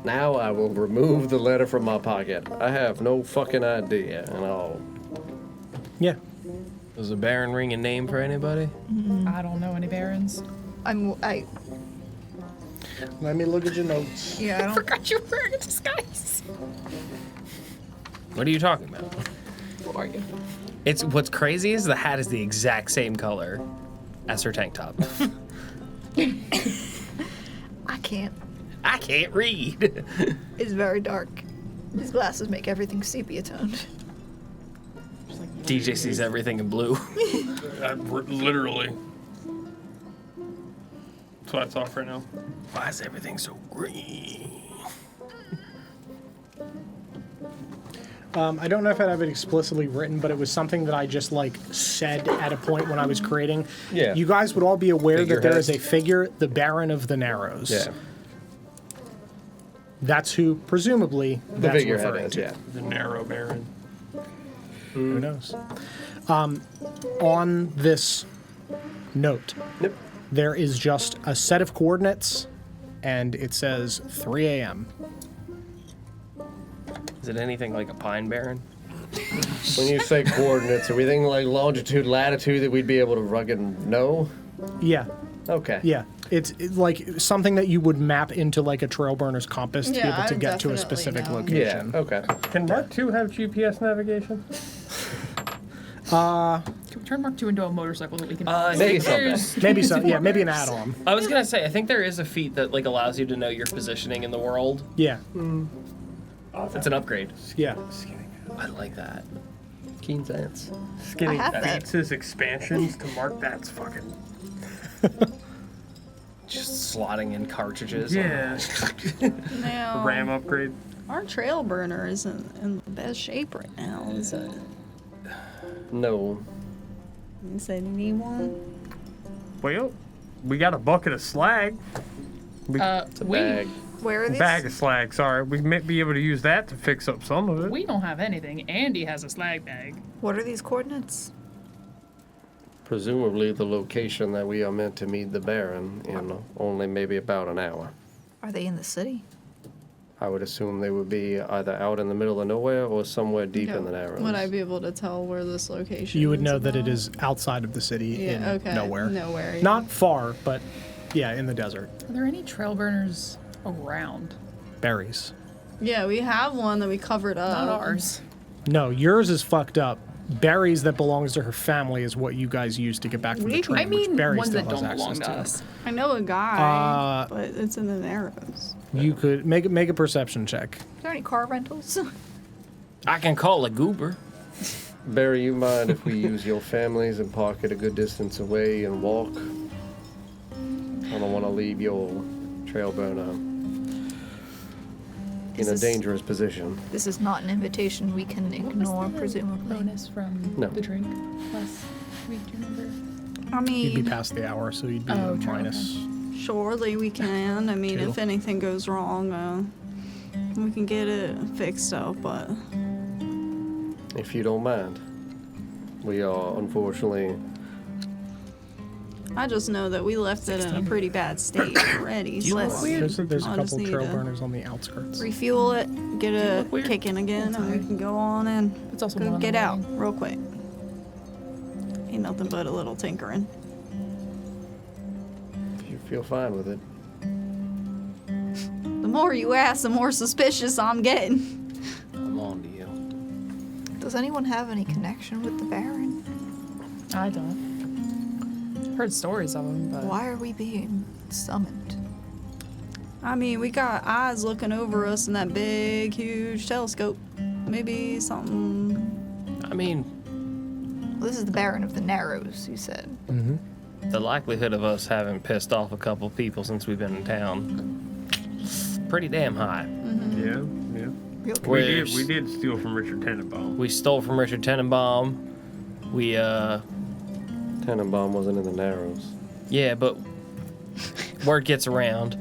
Now I will remove the letter from my pocket. I have no fucking idea, and I'll... Yeah. Was the Baron ring a name for anybody? I don't know any barons. I Let me look at your notes. yeah, I I don't. forgot you were wearing a disguise. What are you talking about? What are you? It's what's crazy is the hat is the exact same color as her tank top. I can't. I can't read. It's very dark. These glasses make everything sepia toned. DJ sees everything in blue. Literally. That's why it's off right now. Why is everything so green? I don't know if I have it explicitly written, but it was something that I just like said at a point when I was creating. Yeah. You guys would all be aware that there Figurehead. is a figure, the Baron of the Narrows. Yeah. That's who, presumably, The that's figurehead referring is, to. yeah. The narrow baron. Who knows? On this note, Yep. there is just a set of coordinates, and it says 3 a.m. Is it anything like a pine barren? When you say coordinates, are we thinking like longitude, latitude that we'd be able to rugged know? Yeah, Okay. yeah. It's like something that you would map into like a trail burner's compass to be Yeah, able to I get to a definitely specific know. Yeah. location. Okay. Can Mark II have GPS navigation? Can we turn Mark II into a motorcycle that we can? Maybe There's- Maybe so. Yeah, maybe an add-on. I was gonna say, I think there is a feat that like allows you to know your positioning in the world. Yeah, It's an upgrade. yeah. I like that. Keen sense. Skinny I have that. Fates' expansions to Mark. That's fucking. Just slotting in cartridges. Yeah. Now, RAM upgrade. our trail burner isn't in the best shape right now, is it? No. You said you need one? Well, we got a bucket of slag. It's a bag. Where are these? Bag of slag, sorry. We might be able to use that to fix up some of it. We don't have anything. Andy has a slag bag. What are these coordinates? Presumably the location that we are meant to meet the Baron in only maybe about an hour. Are they in the city? I would assume they would be either out in the middle of nowhere or somewhere deep in the Narrows. Would I be able to tell where this location You would is know that it about? is outside of the city Yeah, in okay. nowhere. Nowhere, yeah. Not far, but yeah, in the desert. Are there any trail burners around? Berries. Yeah, we have one that we covered up. Not ours. No, yours is fucked up. Berries that belongs to her family is what you guys use to get back from the We- train. I which mean, Barry ones still that has don't access belong to to. us. I know a guy, but it's in the Narrows. You could make a perception check. Are there any car rentals? I can call a goober. Barry, you mind if we use your families and park it a good distance away and walk? I don't want to leave your trail burner in Is a this- dangerous position. This is not an invitation we can ignore, presumably. Bonus from No. the drink last week. Do you remember? I You'd be mean, past the hour, so you'd be Oh, true, minus. surely we can. I mean, Two. if anything goes wrong, we can get it fixed up, but If you don't mind. We are unfortunately I just know that we left it in a pretty bad state already. So There's a I'll just couple need trail to burners on the outskirts. refuel it, get it kicking again, and we can go on and It's also go one on get the out line. real quick. Ain't nothing but a little tinkering. if you feel fine with it. The more you ask, the more suspicious I'm getting. I'm on to you. Does anyone have any connection with the Baron? I don't. Heard stories of him, but Why are we being summoned? I mean, we got eyes looking over us in that big, huge telescope. Maybe something. I mean, Well, this is the Baron of the Narrows, you said. the likelihood of us having pissed off a couple people since we've been in town, pretty damn high. Yeah, yeah. Real Where's- We did steal from Richard Tannenbaum. We stole from Richard Tannenbaum. We, Tannenbaum wasn't in the Narrows. yeah, but word gets around.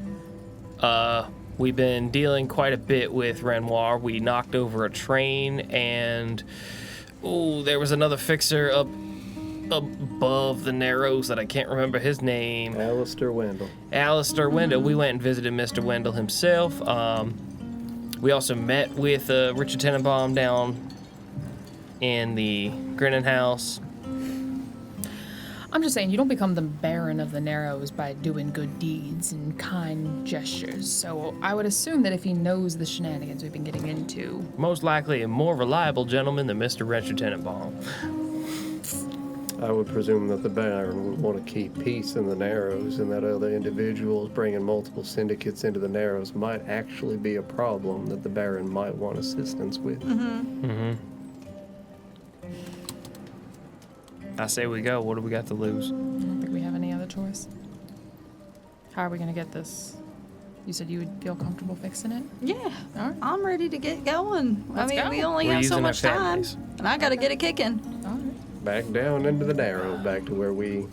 We've been dealing quite a bit with Renoir. We knocked over a train, and there was another fixer up above the Narrows that I can't remember his name. Alistair Wendell. Alistair Wendell. We went and visited Mr. Wendell himself. We also met with Richard Tannenbaum down in the Grinning House. I'm just saying, you don't become the Baron of the Narrows by doing good deeds and kind gestures. So I would assume that if he knows the shenanigans we've been getting into, Most likely a more reliable gentleman than Mr. Richard Tannenbaum. I would presume that the Baron would want to keep peace in the Narrows, and that other individuals bringing multiple syndicates into the Narrows might actually be a problem that the Baron might want assistance with. I say we go. What do we got to lose? I don't think we have any other choice. How are we gonna get this? You said you would feel comfortable fixing it? Yeah, All right. I'm ready to get going. Let's go. We only We're have so using our much time, families. and I gotta get it kicking. All right. Back down into the Narrows, back to where we...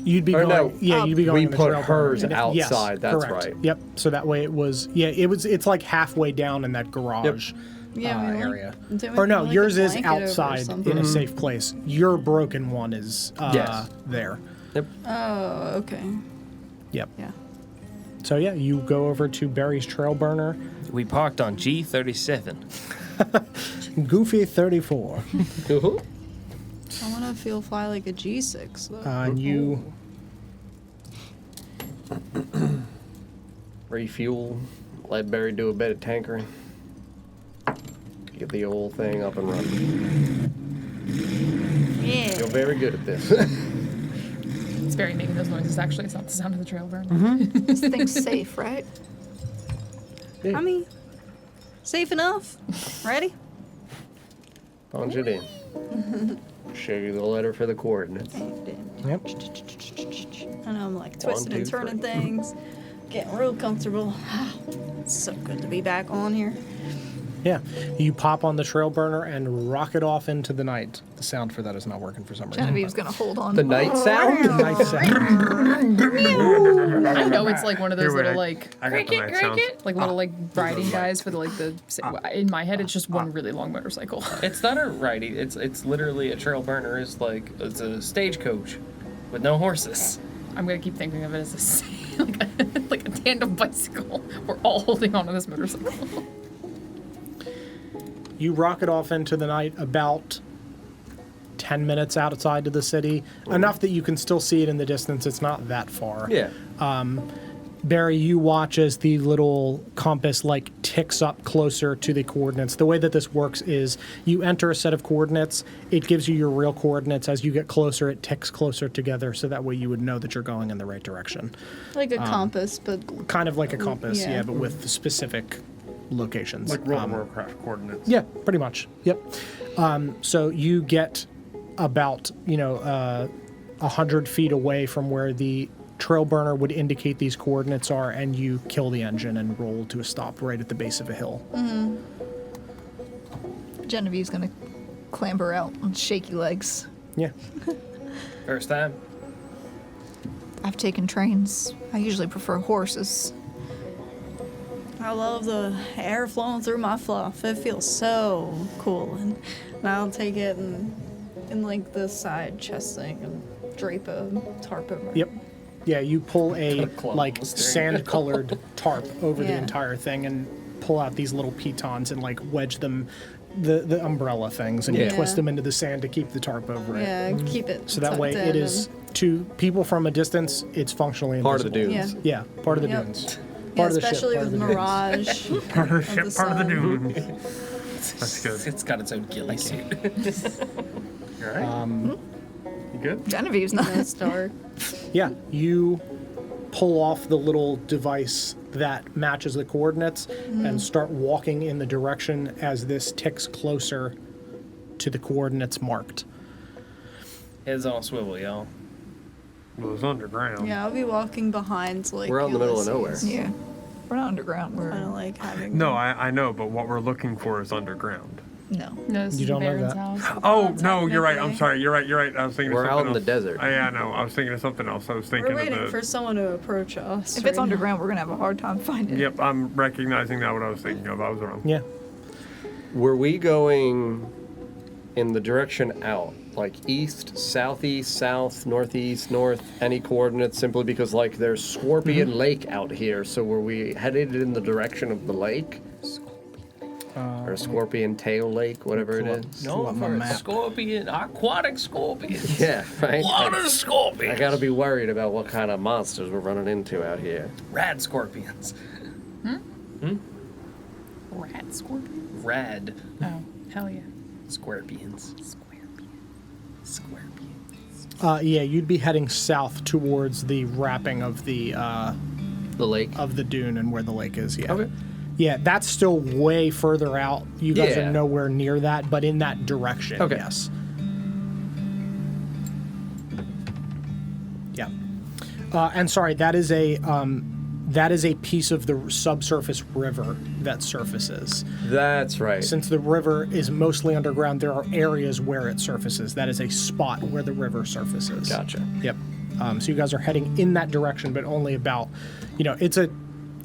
You'd be Or going. no, Yeah, you'd be going. we in the put trail hers burner. Yes, outside, that's correct. right. Yep. So that way it was. Yeah, it was. It's like halfway down in that garage Yeah, we like area. doing Or no, like a yours is blanket over outside in something. a safe place. Your broken one is Yes. there. Oh, okay. Yep. Yeah. So yeah, you go over to Barry's trail burner. We parked on G37. Goofy 34. I want to fly like a G6 though. And you Refuel, let Barry do a bit of tankering. Get the old thing up and running. Yeah. You're very good at this. It's very making those noises. Actually, it's not the sound of the trail burner. This thing's safe, right? I mean, safe enough. Ready? Punch it in. Show you the letter for the coordinates. Yep. And I'm like twisting and turning things, getting real comfortable. It's so good to be back on here. Yeah, you pop on the trail burner and rocket off into the night. The sound for that is not working for some reason. Genevieve's gonna hold on. The night sound? The night sound. I know it's like one of those Here, wait, little I- like I got the night sounds. like little like riding guys for the like the. In my head, it's just one really long motorcycle. It's not a riding. It's literally a trail burner. It's a stagecoach with no horses. I'm gonna keep thinking of it as a like a tandem bicycle. We're all holding onto this motorcycle. You rocket off into the night about 10 minutes outside of the city, enough that you can still see it in the distance. It's not that far. Yeah. Barry, you watch as the little compass like ticks up closer to the coordinates. The way that this works is you enter a set of coordinates, it gives you your real coordinates. As you get closer, it ticks closer together, so that way you would know that you're going in the right direction. Like a compass, but Kind of like a compass, Yeah. yeah, but with specific locations. Like World of Warcraft coordinates. Yeah, pretty much. Yep. So you get about 100 feet away from where the trail burner would indicate these coordinates are, and you kill the engine and roll to a stop right at the base of a hill. Genevieve's gonna clamber out on shaky legs. Yeah. First time. I've taken trains. I usually prefer horses. I love the air flowing through my fluff. It feels so cool. And I'll take it and in like the side chest thing and drape a tarp over it. Yep. Yeah, you pull a club like on the steering wheel. sand-colored tarp over the Yeah. entire thing and pull out these little pitons and like wedge them, the umbrella things, and you Yeah. twist them into the sand to keep the tarp over it. Yeah, keep it. So that tucked way in it is, to people from a distance, it's functionally Part of the invisible. dunes. Yeah. Yeah, part of the Yep. dunes. Yeah, Part of the ship, especially part of with the dunes. Mirage. Part of the ship, part of the sun. dunes. That's good. It's got its own ghillie suit. You alright? You good? Genevieve's not. It's dark. Yeah, you pull off the little device that matches the coordinates and start walking in the direction as this ticks closer to the coordinates marked. Heads on a swivel, y'all. Well, it's underground. Yeah, I'll be walking behind like. We're out in the middle of nowhere. Yeah. We're not underground. We're Kind of like having. No, I know, but what we're looking for is underground. no. No, this You is don't know Baron's that. house. Oh, no, you're right. I'm sorry. You're right. I was thinking We're of out something in the else. desert. Yeah, I know. I was thinking of something else. I was thinking We're waiting of the... for someone to approach us. If right it's now. underground, we're gonna have a hard time finding it. Yep, I'm recognizing now what I was thinking of. I was wrong. Yeah. Were we going in the direction out? Like east, southeast, south, northeast, north, any coordinates, simply because like there's Scorpion Lake out here, so were we headed in the direction of the lake? or a scorpion tail lake, whatever it is. Pull up my for map. scorpion, aquatic scorpions. Yeah, right. Water scorpions. I gotta be worried about what kind of monsters we're running into out here. Rad scorpions. Rat scorpions? Rad Oh, hell yeah. scorpions. Yeah, you'd be heading south towards the wrapping of the lake. of the dune and where the lake is. Yeah. Okay. Yeah, that's still way further out. You guys Yeah. are nowhere near that, but in that direction. Okay. Yes. Yeah. And sorry, that is a piece of the subsurface river that surfaces. That's right. Since the river is mostly underground, there are areas where it surfaces. That is a spot where the river surfaces. Gotcha. Yep. So you guys are heading in that direction, but only about, it's a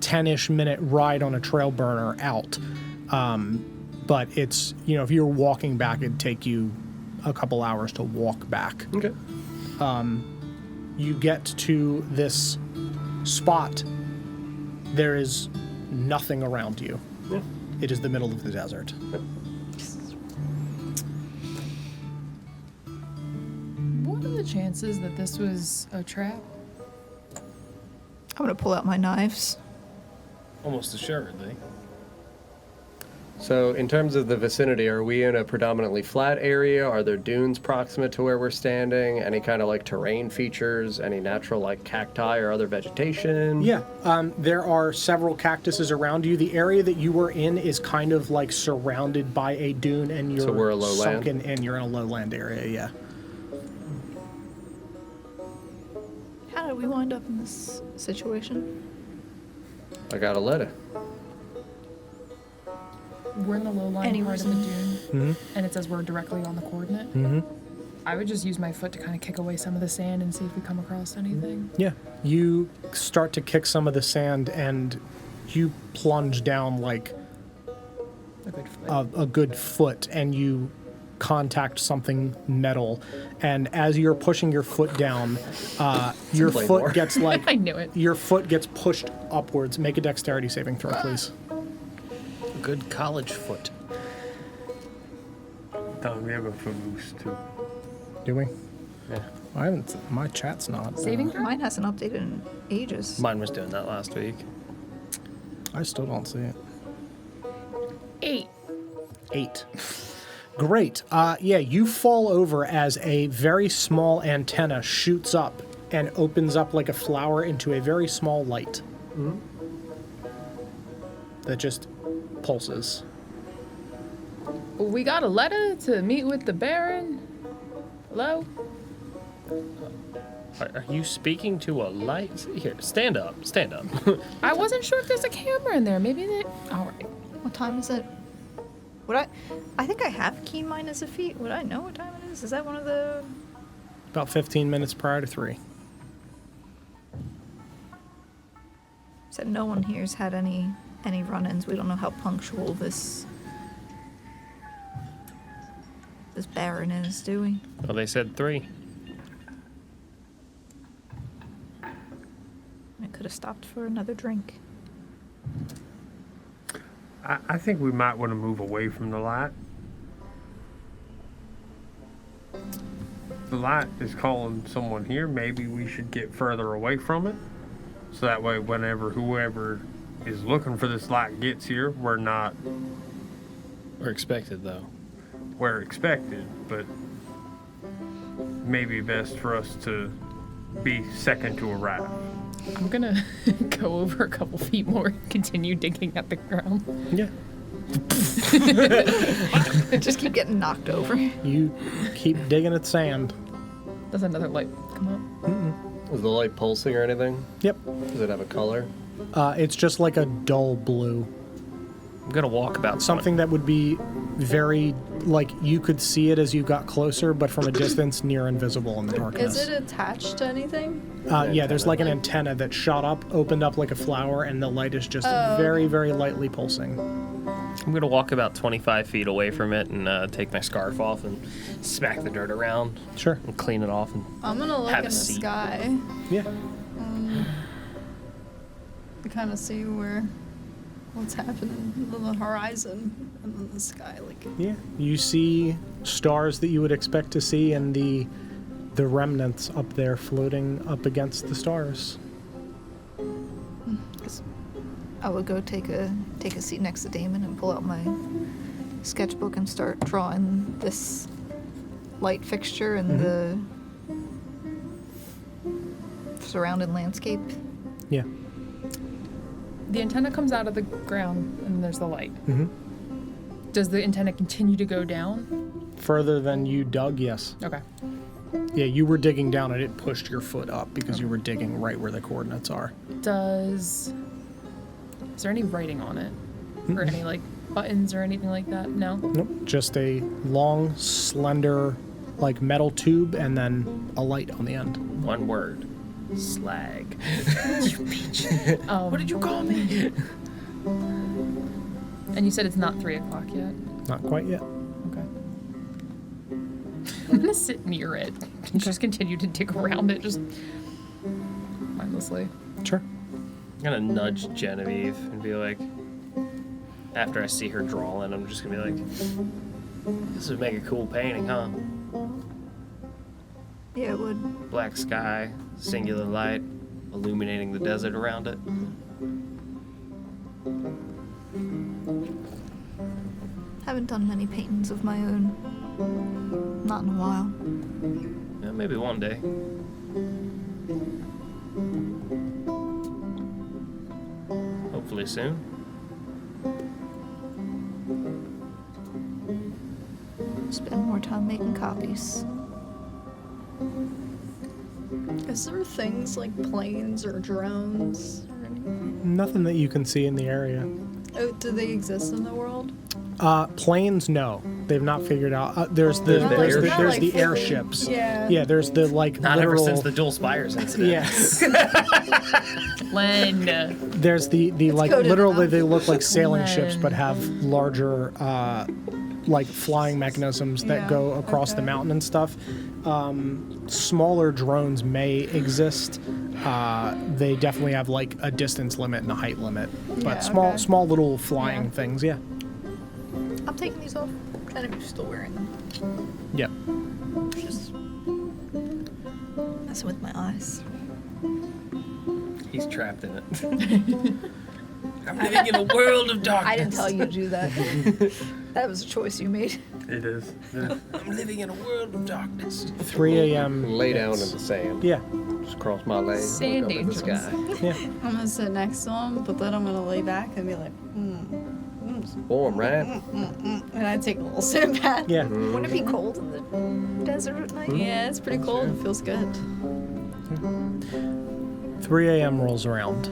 10-ish minute ride on a trail burner out. But it's, if you were walking back, it'd take you a couple hours to walk back. Okay. You get to this spot. There is nothing around you. Yeah. It is the middle of the desert. What are the chances that this was a trap? I'm gonna pull out my knives. Almost assuredly. So, in terms of the vicinity, are we in a predominantly flat area? Are there dunes proximate to where we're standing? Any kind of terrain features? Any natural cacti or other vegetation? Yeah, there are several cactuses around you. The area that you were in is kind of surrounded by a dune, and you're So we're a lowland? sunken in. You're in a lowland area. Yeah. How did we wind up in this situation? I got a letter. We're in the low line Any part of the dune, and it says we're directly on the coordinate. I would just use my foot to kind of kick away some of the sand and see if we come across anything. Yeah. You start to kick some of the sand, and you plunge down A good foot. a good foot, and you contact something metal. And as you're pushing your foot down, your play foot more. gets I knew it. your foot gets pushed upwards. Make a dexterity saving throw, please. Good college foot. Tom, we have a footloose too. Do we? Yeah. I haven't. My chat's not. Saving throw? Mine hasn't updated in ages. Mine was doing that last week. I still don't see it. 8. 8. Great. Yeah, you fall over as a very small antenna shoots up and opens up like a flower into a very small light. That just pulses. We got a letter to meet with the Baron. Hello? Are you speaking to a light? Here, stand up. Stand up. I wasn't sure if there's a camera in there. Maybe they. All right. What time is it? Would I think I have keen mind as a feat. Would I know what time it is? Is that one of the... About 15 minutes prior to 3. Said no one here's had any run-ins. We don't know how punctual this Baron is, do we? Well, they said 3. I could have stopped for another drink. I think we might want to move away from the light. The light is calling someone here. Maybe we should get further away from it. So that way, whenever whoever is looking for this light gets here, we're not We're expected, though. where expected. But maybe best for us to be second to arrive. I'm gonna go over a couple feet more and continue digging at the ground. Yeah. Just keep getting knocked over. You keep digging at sand. Does another light come up? Is the light pulsing or anything? Yep. Does it have a color? It's just like a dull blue. I'm gonna walk about Something that would be very, you could see it as you got closer, but from a distance, near invisible in the darkness. Is it attached to anything? Yeah, there's like an antenna that shot up, opened up like a flower, and the light is just very, very lightly pulsing. I'm gonna walk about 25 feet away from it and take my scarf off and smack the dirt around Sure. and clean it off. And I'm gonna look Have in a the seat. sky Yeah. to kind of see where what's happening on the horizon and in the sky. Like, Yeah, you see stars that you would expect to see, and the remnants up there floating up against the stars. I would go take a seat next to Damon and pull out my sketchbook and start drawing this light fixture and the surrounding landscape. Yeah. The antenna comes out of the ground and there's the light. Mm-hmm. Does the antenna continue to go down? Further than you dug, yes. Okay. Yeah, you were digging down and it pushed your foot up because you were digging right where the coordinates are. Is there any writing on it? Or any, like, buttons or anything like that? No? Nope, just a long, slender, like metal tube and then a light on the end. One word. Slag. What did you call me? And you said it's not 3 o'clock yet? Not quite yet. Okay. I'm gonna sit near it and just continue to dig around it, just mindlessly. Sure. I'm gonna nudge Genevieve and be like, after I see her drawing, I'm just gonna be like, this would make a cool painting, huh? Yeah, it would. Black sky, singular light, illuminating the desert around it. Haven't done many paintings of my own. Not in a while. Yeah, maybe one day. Hopefully soon. Spend more time making copies. is there things like planes or drones or anything? Nothing that you can see in the area. Oh, do they exist in the world? Planes, no. They've not figured out. There's the airships. Yeah. Yeah, there's the like Not literal. ever since the Dual Spires incident. Yes. Len. There's the like coded literally enough. they look like sailing ships Len. but have larger like flying mechanisms that Yeah, go across the okay. mountain and stuff. Smaller drones may exist. They definitely have like a distance limit and a height limit, but Yeah, small okay. small little flying Yeah. things. Yeah. I'm taking these off. Genevieve's still wearing them. Yep. Just messing with my eyes. He's trapped in it. I'm living in a world of darkness. I didn't tell you to do that. That was a choice you made. It is. Yeah. I'm living in a world of darkness. 3 a.m. Lay down in hits. the sand. Yeah. Just cross my legs. Sand Look up at the angels. sky. Yeah. I'm gonna sit next to him, but then I'm gonna lay back and be like, Warm, right? and I take a little sip back. Yeah. Wouldn't it be cold in the desert at night? Yeah, it's pretty cold. It feels good. 3 a.m. rolls around,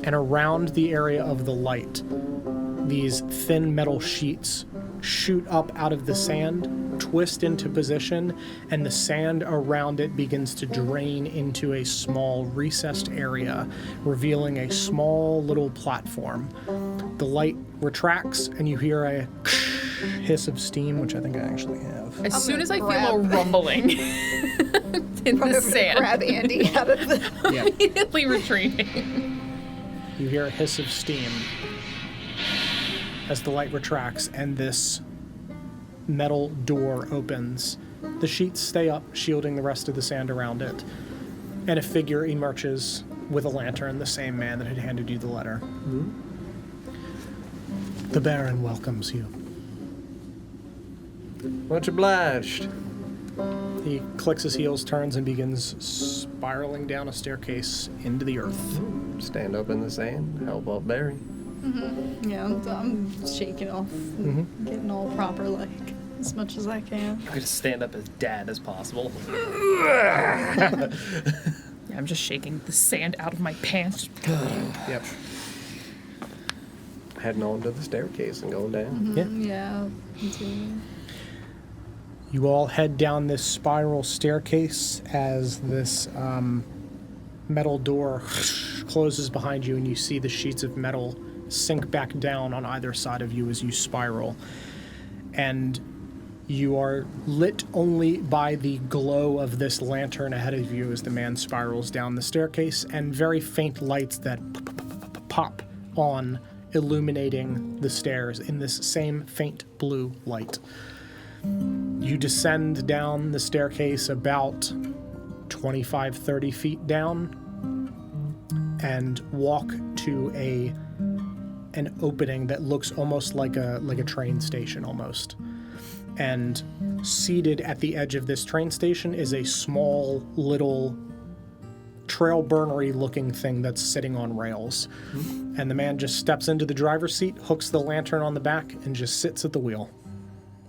and around the area of the light, these thin metal sheets shoot up out of the sand, twist into position, and the sand around it begins to drain into a small recessed area, revealing a small little platform. The light retracts, and you hear a hiss of steam, which I think I actually have. As soon gonna as I feel a grab- rumbling in Run the over to sand, grab Andy out of the. Yeah. immediately retreating. You hear a hiss of steam as the light retracts and this metal door opens. The sheets stay up, shielding the rest of the sand around it. And a figure emerges with a lantern, the same man that had handed you the letter. The Baron welcomes you. Much obliged. He clicks his heels, turns, and begins spiraling down a staircase into the earth. Stand up in the sand. Help out Barry. Yeah, I'm shaking off, and getting all proper, like as much as I can. I'm gonna stand up as dad as possible. Yeah, I'm just shaking the sand out of my pants. Yep. Heading on to the staircase and going down. Yeah. Yeah, continue. You all head down this spiral staircase as this metal door closes behind you, and you see the sheets of metal sink back down on either side of you as you spiral. And you are lit only by the glow of this lantern ahead of you as the man spirals down the staircase, and very faint lights that pop on illuminating the stairs in this same faint blue light. You descend down the staircase about 25, 30 feet down and walk to an opening that looks almost like a train station almost. And seated at the edge of this train station is a small little trail burnery looking thing that's sitting on rails. And the man just steps into the driver's seat, hooks the lantern on the back, and just sits at the wheel.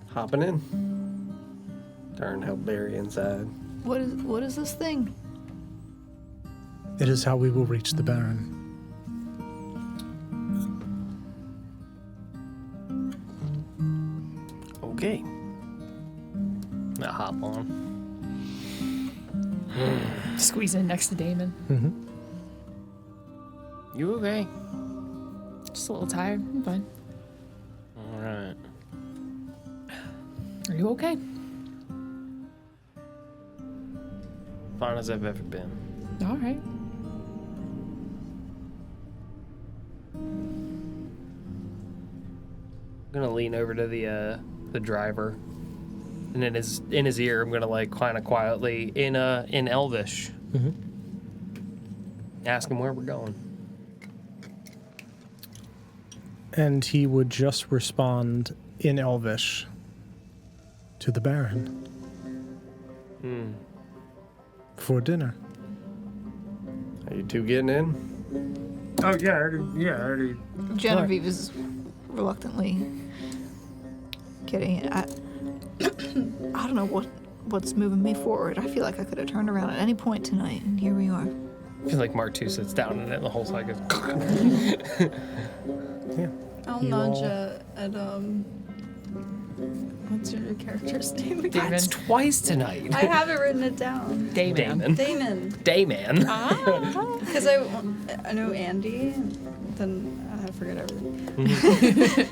Hopping in. Darn, help Barry inside. What is this thing? It is how we will reach the Baron. Okay. Now hop on. Squeeze in next to Damon. You okay? Just a little tired. I'm fine. All right. Are you okay? Fine as I've ever been. All right. I'm gonna lean over to the driver, and in his ear, I'm gonna like kind of quietly in Elvish, ask him where we're going. And he would just respond in Elvish to the Baron. For dinner. Are you two getting in? Oh, yeah, I already. Genevieve is reluctantly getting it. I don't know what's moving me forward. I feel like I could have turned around at any point tonight, and here we are. I feel like Mark 2 sits down in it, and the whole side goes. Yeah. I'll You nudge all- at what's your character's name again? Damon. That's twice tonight. I haven't written it down. Damon. Damon. Damon. Dayman. Because I know Andy, then I forget everything.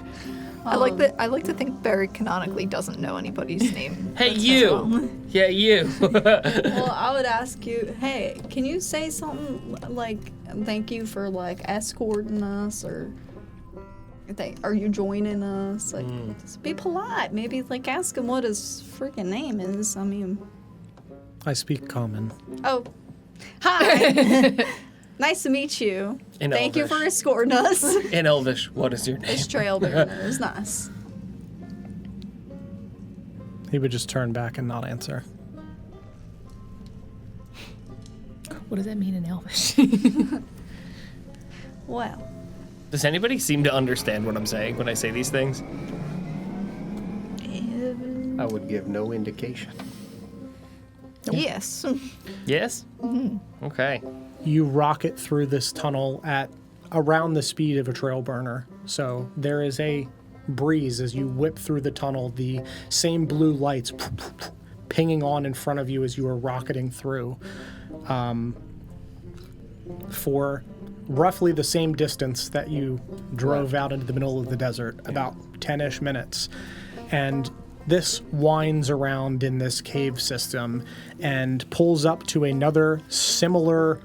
I like to think Barry canonically doesn't know anybody's name. Hey, That's you. wrong. Yeah, you. Well, I would ask you, hey, can you say something like, thank you for like escorting us, or are you joining us? Like, just be polite. Maybe like ask him what his freaking name is. I mean, I speak common. oh, hi. Nice to meet you. In Thank you Elvish. for escorting us. In Elvish, what is your name? It's trail burners. Nice. He would just turn back and not answer. What does that mean in Elvish? Well, Does anybody seem to understand what I'm saying when I say these things? I would give no indication. Yes. Yes? Okay. You rocket through this tunnel at around the speed of a trail burner. So there is a breeze as you whip through the tunnel, the same blue lights pinging on in front of you as you are rocketing through. For roughly the same distance that you drove out into the middle of the desert, about 10-ish minutes. And this winds around in this cave system and pulls up to another similar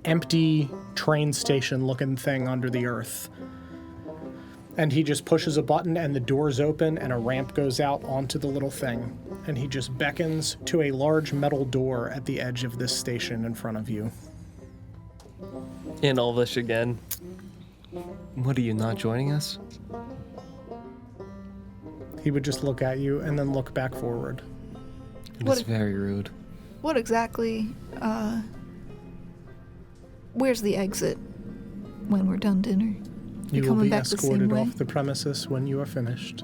empty train station looking thing under the earth. And he just pushes a button and the doors open and a ramp goes out onto the little thing. And he just beckons to a large metal door at the edge of this station in front of you. In Elvish again. What, are you not joining us? He would just look at you and then look back forward. It's very rude. What exactly? Where's the exit when we're done dinner? You will coming be back the same escorted way? off the premises when you are finished.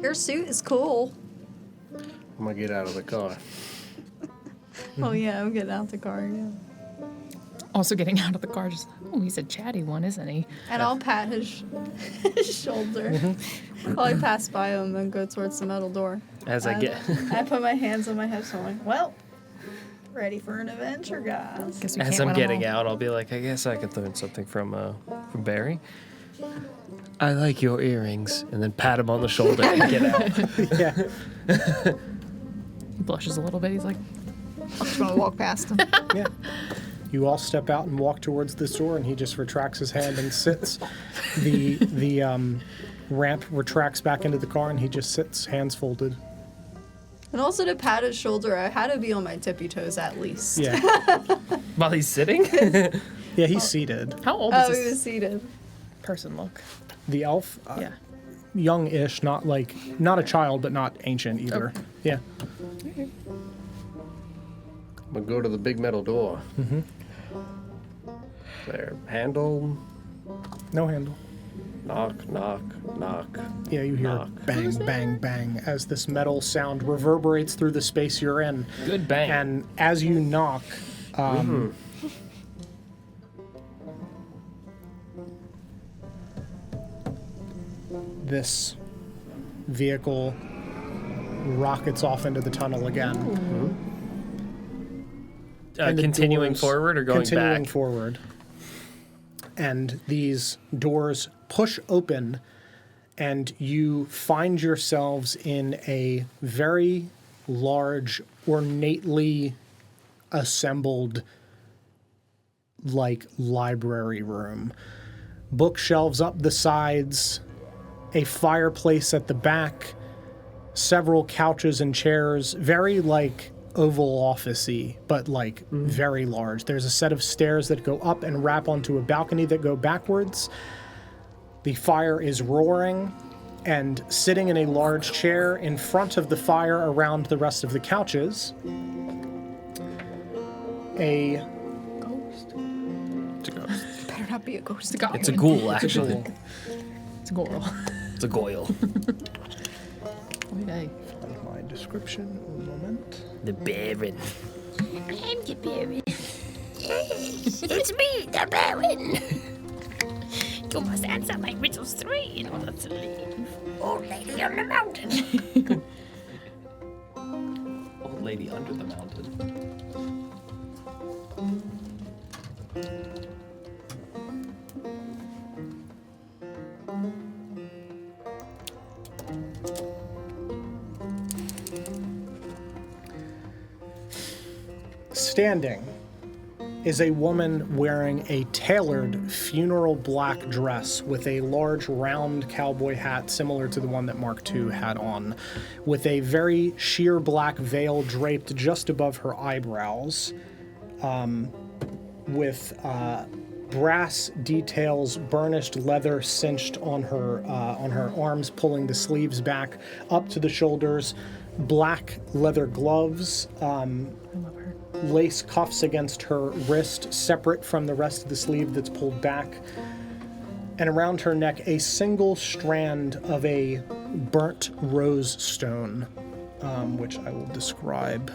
your suit is cool. I'm gonna get out of the car. Oh yeah, I'm getting out the car. Yeah. Also getting out of the car, just, oh, he's a chatty one, isn't he? And I'll pat his shoulder. Probably pass by him and go towards the metal door. As I get I put my hands on my hips. And I'm like, well, ready for an adventure, guys. Guess we as can't I'm win 'em getting all. out, I'll be like, I guess I could learn something from Barry. I like your earrings, and then pat him on the shoulder and get out. Yeah. He blushes a little bit. He's like, I'm just gonna walk past him. Yeah. You all step out and walk towards this door, and he just retracts his hand and sits. The ramp retracts back into the car, and he just sits, hands folded. And also to pat his shoulder, I had to be on my tippy toes at least. Yeah. While he's sitting? Yeah, he's seated. How old Oh, does he this was seated. person look? The elf, Yeah. young-ish, not a child, but not ancient either. Okay. Yeah. I'm gonna go to the big metal door. Mm-hmm. There, handle, No handle. knock, knock, knock. Yeah, you hear Knock. bang, bang, bang as this metal sound reverberates through the space you're in. Good bang. And as you knock, this vehicle rockets off into the tunnel again. And the Continuing doors- forward or going continuing back? forward. And these doors push open, and you find yourselves in a very large, ornately assembled, library room. Bookshelves up the sides, a fireplace at the back, several couches and chairs, very Oval Office-y, but very large. There's a set of stairs that go up and wrap onto a balcony that go backwards. The fire is roaring, and sitting in a large chair in front of the fire around the rest of the couches, a It's a ghost. Better not be a ghost. It's a ghoul, actually. It's a girl. It's a goyle. Wait, hey. find my description one moment. The Baron. I'm the Baron. It's me, the Baron. You must answer my riddles 3 in order to leave. Old lady on the mountain. Old lady under the mountain. Standing is a woman wearing a tailored funeral black dress with a large round cowboy hat similar to the one that Mark II had on, with a very sheer black veil draped just above her eyebrows, with brass details, burnished leather cinched on her arms, pulling the sleeves back up to the shoulders, black leather gloves, lace cuffs against her wrist, separate from the rest of the sleeve that's pulled back, and around her neck a single strand of a burnt rose stone, which I will describe.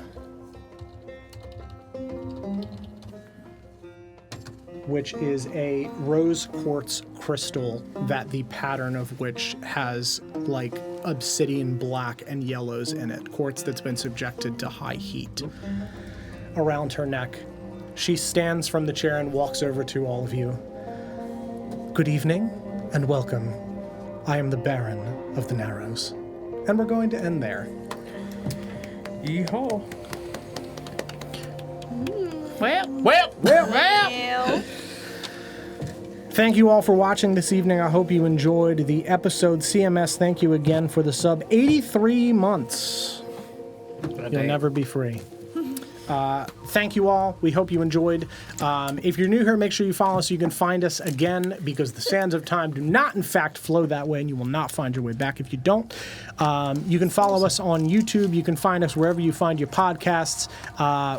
Which is a rose quartz crystal that the pattern of which has obsidian black and yellows in it, quartz that's been subjected to high heat. Around her neck, she stands from the chair and walks over to all of you. Good evening and welcome. I am the Baron of the Narrows. And we're going to end there. Yeehaw. Well. Thank you all for watching this evening. I hope you enjoyed the episode. CMS, thank you again for the sub. 83 months. You'll never be free. Thank you all. We hope you enjoyed. If you're new here, make sure you follow us so you can find us again, because the sands of time do not, in fact, flow that way, and you will not find your way back if you don't. You can follow us on YouTube. You can find us wherever you find your podcasts.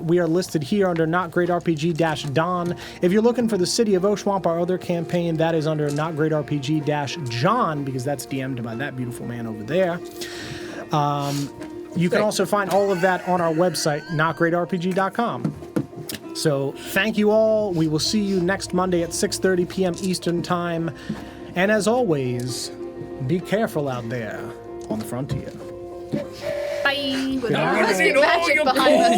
We are listed here under NotGreatRPG-Don. If you're looking for the City of Oshwamp, our other campaign, that is under NotGreatRPG-John, because that's DM'd by that beautiful man over there. You can also find all of that on our website, NotGreatRPG.com. So thank you all. We will see you next Monday at 6:30 p.m. Eastern Time. And as always, be careful out there on the frontier. Bye. With all the magic behind us.